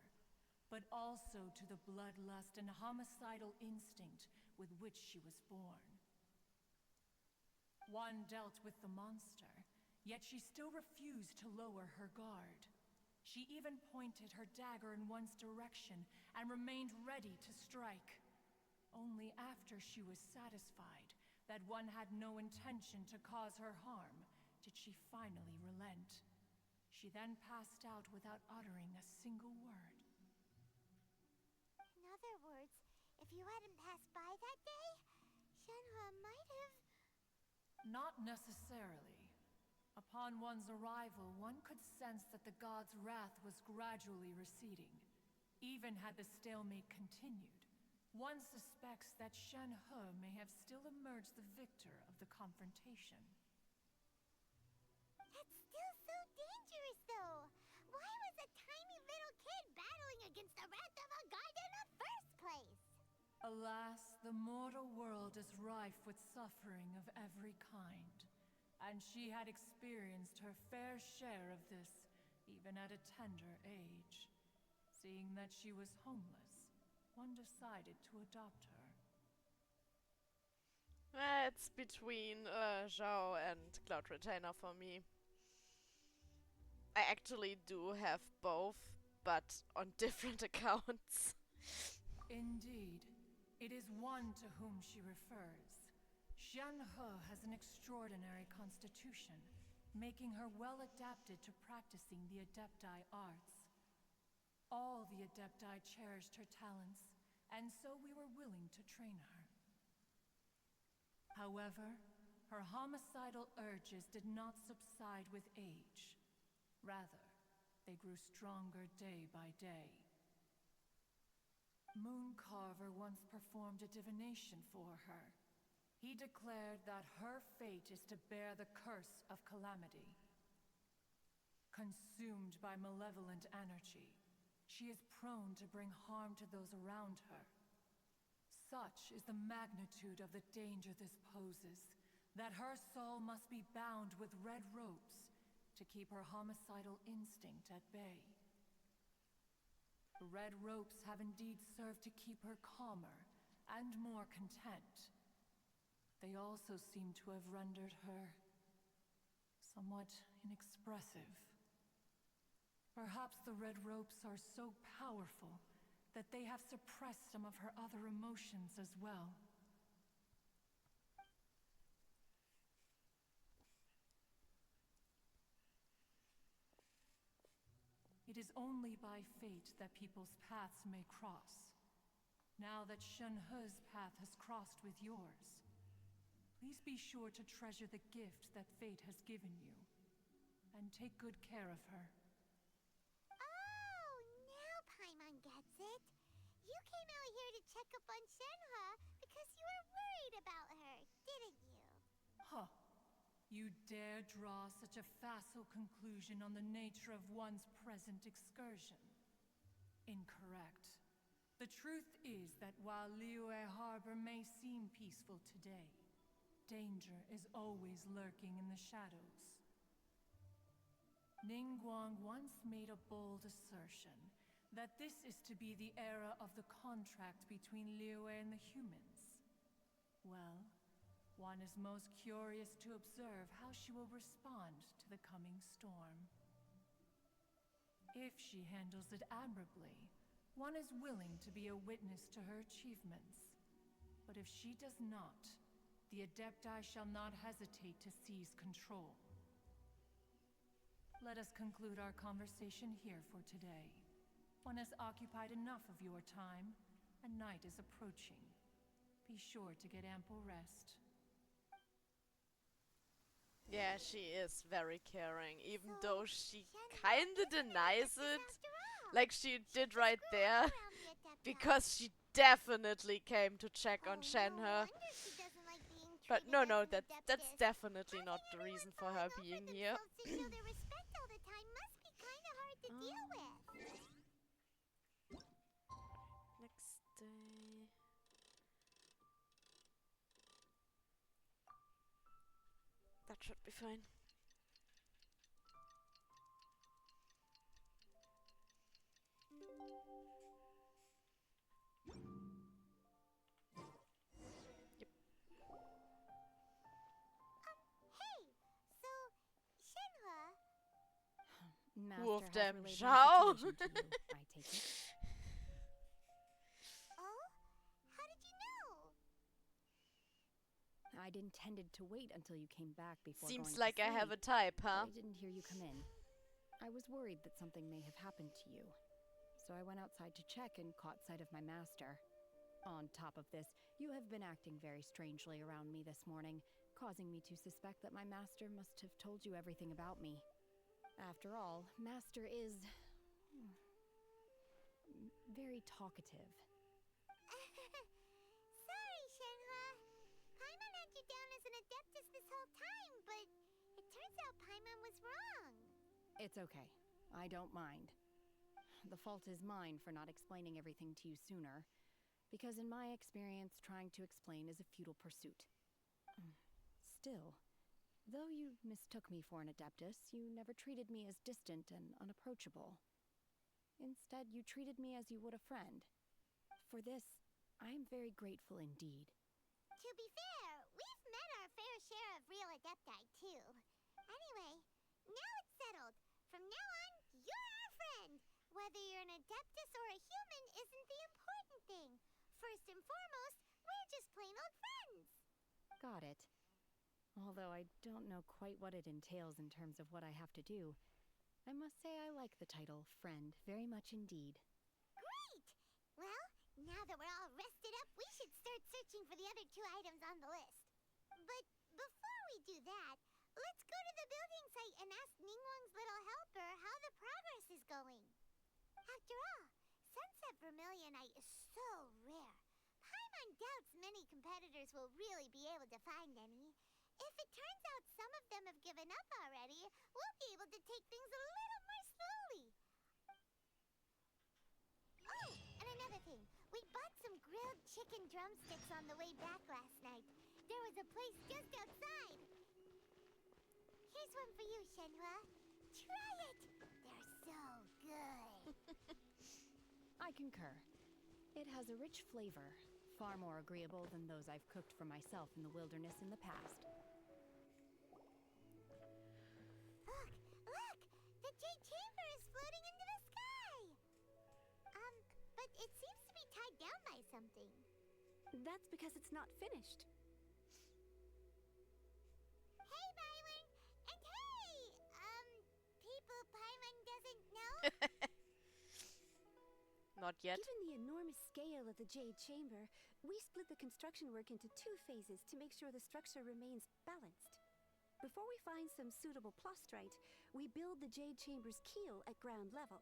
but also to the bloodlust and homicidal instinct with which she was born. One dealt with the monster, yet she still refused to lower her guard. She even pointed her dagger in one's direction and remained ready to strike. Only after she was satisfied that one had no intention to cause her harm did she finally relent. She then passed out without uttering a single word. In other words, if you hadn't passed by that day, Shenhua might have... Not necessarily. Upon one's arrival, one could sense that the god's wrath was gradually receding. Even had the stalemate continued, one suspects that Shenhe may have still emerged the victor of the confrontation. That's still so dangerous, though. Why was a tiny little kid battling against the wrath of a god in the first place? Alas, the mortal world is rife with suffering of every kind, and she had experienced her fair share of this, even at a tender age. Seeing that she was homeless, one decided to adopt her. It's between Zhao and Cloud Retainer for me. I actually do have both, but on different accounts. Indeed, it is one to whom she refers. Shen-He has an extraordinary constitution, making her well adapted to practicing the Adepti arts. All the Adepti cherished her talents, and so we were willing to train her. However, her homicidal urges did not subside with age. Rather, they grew stronger day by day. Mooncarver once performed a divination for her. He declared that her fate is to bear the curse of calamity. Consumed by malevolent energy, she is prone to bring harm to those around her. Such is the magnitude of the danger this poses, that her soul must be bound with red ropes to keep her homicidal instinct at bay. The red ropes have indeed served to keep her calmer and more content. They also seem to have rendered her somewhat inexpressive. Perhaps the red ropes are so powerful that they have suppressed some of her other emotions as well. It is only by fate that people's paths may cross. Now that Shen-He's path has crossed with yours, please be sure to treasure the gift that fate has given you, and take good care of her. Oh, now Paimon gets it. You came out here to check up on Shenhe because you were worried about her, didn't you? Huh. You dare draw such a facile conclusion on the nature of one's present excursion? Incorrect. The truth is that while Liyue Harbor may seem peaceful today, danger is always lurking in the shadows. Ningguang once made a bold assertion that this is to be the era of the contract between Liyue and the humans. Well, one is most curious to observe how she will respond to the coming storm. If she handles it admirably, one is willing to be a witness to her achievements. But if she does not, the Adepti shall not hesitate to seize control. Let us conclude our conversation here for today. One has occupied enough of your time, and night is approaching. Be sure to get ample rest. Yeah, she is very caring, even though she kinda denies it, like she did right there, because she definitely came to check on Shenhe. But no, that's definitely not the reason for her being here. Next day. That should be fine. Yep. Hey, so Shenhe. Master Who of has them relayed my shall? situation to you, I take it. Oh? How did you know? I'd intended to wait until you came back before Seems going like to I have a sleep, type, but huh? I didn't hear you come in. I was worried that something may have happened to you, so I went outside to check and caught sight of my master. On top of this, you have been acting very strangely around me this morning, causing me to suspect that my master must have told you everything about me. After all, Master is very talkative. Sorry, Shenhe. Paimon had you down as an adeptus this whole time, but it turns out Paimon was wrong. It's okay. I don't mind. The fault is mine for not explaining everything to you sooner, because in my experience, trying to explain is a futile pursuit. Still, though you mistook me for an adeptus, you never treated me as distant and unapproachable. Instead, you treated me as you would a friend. For this, I am very grateful indeed. To be fair, we've met our fair share of real adepti, too. Anyway, now it's settled. From now on, you're our friend. Whether you're an adeptus or a human isn't the important thing. Got it. Although I don't know quite what it entails in terms of what I have to do, I must say I like the title Friend very much indeed. Great! Well, now that we're all rested up, we should start searching for the other 2 items on the list. But before we do that, let's go to the building site and ask Ningguang's little helper how the progress is going. After all, Sunset Vermilionite is so rare. Paimon doubts many competitors will really be able to find any. If it turns out some of them have given up already, we'll be able to take things a little more slowly. Oh, and another thing. We bought some grilled chicken drumsticks on the way back last night. There was a place just outside. Here's one for you, Shenhua. Try it! They're so good. I concur. It has a rich flavor, far more agreeable than those I've cooked for myself in the wilderness in the past. Look! The Jade Chamber is floating into the sky! But it seems to be tied down by something. That's because it's not finished. Hey, Byron! And hey! People Paimon doesn't know? Not yet. Given the enormous scale of the Jade Chamber, we split the construction work into 2 phases to make sure the structure remains balanced. Before we find some suitable plastrite, we build the Jade Chamber's keel at ground level.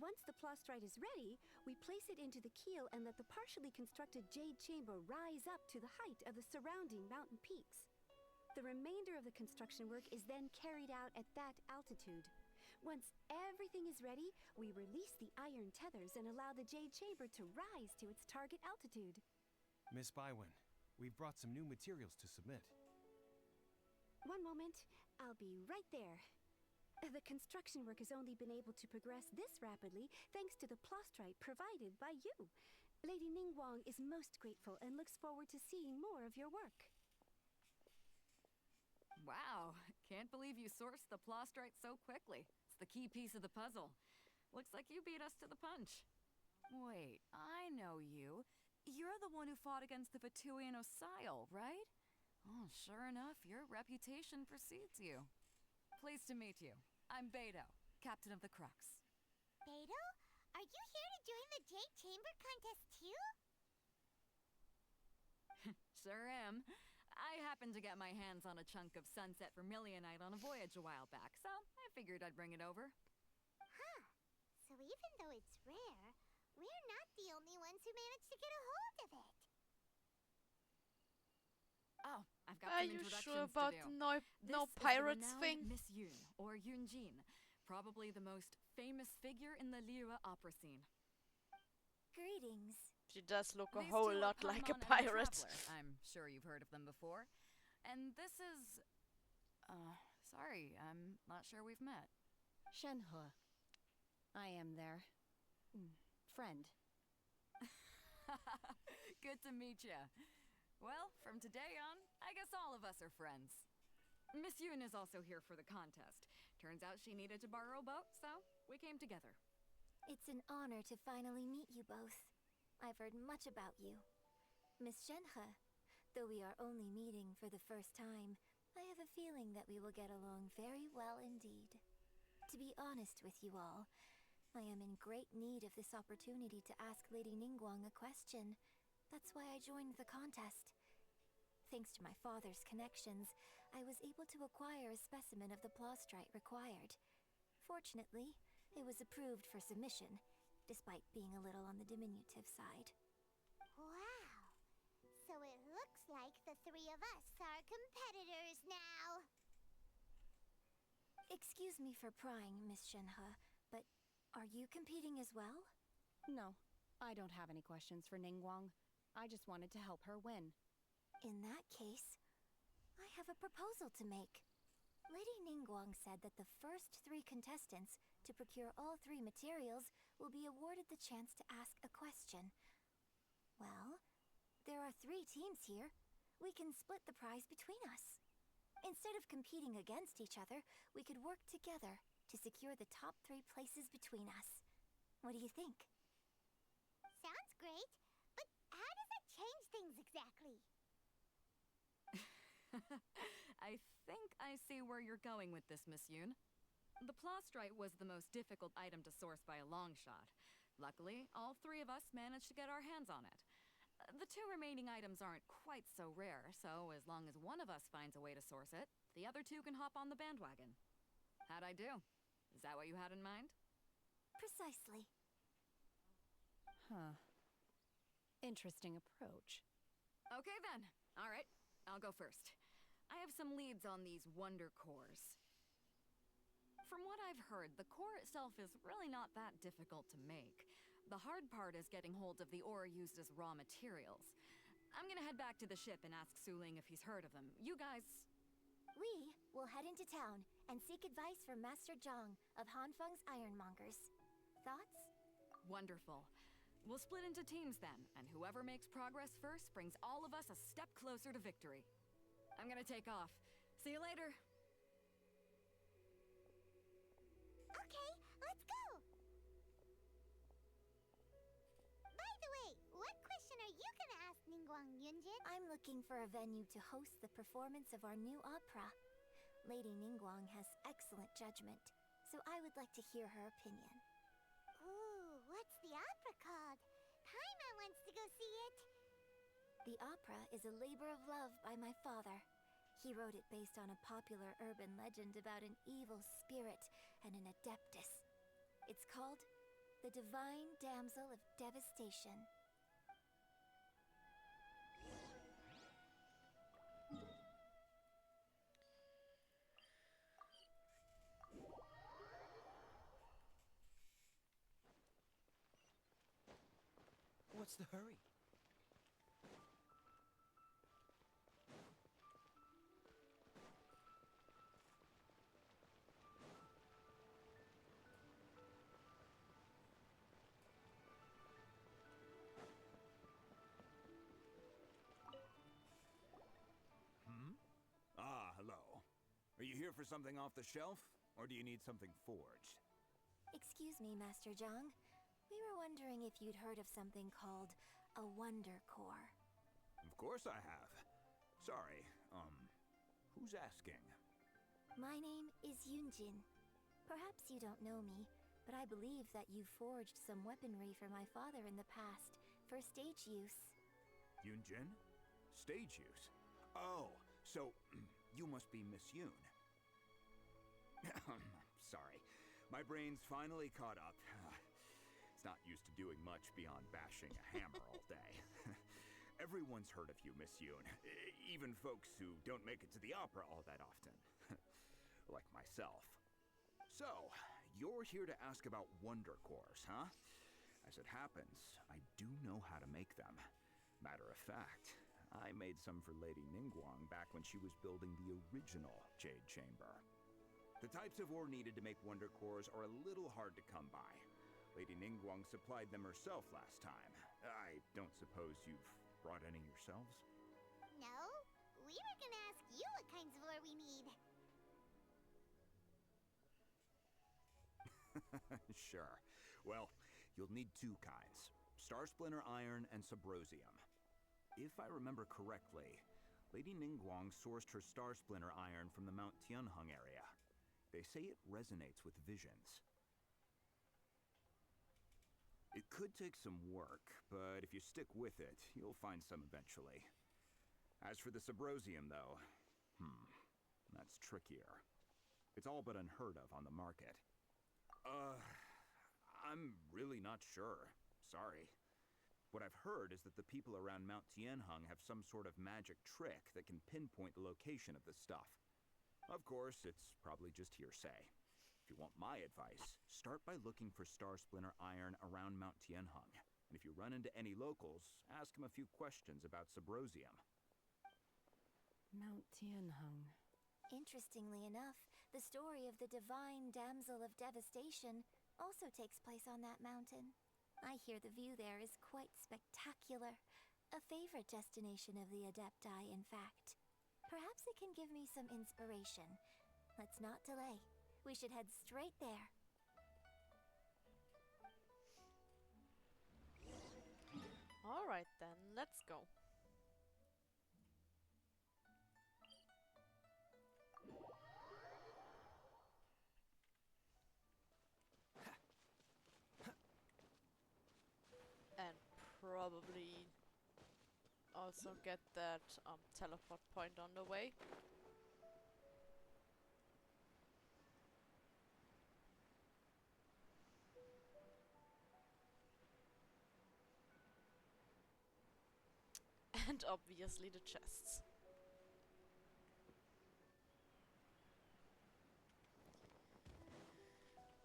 Once the plastrite is ready, we place it into the keel and let the partially constructed Jade Chamber rise up to the height of the surrounding mountain peaks. The remainder of the construction work is then carried out at that altitude. Once everything is ready, we release the iron tethers and allow the Jade Chamber to rise to its target altitude. Miss Bywin, we've brought some new materials to submit. One moment, I'll be right there. The construction work has only been able to progress this rapidly thanks to the plastrite provided by you. Lady Ningguang is most grateful and looks forward to seeing more of your work. Wow, can't believe you sourced the plastrite so quickly. It's the key piece of the puzzle. Looks like you beat us to the punch. Wait, I know you. You're the one who fought against the Fatuian Osile, right? Oh, sure enough, your reputation precedes you. Pleased to meet you. I'm Beto, captain of the Crux. Beto? Are you here to join the Jade Chamber contest too? Sure am. I happened to get my hands on a chunk of Sunset Vermilionite on a voyage a while back, so I figured I'd bring it over. Huh. So even though it's rare, we're not the only ones who managed to get a hold of it. Oh, I've got Are some you introductions sure about to do. no This pirates is the thing? renowned Miss Yun, or Yunjin, probably the most famous figure in the Liyue opera scene. Greetings. She does look a These whole two are lot like a Paimon and the pirate. Traveler. I'm sure you've heard of them before. And this is... sorry, I'm not sure we've met. Shenhe. I am there. Friend. Good to meet ya. Well, from today on, I guess all of us are friends. Miss Yun is also here for the contest. Turns out she needed to borrow a boat, so we came together. It's an honor to finally meet you both. I've heard much about you. Miss Shenhe, though we are only meeting for the first time, I have a feeling that we will get along very well indeed. To be honest with you all, I am in great need of this opportunity to ask Lady Ningguang a question. That's why I joined the contest. Thanks to my father's connections, I was able to acquire a specimen of the plastrite required. Fortunately, it was approved for submission, despite being a little on the diminutive side. Wow! So it looks like the 3 of us are competitors now! Excuse me for prying, Miss Shenhe, but are you competing as well? No, I don't have any questions for Ningguang. I just wanted to help her win. In that case, I have a proposal to make. Lady Ningguang said that the first 3 contestants to procure all 3 materials will be awarded the chance to ask a question. Well, there are 3 teams here. We can split the prize between us. Instead of competing against each other, we could work together to secure the top 3 places between us. What do you think? Sounds great, but how does that change things exactly? I think I see where you're going with this, Miss Yoon. The plastrite was the most difficult item to source by a long shot. Luckily, all three of us managed to get our hands on it. The two remaining items aren't quite so rare, so as long as one of us finds a way to source it, the other two can hop on the bandwagon. How'd I do? Is that what you had in mind? Precisely. Huh. Interesting approach. Okay then. All right, I'll go first. I have some leads on these wonder cores. From what I've heard, the core itself is really not that difficult to make. The hard part is getting hold of the ore used as raw materials. I'm gonna head back to the ship and ask Suling if he's heard of them. You guys... We will head into town and seek advice from Master Zhang of Hanfeng's Ironmongers. Thoughts? Wonderful. We'll split into teams then, and whoever makes progress first brings all of us a step closer to victory. I'm gonna take off. See you later. Okay, let's go! By the way, what question are you gonna ask Ningguang, Yunjin? I'm looking for a venue to host the performance of our new opera. Lady Ningguang has excellent judgment, so I would like to hear her opinion. Ooh, what's the opera called? Paimon wants to go see it. The opera is a labor of love by my father. He wrote it based on a popular urban legend about an evil spirit and an adeptus. It's called The Divine Damsel of Devastation. What's the hurry? Hello. Are you here for something off the shelf, or do you need something forged? Excuse me, Master Zhang. We were wondering if you'd heard of something called a Wonder Core. Of course I have. Sorry, who's asking? My name is Yunjin. Perhaps you don't know me, but I believe that you forged some weaponry for my father in the past, for stage use. Yunjin? Stage use? Oh, so you must be Miss Yoon. Sorry, my brain's finally caught up. It's not used to doing much beyond bashing a hammer all day. Everyone's heard of you, Miss Yoon. Even folks who don't make it to the opera all that often. Like myself. So, you're here to ask about Wonder Cores, huh? As it happens, I do know how to make them. Matter of fact, I made some for Lady Ningguang back when she was building the original Jade Chamber. The types of ore needed to make Wonder Cores are a little hard to come by. Lady Ningguang supplied them herself last time. I don't suppose you've brought any yourselves? No, we were gonna ask you what kinds of ore we need. Sure. Well, you'll need two kinds. Star Splinter Iron and Subrosium. If I remember correctly, Lady Ningguang sourced her Star Splinter Iron from the Mount Tianheng area. They say it resonates with visions. It could take some work, but if you stick with it, you'll find some eventually. As for the Subrosium, though, that's trickier. It's all but unheard of on the market. I'm really not sure. Sorry. What I've heard is that the people around Mount Tianheng have some sort of magic trick that can pinpoint the location of the stuff. Of course, it's probably just hearsay. If you want my advice, start by looking for Star Splinter Iron around Mount Tianheng. And if you run into any locals, ask them a few questions about Subrosium. Mount Tianheng. Interestingly enough, the story of the Divine Damsel of Devastation also takes place on that mountain. I hear the view there is quite spectacular. A favorite destination of the Adepti, in fact. Perhaps it can give me some inspiration. Let's not delay. We should head straight there. Alright then, let's go. probably also get that teleport point on the way. And obviously the chests.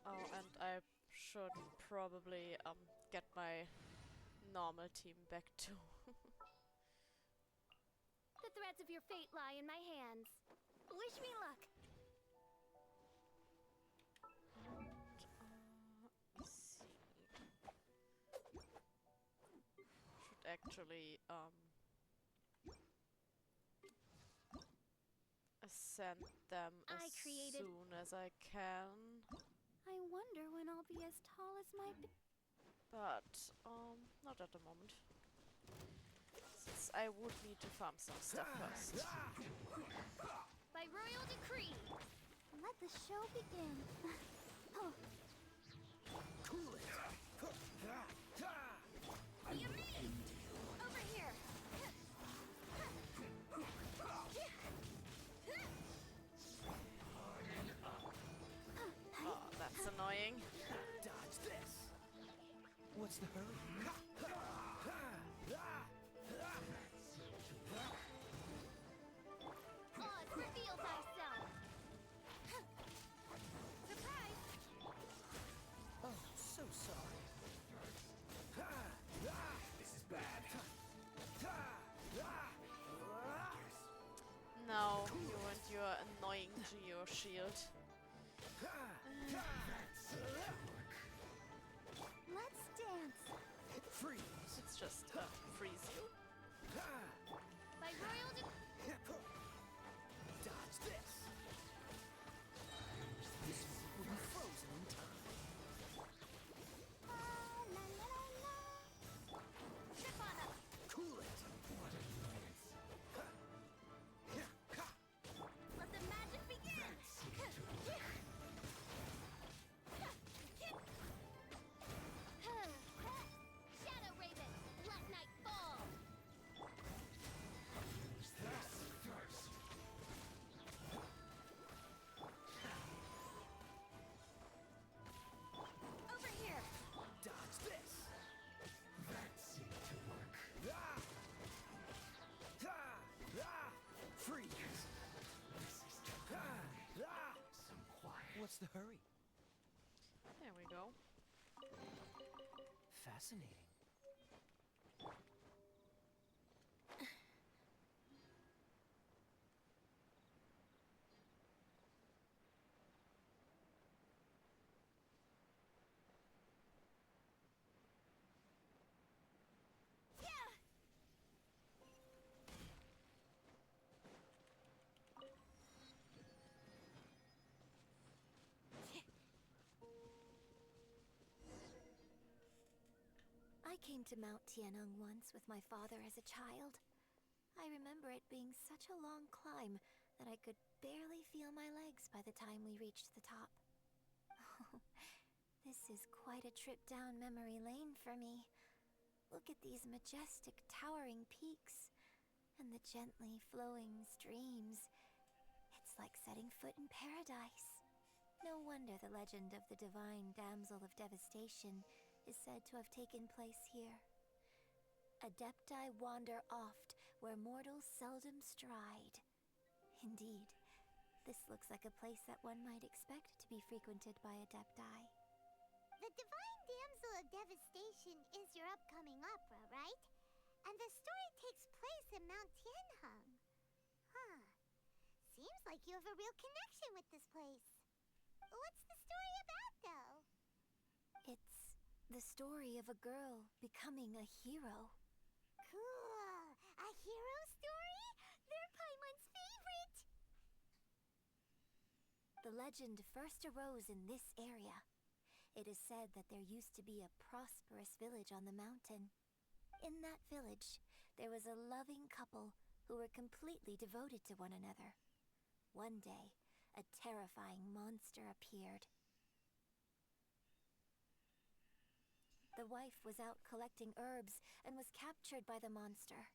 Oh, and I should probably get my normal team back too. The threads of your fate lie in my hands. Wish me luck. Let's see. Should actually ascend them as soon as I can. I wonder when I'll be as tall as my But not at the moment. Since I would need to farm some stuff first. By royal decree, let the show begin. Oh. Cool it. You mean? Over here. Oh, that's annoying. Dodge this. What's the hurry? Oz, reveal thyself. Surprise! Oh, so sorry. This is bad. No, you and your annoying Geo Shield. Let's dance. Freeze. It's just freeze you. By royal decree. Dodge this. This will be frozen in time. Trip on up. Cool it. Let the magic begin. Shadow Raven, let night fall. Over here. Dodge this. That seemed to work. Freeze. Some quiet. What's the hurry? There we go. Fascinating. I came to Mount Tianeng once with my father as a child. I remember it being such a long climb that I could barely feel my legs by the time we reached the top. This is quite a trip down memory lane for me. Look at these majestic towering peaks and the gently flowing streams. It's like setting foot in paradise. No wonder the legend of the divine damsel of devastation is said to have taken place here. Adepti wander oft where mortals seldom stride. Indeed, this looks like a place that one might expect to be frequented by Adepti. The Divine Damsel of Devastation is your upcoming opera, right? And the story takes place in Mount Tianheng. Huh. Seems like you have a real connection with this place. What's the story about, though? It's the story of a girl becoming a hero. Cool. A hero story? They're Paimon's favorite. The legend first arose in this area. It is said that there used to be a prosperous village on the mountain. In that village, there was a loving couple who were completely devoted to one another. One day, a terrifying monster appeared. The wife was out collecting herbs and was captured by the monster.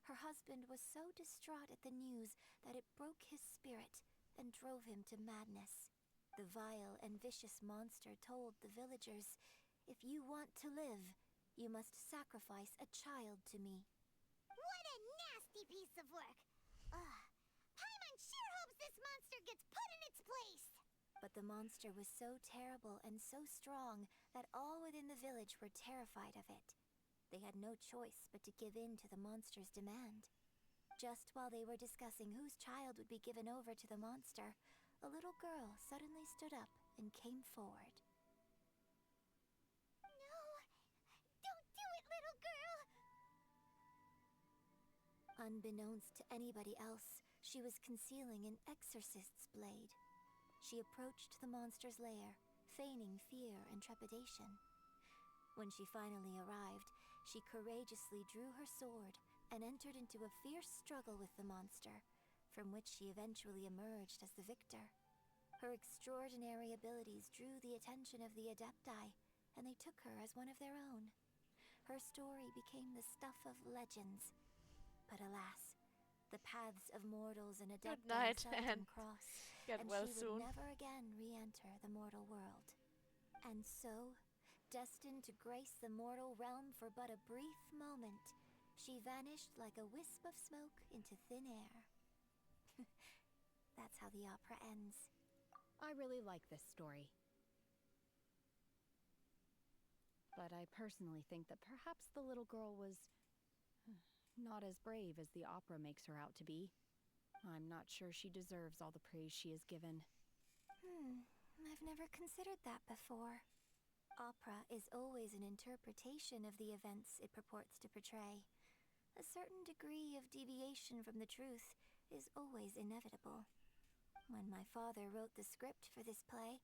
Her husband was so distraught at the news that it broke his spirit and drove him to madness. The vile and vicious monster told the villagers, "If you want to live, you must sacrifice a child to me." What a nasty piece of work! Ugh. Paimon sure hopes this monster gets put in its place! But the monster was so terrible and so strong that all within the village were terrified of it. They had no choice but to give in to the monster's demand. Just while they were discussing whose child would be given over to the monster, a little girl suddenly stood up and came forward. No! Don't do it, little girl! Unbeknownst to anybody else, she was concealing an exorcist's blade. She approached the monster's lair, feigning fear and trepidation. When she finally arrived, she courageously drew her sword and entered into a fierce struggle with the monster, from which she eventually emerged as the victor. Her extraordinary abilities drew the attention of the Adepti, and they took her as one of their own. Her story became the stuff of legends. But alas, the paths of mortals and Good Adepti night, seldom and cross, get and well she soon. would never again re-enter the mortal world. And so, destined to grace the mortal realm for but a brief moment, she vanished like a wisp of smoke into thin air. That's how the opera ends. I really like this story. But I personally think that perhaps the little girl was not as brave as the opera makes her out to be. I'm not sure she deserves all the praise she is given. I've never considered that before. Opera is always an interpretation of the events it purports to portray. A certain degree of deviation from the truth is always inevitable. When my father wrote the script for this play,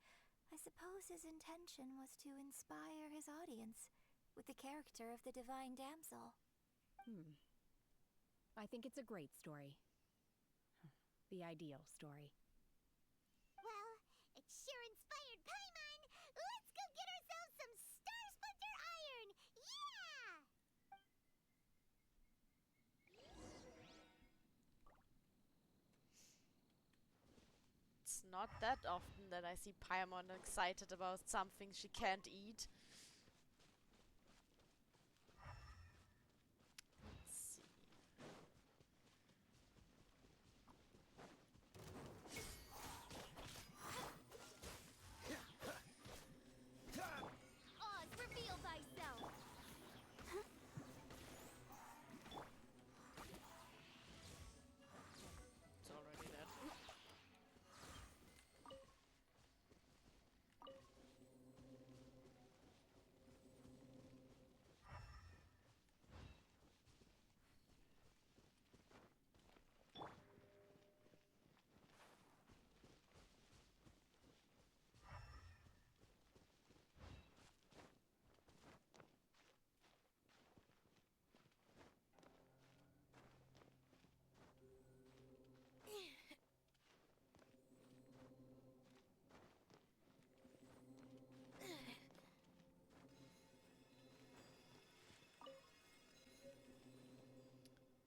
I suppose his intention was to inspire his audience with the character of the divine damsel. I think it's a great story. The ideal story. Well, it sure inspired Paimon! Let's go get ourselves some Star Splinter Iron! Yeah! It's not that often that I see Paimon excited about something she can't eat. Let's see. Oz, reveal thyself! It's already dead.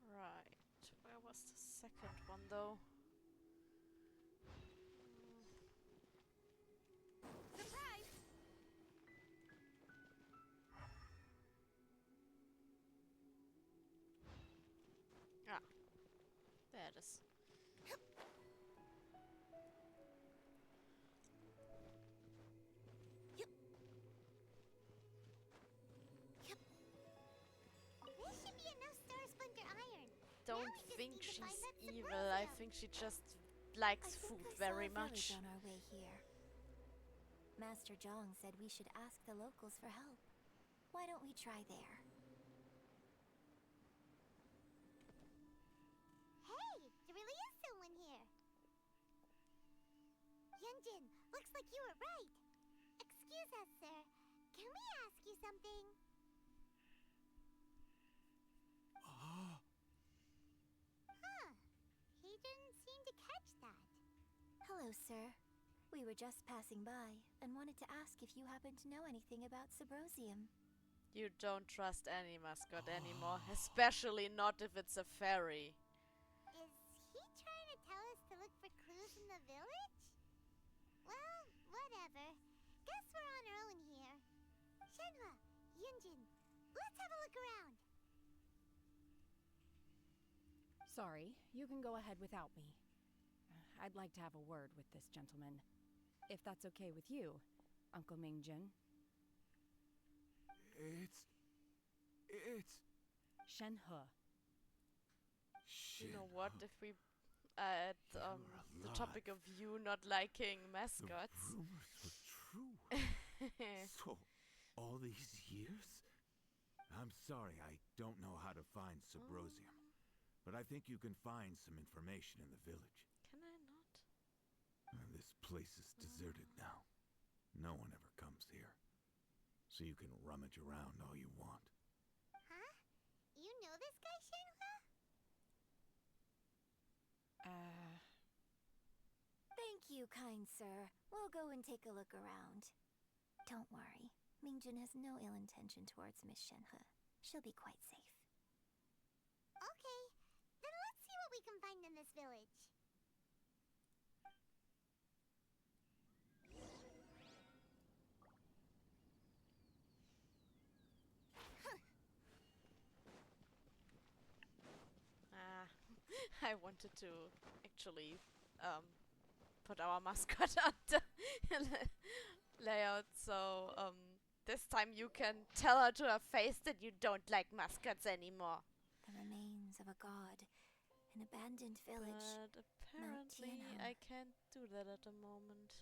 Right, where was the second one though? Surprise! Ah, there it is. This should be enough Star Splinter Iron. Don't Now we just think need to she's find that evil. I think she just likes I food think I very saw a village much. on our way here. Master Zhang said we should ask the locals for help. Why don't we try there? Hey, there really is someone here. Yunjin, looks like you were right. Excuse us, sir. Can we ask you something? Huh. He didn't seem to catch that. Hello, sir. We were just passing by and wanted to ask if you happen to know anything about Sybrosium. You don't trust any mascot anymore, especially not if it's a fairy. Is he trying to tell us to look for clues in the village? Well, whatever. Guess we're on our own here. Shenhua, Yunjin, let's have a look around. Sorry, you can go ahead without me. I'd like to have a word with this gentleman. If that's okay with you, Uncle Mingjin. It's... Shenhe. You know what, if we at the topic of you not liking mascots. The rumors were true. So, all these years? I'm sorry, I don't know how to find Subrosium. But I think you can find some information in the village. Can I not? This place is deserted now. No one ever comes here. So you can rummage around all you want. Huh? You know this guy, Shenhua? Thank you, kind sir. We'll go and take a look around. Don't worry. Mingjun has no ill intention towards Miss Shenhe. She'll be quite safe. Okay, then let's see what we can find in this village. I wanted to actually put our mascot on the layout, so this time you can tell her to her face that you don't like mascots anymore. The remains of a god. An abandoned village. But apparently I can't do that at the moment.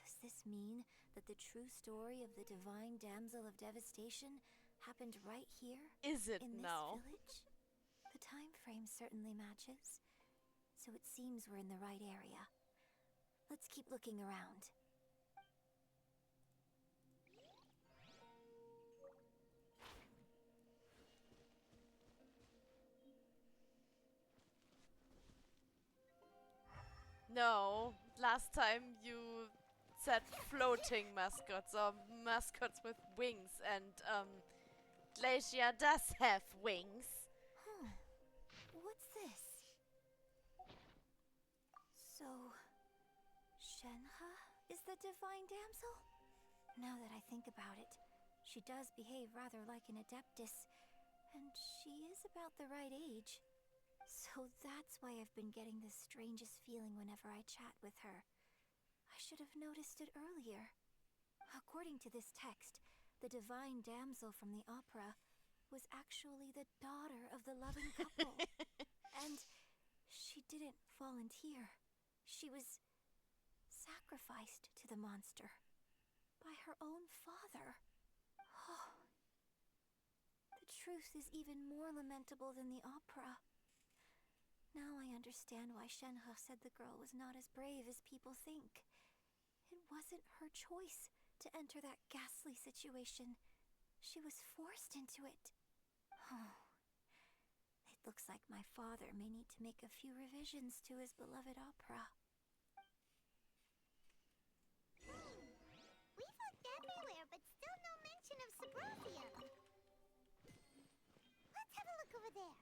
Does this mean that the true story of the divine damsel of devastation happened right here? Is it in now? this village? The time frame certainly matches. So it seems we're in the right area. Let's keep looking around. No, last time you said floating mascots or mascots with wings, and Glacia does have wings. What's this? So, Shenhe is the divine damsel? Now that I think about it, she does behave rather like an adeptus, and she is about the right age. So that's why I've been getting the strangest feeling whenever I chat with her. I should have noticed it earlier. According to this text, the divine damsel from the opera was actually the daughter of the loving couple. And she didn't volunteer. She was sacrificed to the monster by her own father. Oh. The truth is even more lamentable than the opera. Now I understand why Shenhe said the girl was not as brave as people think. It wasn't her choice to enter that ghastly situation. She was forced into it. Oh. It looks like my father may need to make a few revisions to his beloved opera. We've looked everywhere, but still no mention of Subrosium. Let's have a look over there.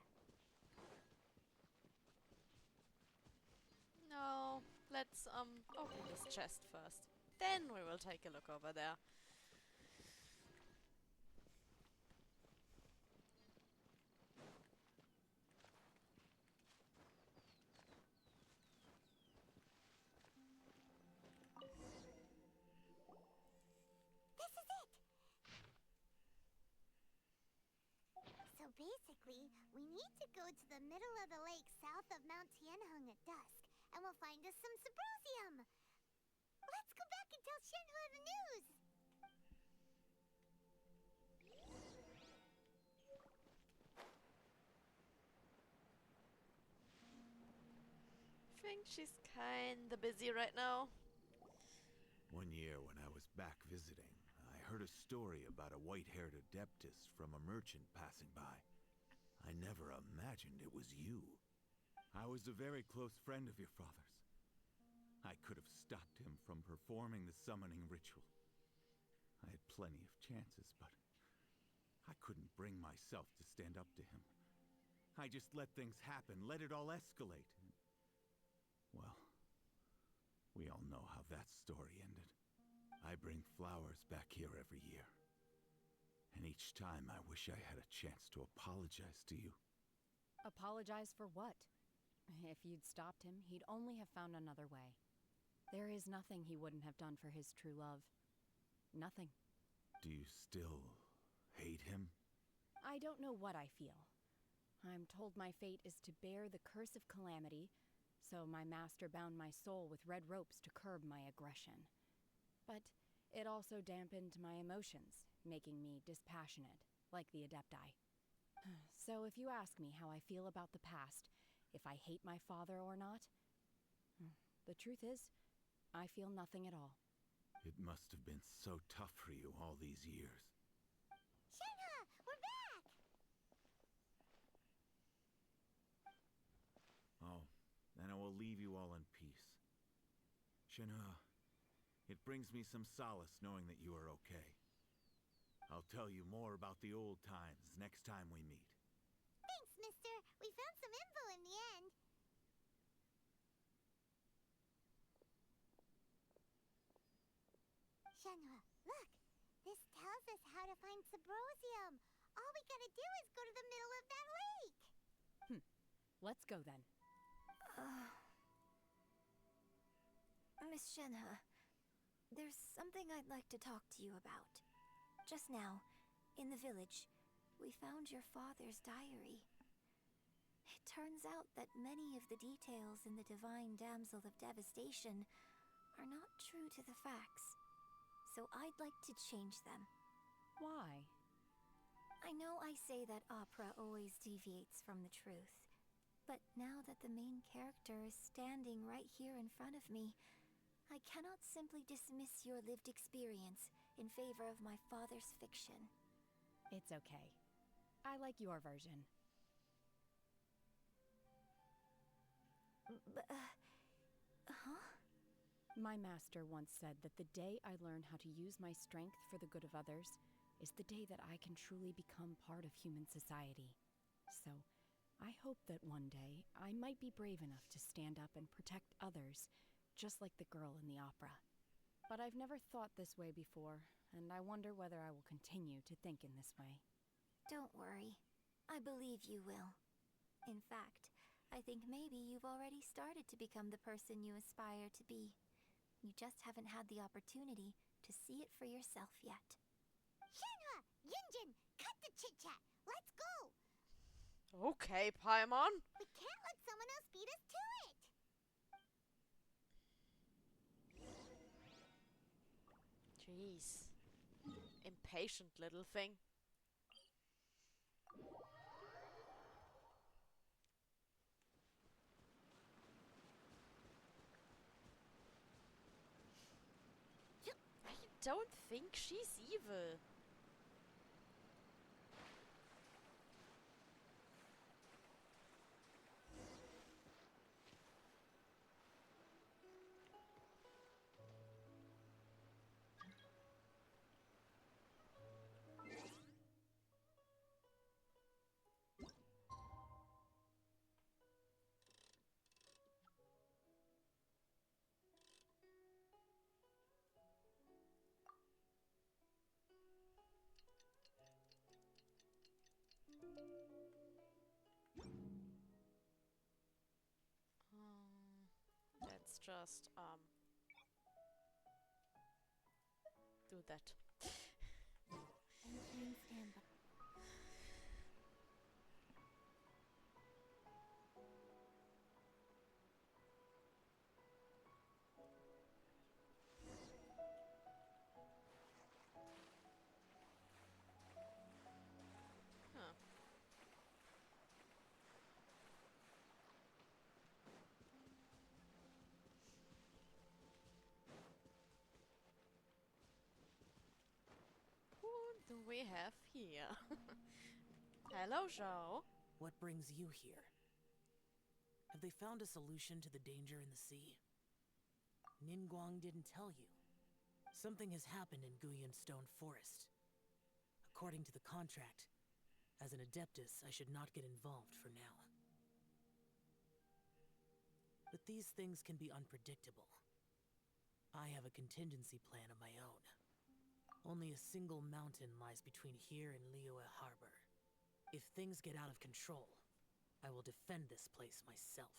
No, let's open this chest first. Then we will take a look over there. This is it! So basically, we need to go to the middle of the lake south of Mount Tianheng at dusk, and we'll find us some Subrosium! Let's go back and tell Shenhua the news! I think she's kinda busy right now. One year when I was back visiting, I heard a story about a white-haired adeptus from a merchant passing by. I never imagined it was you. I was a very close friend of your father's. I could have stopped him from performing the summoning ritual. I had plenty of chances, but I couldn't bring myself to stand up to him. I just let things happen, let it all escalate. Well, we all know how that story ended. I bring flowers back here every year. And each time I wish I had a chance to apologize to you. Apologize for what? If you'd stopped him, he'd only have found another way. There is nothing he wouldn't have done for his true love. Nothing. Do you still hate him? I don't know what I feel. I'm told my fate is to bear the curse of calamity, so my master bound my soul with red ropes to curb my aggression. But it also dampened my emotions, making me dispassionate, like the Adepti. So if you ask me how I feel about the past, if I hate my father or not, the truth is, I feel nothing at all. It must have been so tough for you all these years. Shenhe, we're back! Oh, then I will leave you all in peace. Shenhe, it brings me some solace knowing that you are okay. I'll tell you more about the old times next time we meet. Thanks, mister. We found some info in the end. Shenhe, look. This tells us how to find Subrosium. All we gotta do is go to the middle of that lake. Let's go then. Miss Shenhe, there's something I'd like to talk to you about. Just now, in the village, we found your father's diary. It turns out that many of the details in the Divine Damsel of Devastation are not true to the facts. So I'd like to change them. Why? I know I say that opera always deviates from the truth. But now that the main character is standing right here in front of me, I cannot simply dismiss your lived experience in favor of my father's fiction. It's okay. I like your version. My master once said that the day I learn how to use my strength for the good of others is the day that I can truly become part of human society. So, I hope that one day I might be brave enough to stand up and protect others, just like the girl in the opera. But I've never thought this way before, and I wonder whether I will continue to think in this way. Don't worry. I believe you will. In fact, I think maybe you've already started to become the person you aspire to be. You just haven't had the opportunity to see it for yourself yet. Shenhe, Yunjin, cut the chit-chat. Let's go. Okay, Paimon. We can't let someone else beat us to it. Jeez. Impatient little thing. I don't think she's evil. Let's just do that. Entering standby. Huh. Who do we have here? Hello, Zhao. What brings you here? Have they found a solution to the danger in the sea? Ningguang didn't tell you. Something has happened in Guyan Stone Forest. According to the contract, as an Adeptus, I should not get involved for now. But these things can be unpredictable. I have a contingency plan of my own. Only a single mountain lies between here and Liyue Harbor. If things get out of control, I will defend this place myself.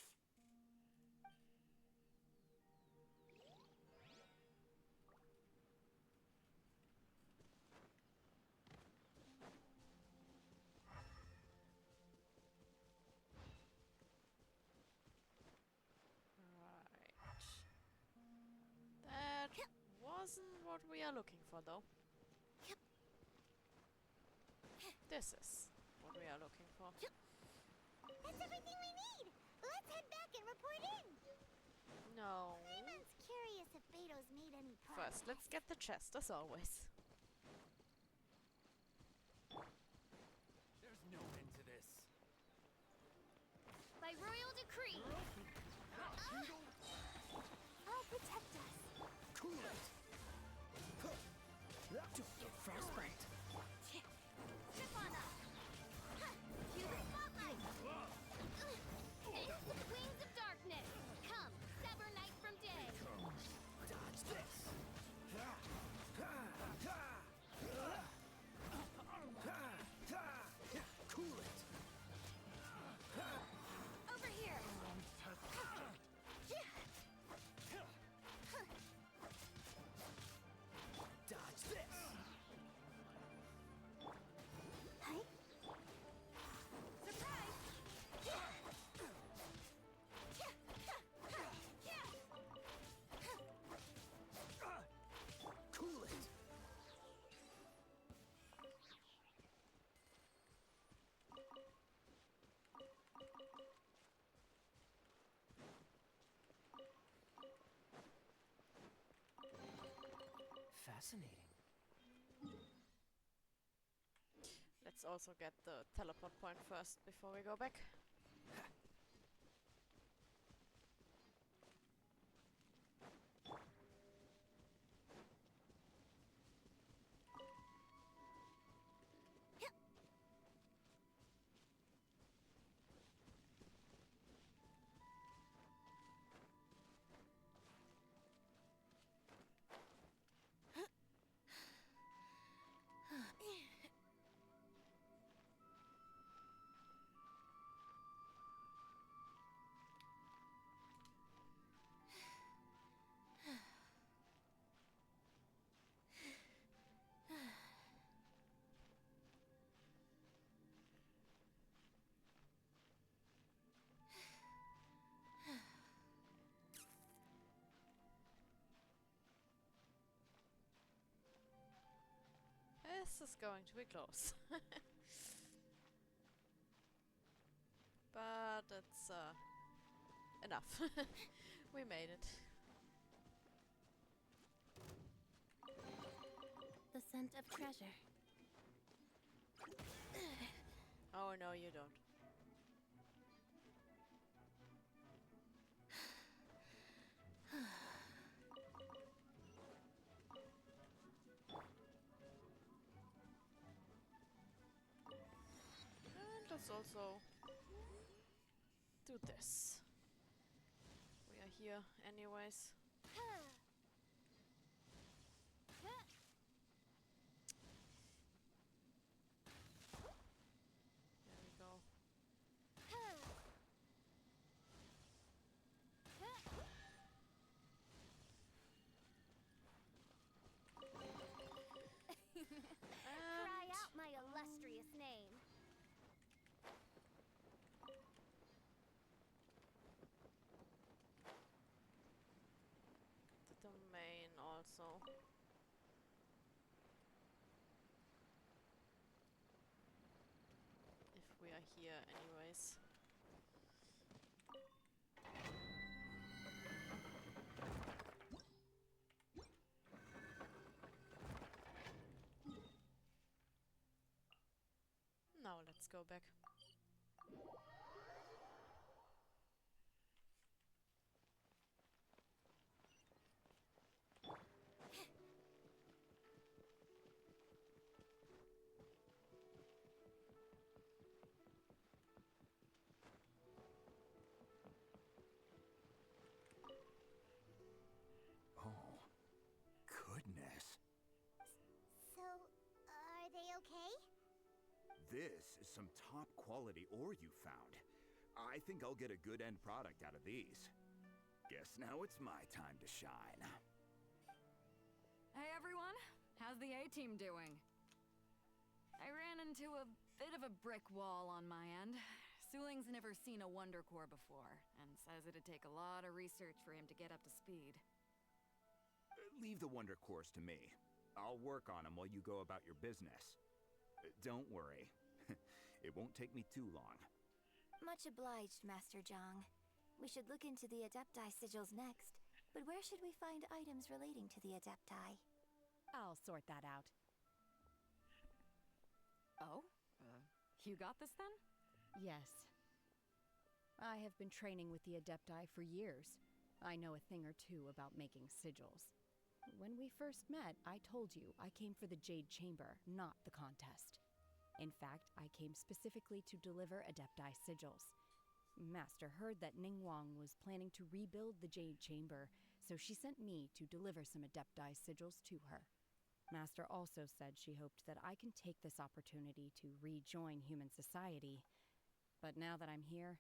That wasn't what we are looking for, though. This is what we are looking for. That's everything we need! Let's head back and report in! No. Paimon's curious if Beto's made any progress. First, let's get the chest, as always. There's no end to this. By royal decree. I'll protect us. Cool it! Don't get frostbite. Step on up. Cue the spotlight. Face the wings of darkness. Come, sever night from day. Dodge this! Cool it! Over here. Dodge this! Surprise! Cool it! Fascinating. Let's also get the teleport point first before we go back. This is going to be close. But it's enough. We made it. The scent of treasure. Oh no, you don't. And let's also do this. We are here anyways. There we go. Cry out my illustrious name. The domain also. If we are here anyways. Now let's go back. This is some top quality ore you found. I think I'll get a good end product out of these. Guess now it's my time to shine. Hey everyone, how's the A-team doing? I ran into a bit of a brick wall on my end. Suling's never seen a Wonder Core before, and says it'd take a lot of research for him to get up to speed. Leave the Wonder Cores to me. I'll work on them while you go about your business. Don't worry. It won't take me too long. Much obliged, Master Zhang. We should look into the Adepti sigils next, but where should we find items relating to the Adepti? I'll sort that out. Oh? You got this then? Yes. I have been training with the Adepti for years. I know a thing or two about making sigils. When we first met, I told you I came for the Jade Chamber, not the contest. In fact, I came specifically to deliver Adepti sigils. Master heard that Ningguang was planning to rebuild the Jade Chamber, so she sent me to deliver some Adepti sigils to her. Master also said she hoped that I can take this opportunity to rejoin human society. But now that I'm here,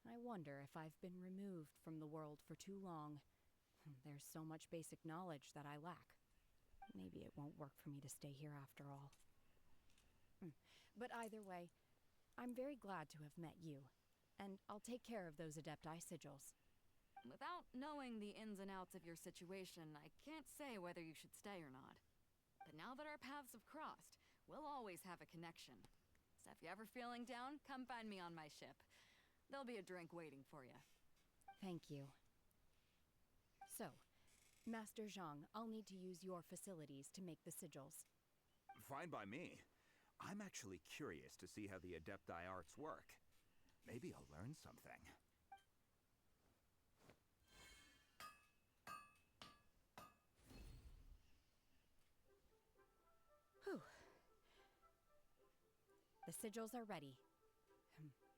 I wonder if I've been removed from the world for too long. There's so much basic knowledge that I lack. Maybe it won't work for me to stay here after all. But either way, I'm very glad to have met you, and I'll take care of those Adepti sigils. Without knowing the ins and outs of your situation, I can't say whether you should stay or not. But now that our paths have crossed, we'll always have a connection. So if you're ever feeling down, come find me on my ship. There'll be a drink waiting for you. Thank you. So, Master Zhang, I'll need to use your facilities to make the sigils. Fine by me. I'm actually curious to see how the Adepti arts work. Maybe I'll learn something. Whew. The sigils are ready.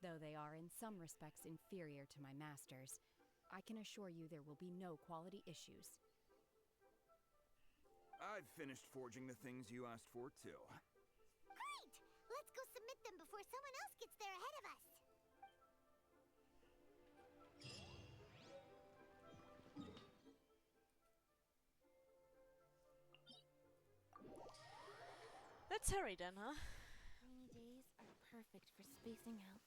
Though they are in some respects inferior to my master's, I can assure you there will be no quality issues. I've finished forging the things you asked for, too. Great! Let's go submit them before someone else gets there ahead of us. Let's hurry then, huh? Rainy days are perfect for spacing out.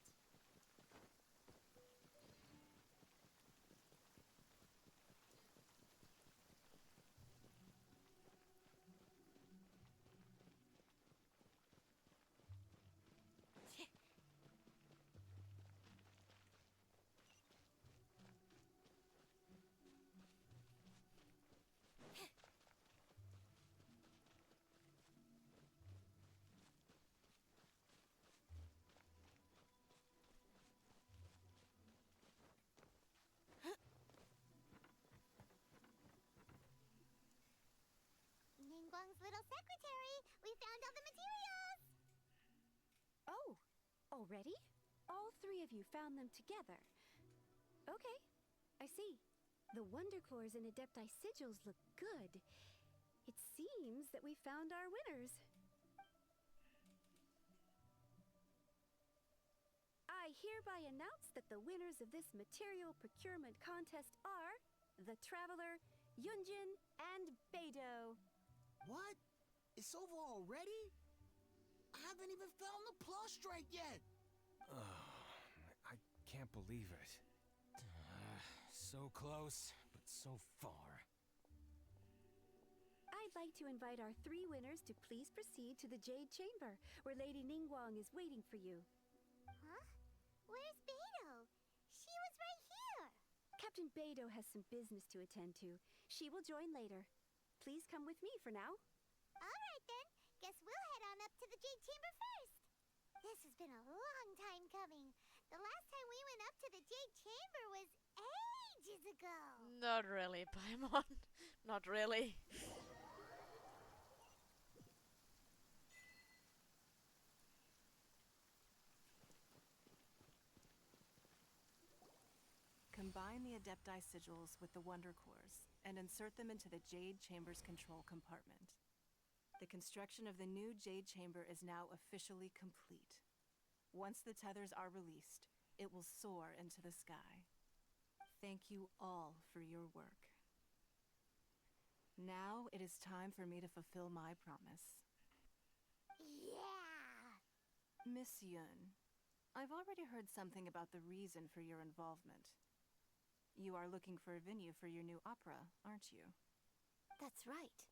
Ningguang's little secretary! We found all the materials! Oh, already? All three of you found them together. Okay, I see. The Wonder Cores and Adepti sigils look good. It seems that we found our winners. I hereby announce that the winners of this material procurement contest are the Traveler, Yunjin, and Beidou. What? It's over already? I haven't even found the Plustrite yet! I can't believe it. So close, but so far. I'd like to invite our three winners to please proceed to the Jade Chamber, where Lady Ningguang is waiting for you. Huh? Where's Beidou? She was right here! Captain Beidou has some business to attend to. She will join later. Please come with me for now. Alright then. Guess we'll head on up to the Jade Chamber first. This has been a long time coming. The last time we went up to the Jade Chamber was ages ago. Not really, Paimon. Not really. Combine the Adepti sigils with the Wonder Cores and insert them into the Jade Chamber's control compartment. The construction of the new Jade Chamber is now officially complete. Once the tethers are released, it will soar into the sky. Thank you all for your work. Now it is time for me to fulfill my promise. Yeah! Miss Yun, I've already heard something about the reason for your involvement. You are looking for a venue for your new opera, aren't you? That's right.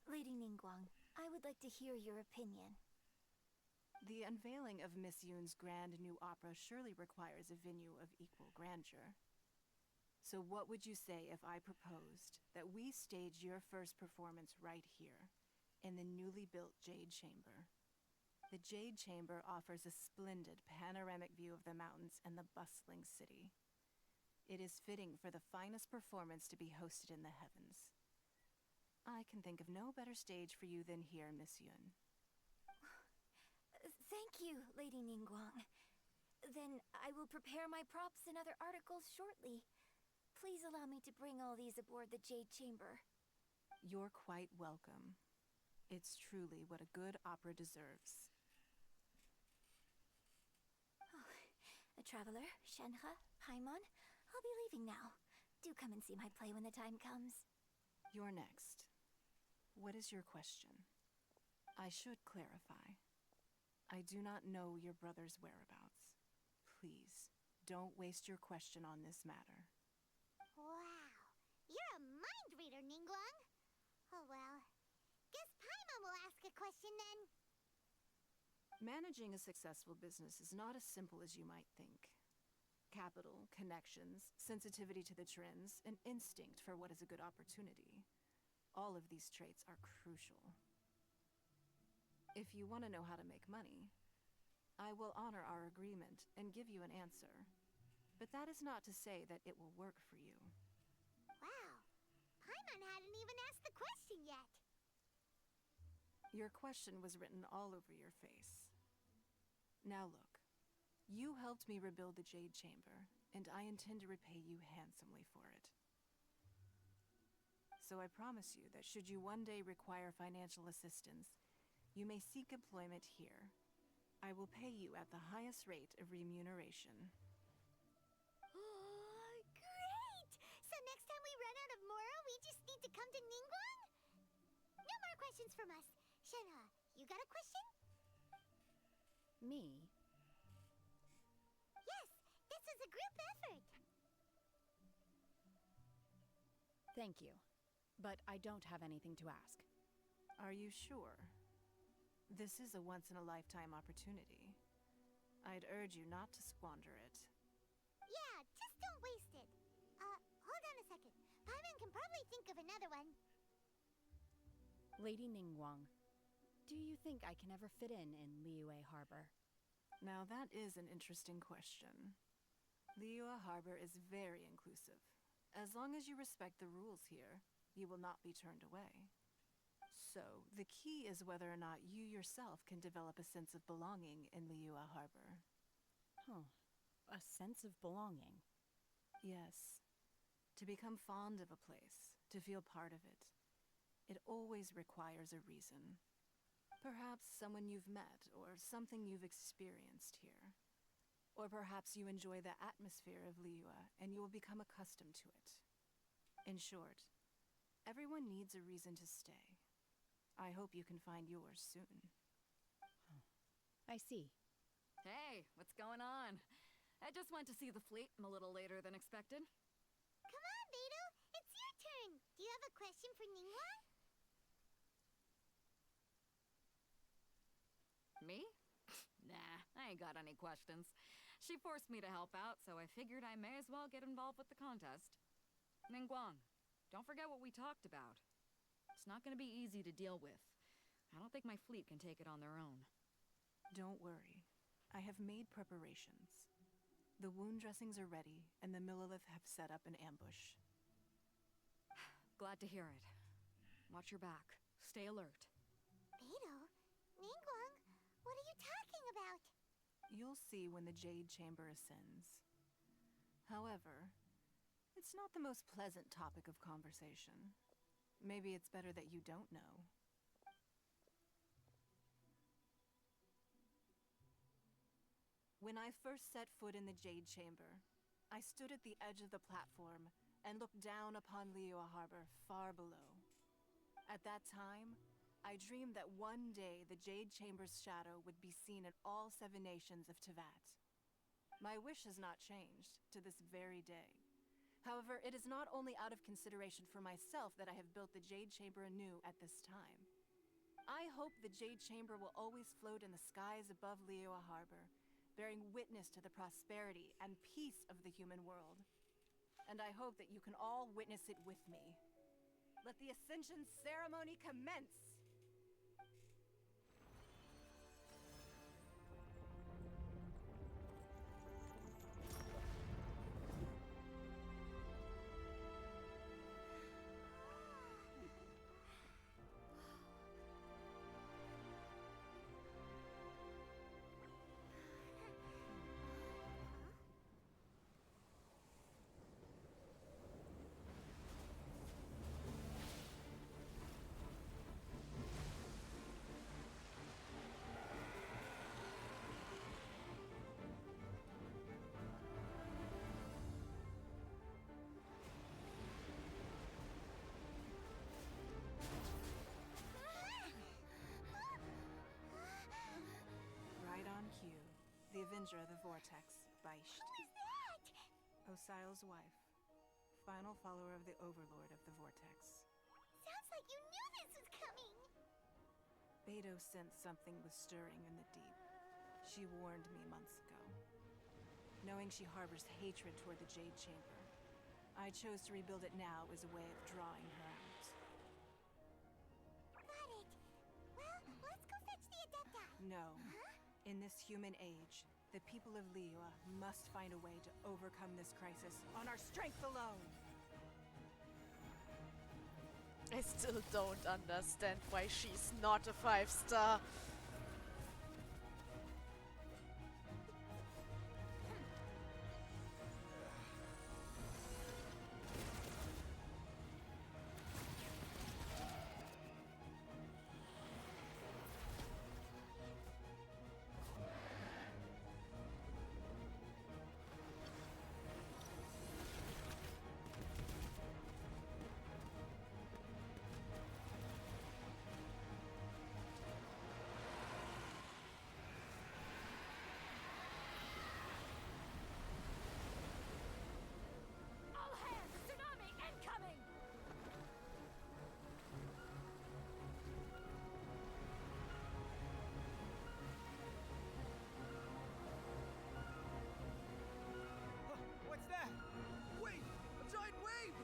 Lady Ningguang, I would like to hear your opinion. The unveiling of Miss Yun's grand new opera surely requires a venue of equal grandeur. So what would you say if I proposed that we stage your first performance right here, in the newly built Jade Chamber? The Jade Chamber offers a splendid panoramic view of the mountains and the bustling city. It is fitting for the finest performance to be hosted in the heavens. I can think of no better stage for you than here, Miss Yun. Thank you, Lady Ningguang. Then I will prepare my props and other articles shortly. Please allow me to bring all these aboard the Jade Chamber. You're quite welcome. It's truly what a good opera deserves. Oh, a traveler, Shenhe, Paimon, I'll be leaving now. Do come and see my play when the time comes. You're next. What is your question? I should clarify. I do not know your brother's whereabouts. Please, don't waste your question on this matter. Wow. You're a mind reader, Ningguang. Oh well. Guess Paimon will ask a question then. Managing a successful business is not as simple as you might think. Capital, connections, sensitivity to the trends, and instinct for what is a good opportunity. All of these traits are crucial. If you want to know how to make money, I will honor our agreement and give you an answer. But that is not to say that it will work for you. Wow. Paimon hadn't even asked the question yet. Your question was written all over your face. Now look, you helped me rebuild the Jade Chamber, and I intend to repay you handsomely for it. So I promise you that should you one day require financial assistance, you may seek employment here. I will pay you at the highest rate of remuneration. Oh, great! So next time we run out of Moro, we just need to come to Ningguang? No more questions from us. Shenhe, you got a question? Me? Yes, this is a group effort. Thank you. But I don't have anything to ask. Are you sure? This is a once-in-a-lifetime opportunity. I'd urge you not to squander it. Yeah, just don't waste it. Hold on a second. Paimon can probably think of another one. Lady Ningguang, do you think I can ever fit in Liyue Harbor? Now that is an interesting question. Liyue Harbor is very inclusive. As long as you respect the rules here, you will not be turned away. So, the key is whether or not you yourself can develop a sense of belonging in Liyue Harbor. Huh. A sense of belonging? Yes. To become fond of a place, to feel part of it, it always requires a reason. Perhaps someone you've met, or something you've experienced here. Or perhaps you enjoy the atmosphere of Liyue, and you will become accustomed to it. In short, everyone needs a reason to stay. I hope you can find yours soon. I see. Hey, what's going on? I just went to see the fleet a little later than expected. Come on, Beidou. It's your turn. Do you have a question for Ningguang? Me? Nah, I ain't got any questions. She forced me to help out, so I figured I may as well get involved with the contest. Ningguang, don't forget what we talked about. It's not gonna be easy to deal with. I don't think my fleet can take it on their own. Don't worry. I have made preparations. The wound dressings are ready, and the Millilith have set up an ambush. Glad to hear it. Watch your back. Stay alert. Beidou? Ningguang? What are you talking about? You'll see when the Jade Chamber ascends. However, it's not the most pleasant topic of conversation. Maybe it's better that you don't know. When I first set foot in the Jade Chamber, I stood at the edge of the platform and looked down upon Liyue Harbor far below. At that time, I dreamed that one day the Jade Chamber's shadow would be seen in all 7 nations of Teyvat. My wish has not changed to this very day. However, it is not only out of consideration for myself that I have built the Jade Chamber anew at this time. I hope the Jade Chamber will always float in the skies above Liyue Harbor, bearing witness to the prosperity and peace of the human world. And I hope that you can all witness it with me. Let the Ascension ceremony commence! Right on cue. The Avenger of the Vortex, Beisht. Who is that? Osial's wife. Final follower of the Overlord of the Vortex. Sounds like you knew this was coming. Beidou sensed something was stirring in the deep. She warned me months ago. Knowing she harbors hatred toward the Jade Chamber, I chose to rebuild it now as a way of drawing her out. Got it. Well, let's go fetch the Adepti. No. Huh? In this human age, the people of Liyue must find a way to overcome this crisis on our strength alone. I still don't understand why she's not a 5-star. All hands! Tsunami incoming! What's that? Wait! A giant wave!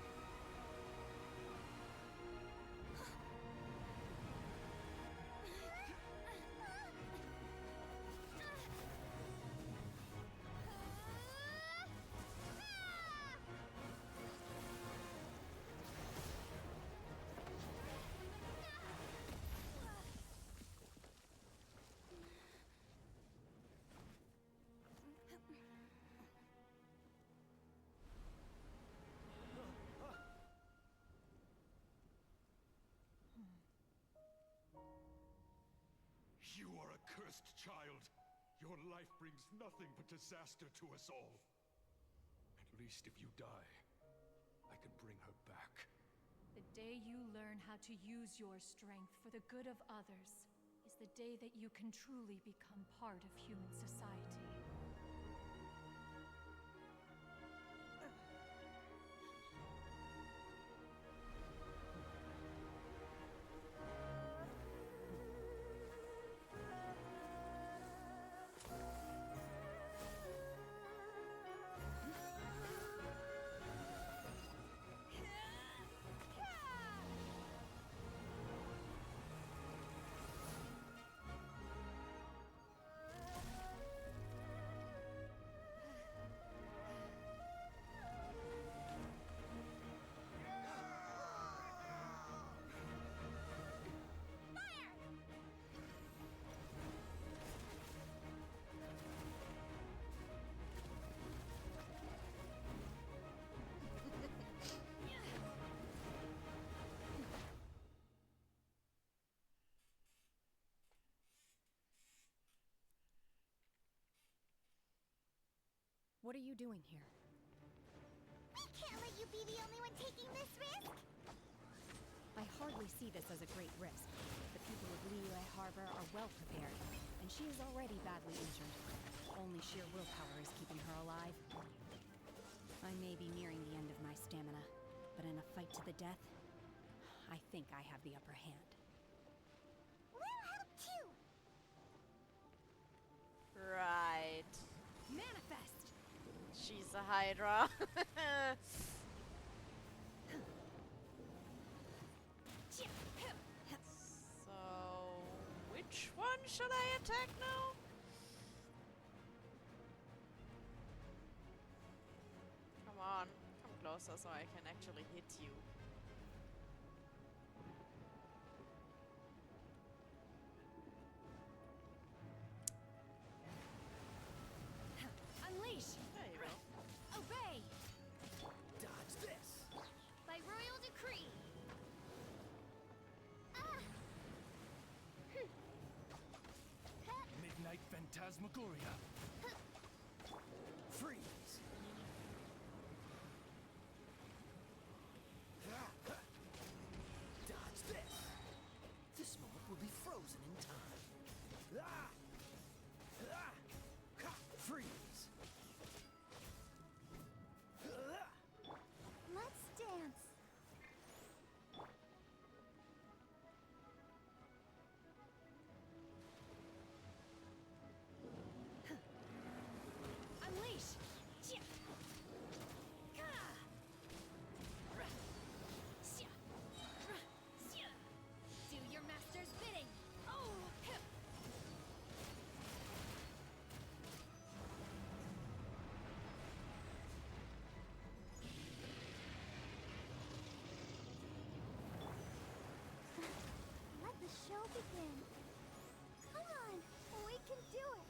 You are a cursed child. Your life brings nothing but disaster to us all. At least if you die, I can bring her back. The day you learn how to use your strength for the good of others is the day that you can truly become part of human society. What are you doing here? We can't let you be the only one taking this risk! I hardly see this as a great risk. The people of Liyue Harbor are well prepared, and she is already badly injured. Only sheer willpower is keeping her alive. I may be nearing the end of my stamina, but in a fight to the death, I think I have the upper hand. We'll help too! Right. Manifest! She's a Hydra. So, which one should I attack now? Come on, come closer so I can actually hit you. Unleash! There you go. Obey! Dodge this! By royal decree. Midnight Phantasmagoria. Freeze! Dodge this! This moment will be frozen in time. Freeze! Let's dance. Unleash! Do your master's bidding. Oh, Let the show begin. Come on, we can do it.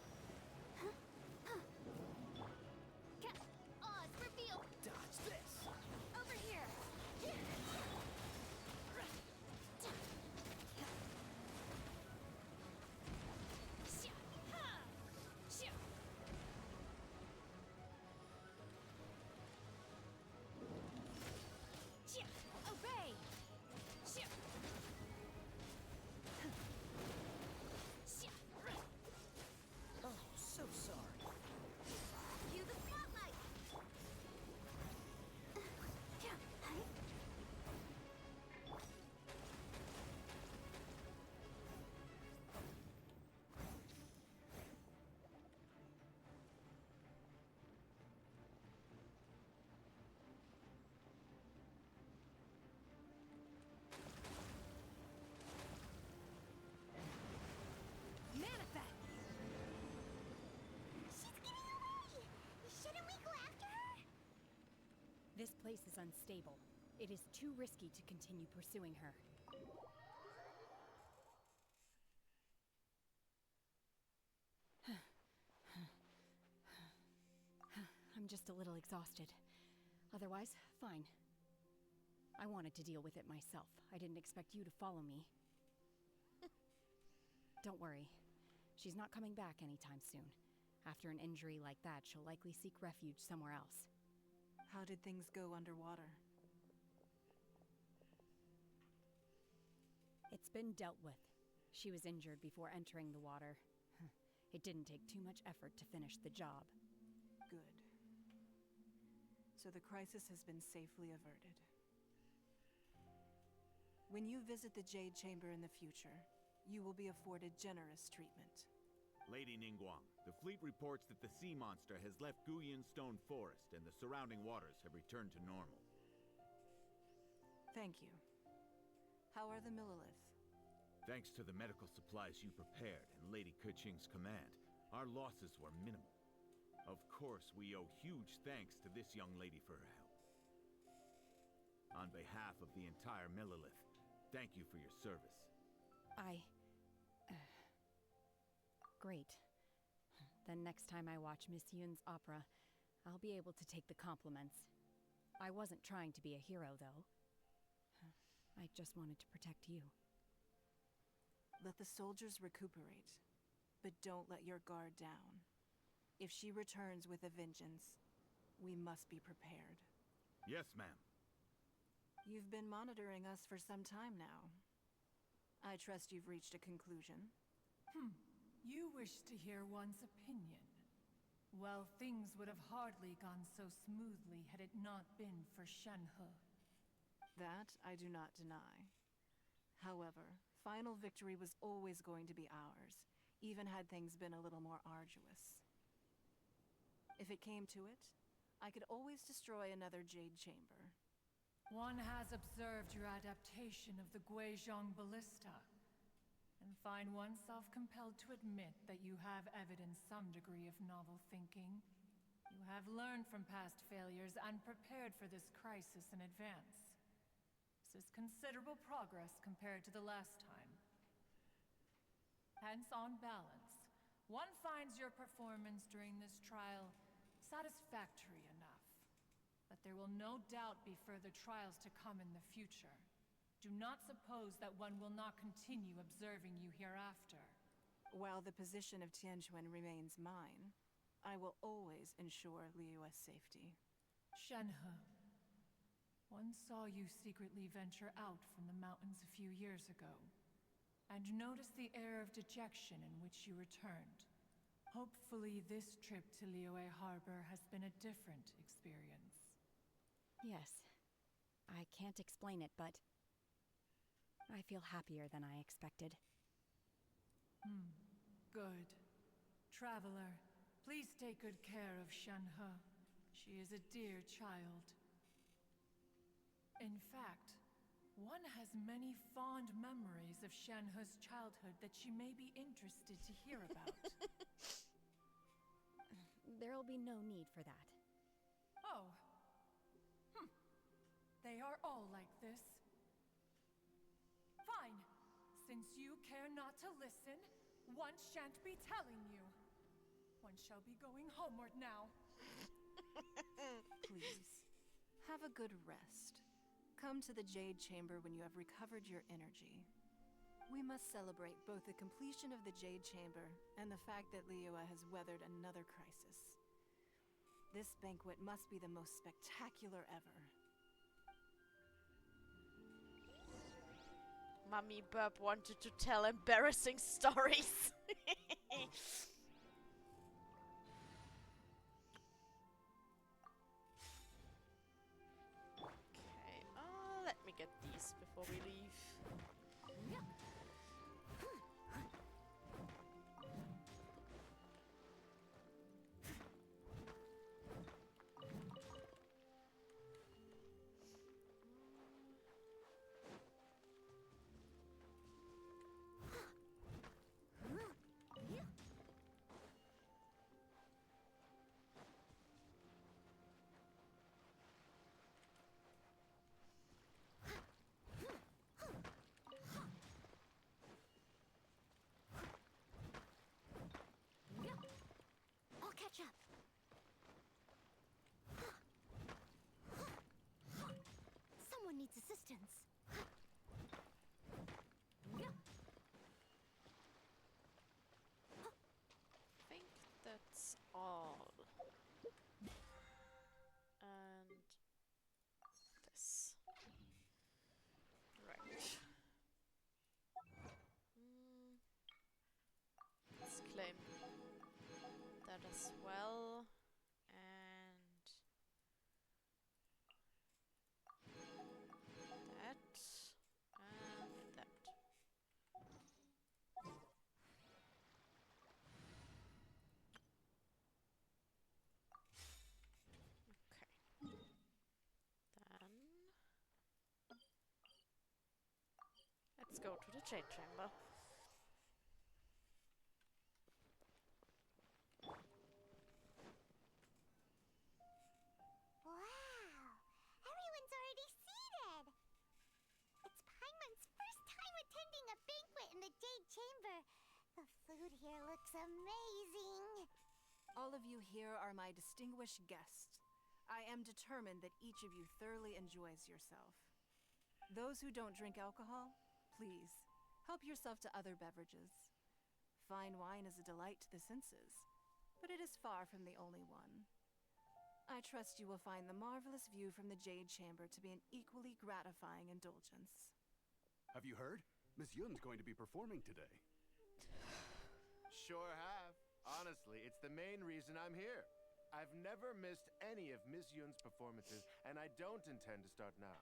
Oz, reveal. Dodge this! Over here. Obey! Oh, so sorry. Cue the spotlight. Manifest! She's getting away! Shouldn't we go after her? This place is unstable. It is too risky to continue pursuing her. I'm just a little exhausted. Otherwise, fine. I wanted to deal with it myself. I didn't expect you to follow me. Don't worry. She's not coming back anytime soon. After an injury like that, she'll likely seek refuge somewhere else. How did things go underwater? It's been dealt with. She was injured before entering the water. It didn't take too much effort to finish the job. Good. So the crisis has been safely averted. When you visit the Jade Chamber in the future, you will be afforded generous treatment. Lady Ningguang, the fleet reports that the sea monster has left Guyan Stone Forest and the surrounding waters have returned to normal. Thank you. How are the Millilith? Thanks to the medical supplies you prepared and Lady Keqing's command, our losses were minimal. Of course, we owe huge thanks to this young lady for her help. On behalf of the entire Millilith, thank you for your service. Great. Then next time I watch Miss Yun's opera, I'll be able to take the compliments. I wasn't trying to be a hero, though. I just wanted to protect you. Let the soldiers recuperate, but don't let your guard down. If she returns with a vengeance, we must be prepared. Yes, ma'am. You've been monitoring us for some time now. I trust you've reached a conclusion. You wish to hear one's opinion. Well, things would have hardly gone so smoothly had it not been for Shenhe. That I do not deny. However, final victory was always going to be ours, even had things been a little more arduous. If it came to it, I could always destroy another Jade Chamber. One has observed your adaptation of the Guizhong Ballista, and find oneself compelled to admit that you have evidenced some degree of novel thinking. You have learned from past failures and prepared for this crisis in advance. This is considerable progress compared to the last time. Hence, on balance, one finds your performance during this trial satisfactory enough. But there will no doubt be further trials to come in the future. Do not suppose that one will not continue observing you hereafter. While the position of Tianquan remains mine, I will always ensure Liyue's safety. Shenhe, one saw you secretly venture out from the mountains a few years ago, and noticed the air of dejection in which you returned. Hopefully this trip to Liyue Harbor has been a different experience. Yes. I can't explain it, but I feel happier than I expected. Good. Traveler, please take good care of Shenhe. She is a dear child. In fact, one has many fond memories of Shenhe's childhood that she may be interested to hear about. There'll be no need for that. Oh. They are all like this. Fine. Since you care not to listen, one shan't be telling you. One shall be going homeward now. Please, have a good rest. Come to the Jade Chamber when you have recovered your energy. We must celebrate both the completion of the Jade Chamber and the fact that Liyue has weathered another crisis. This banquet must be the most spectacular ever. Mummy Burp wanted to tell embarrassing stories. Okay, let me get these before we leave. I'll catch up. Someone needs assistance. I think that's all. And this. Right. Let's claim that as well. And that. And that. Okay. Then let's go to the Jade Chamber. Wow! Everyone's already seated! It's Paimon's first time attending a banquet in the Jade Chamber. The food here looks amazing. All of you here are my distinguished guests. I am determined that each of you thoroughly enjoys yourself. Those who don't drink alcohol, please, help yourself to other beverages. Fine wine is a delight to the senses, but it is far from the only one. I trust you will find the marvelous view from the Jade Chamber to be an equally gratifying indulgence. Have you heard? Miss Yun's going to be performing today. Sure have. Honestly, it's the main reason I'm here. I've never missed any of Miss Yun's performances, and I don't intend to start now.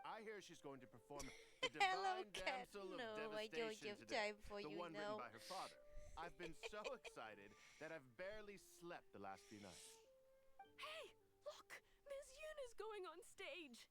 I hear she's going to perform the Hello, Divine cat. Damsel of No, I don't Devastation give today, time for the you one now. written by her father. I've been so excited that I've barely slept the last few nights. Hey, look! Miss Yun is going on stage!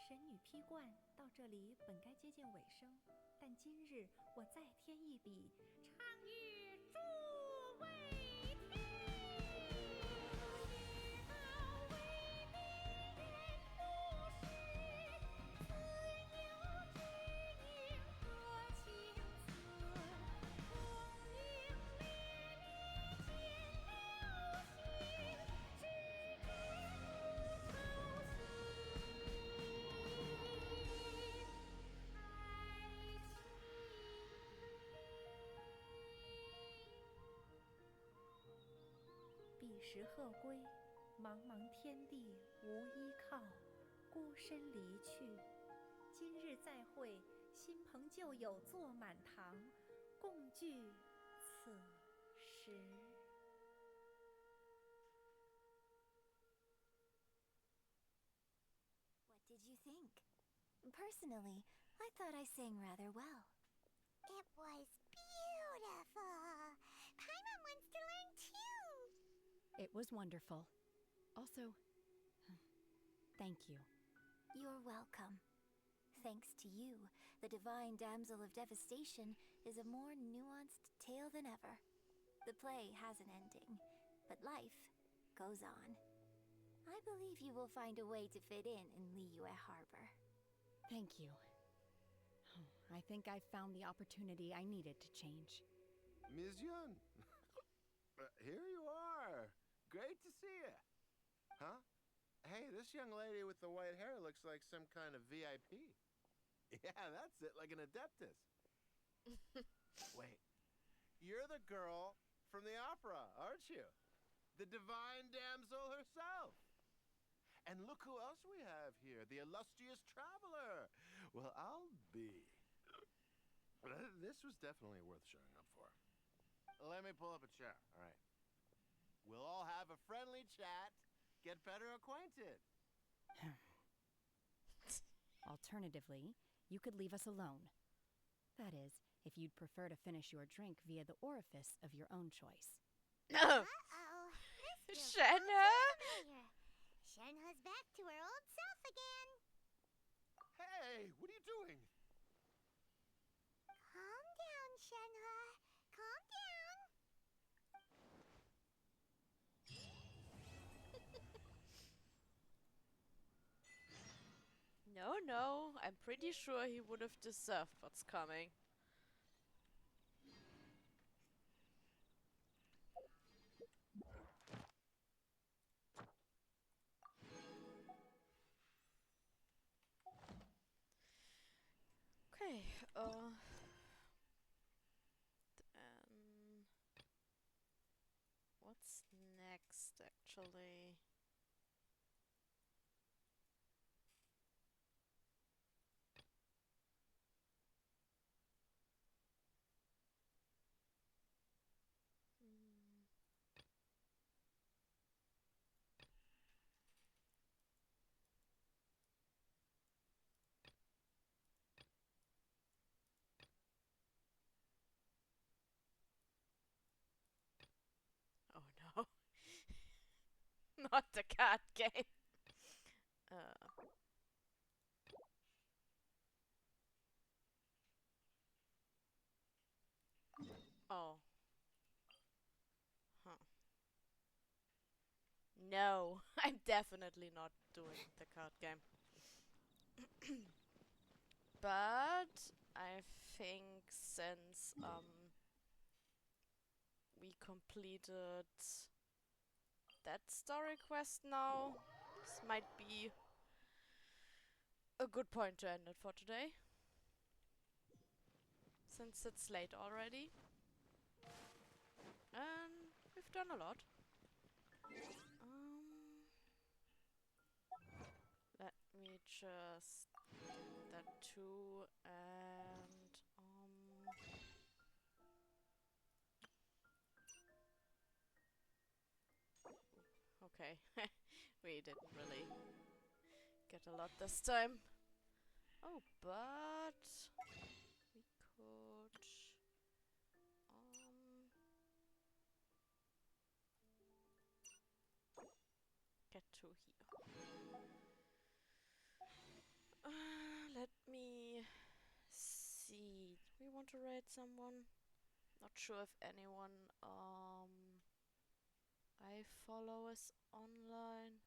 神女披冠到这里本该接近尾声，但今日我再添一笔，唱与诸位听。彼时鹤归，茫茫天地无依靠，孤身离去。今日再会，新朋旧友坐满堂，共聚此时。What did you think? Personally, I thought I sang rather well. It was beautiful. Paimon wants to learn too. It was wonderful. Also, thank you. You're welcome. Thanks to you, the Divine Damsel of Devastation is a more nuanced tale than ever. The play has an ending, but life goes on. I believe you will find a way to fit in Liyue Harbor. Thank you. I think I've found the opportunity I needed to change. Ms. Yun, here you are. Great to see you. Huh? Hey, this young lady with the white hair looks like some kind of VIP. Yeah, that's it, like an adeptus. Wait, you're the girl from the opera, aren't you? The Divine Damsel herself. And look who else we have here, the illustrious traveler. Well, I'll be. This was definitely worth showing up for. Let me pull up a chair, all right. We'll all have a friendly chat, get better acquainted. Alternatively, you could leave us alone. That is, if you'd prefer to finish your drink via the orifice of your own choice. Uh-oh. This feels all too familiar. Shenhe's back to her old self again. Hey, what are you doing? Calm down, Shenhe. Calm down. No, I'm pretty sure he would have deserved what's coming. Okay, then what's next actually? Oh no. Not the card game. Oh. Huh. No, I'm definitely not doing the card game. But I think since we completed that story quest now, this might be a good point to end it for today. Since it's late already. And we've done a lot. Let me just do that too, and okay, we didn't really get a lot this time. Oh, but we could get to here. Let me see. Do we want to raid someone? Not sure if anyone I follow is online.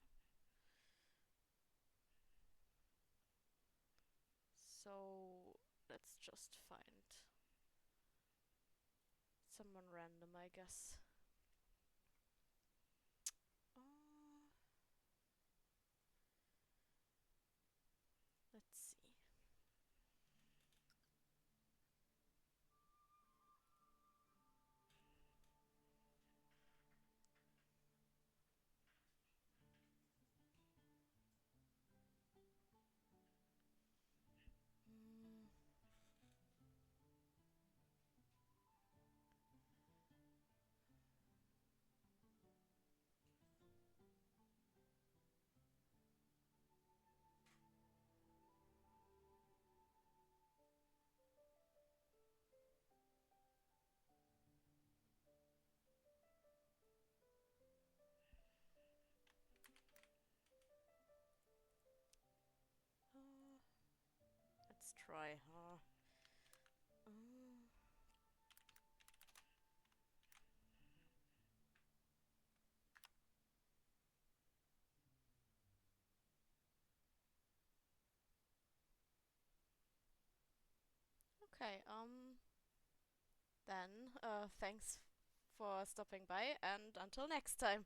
So let's just find someone random, I guess. Let's see. Let's try her. Okay, then, thanks for stopping by, and until next time.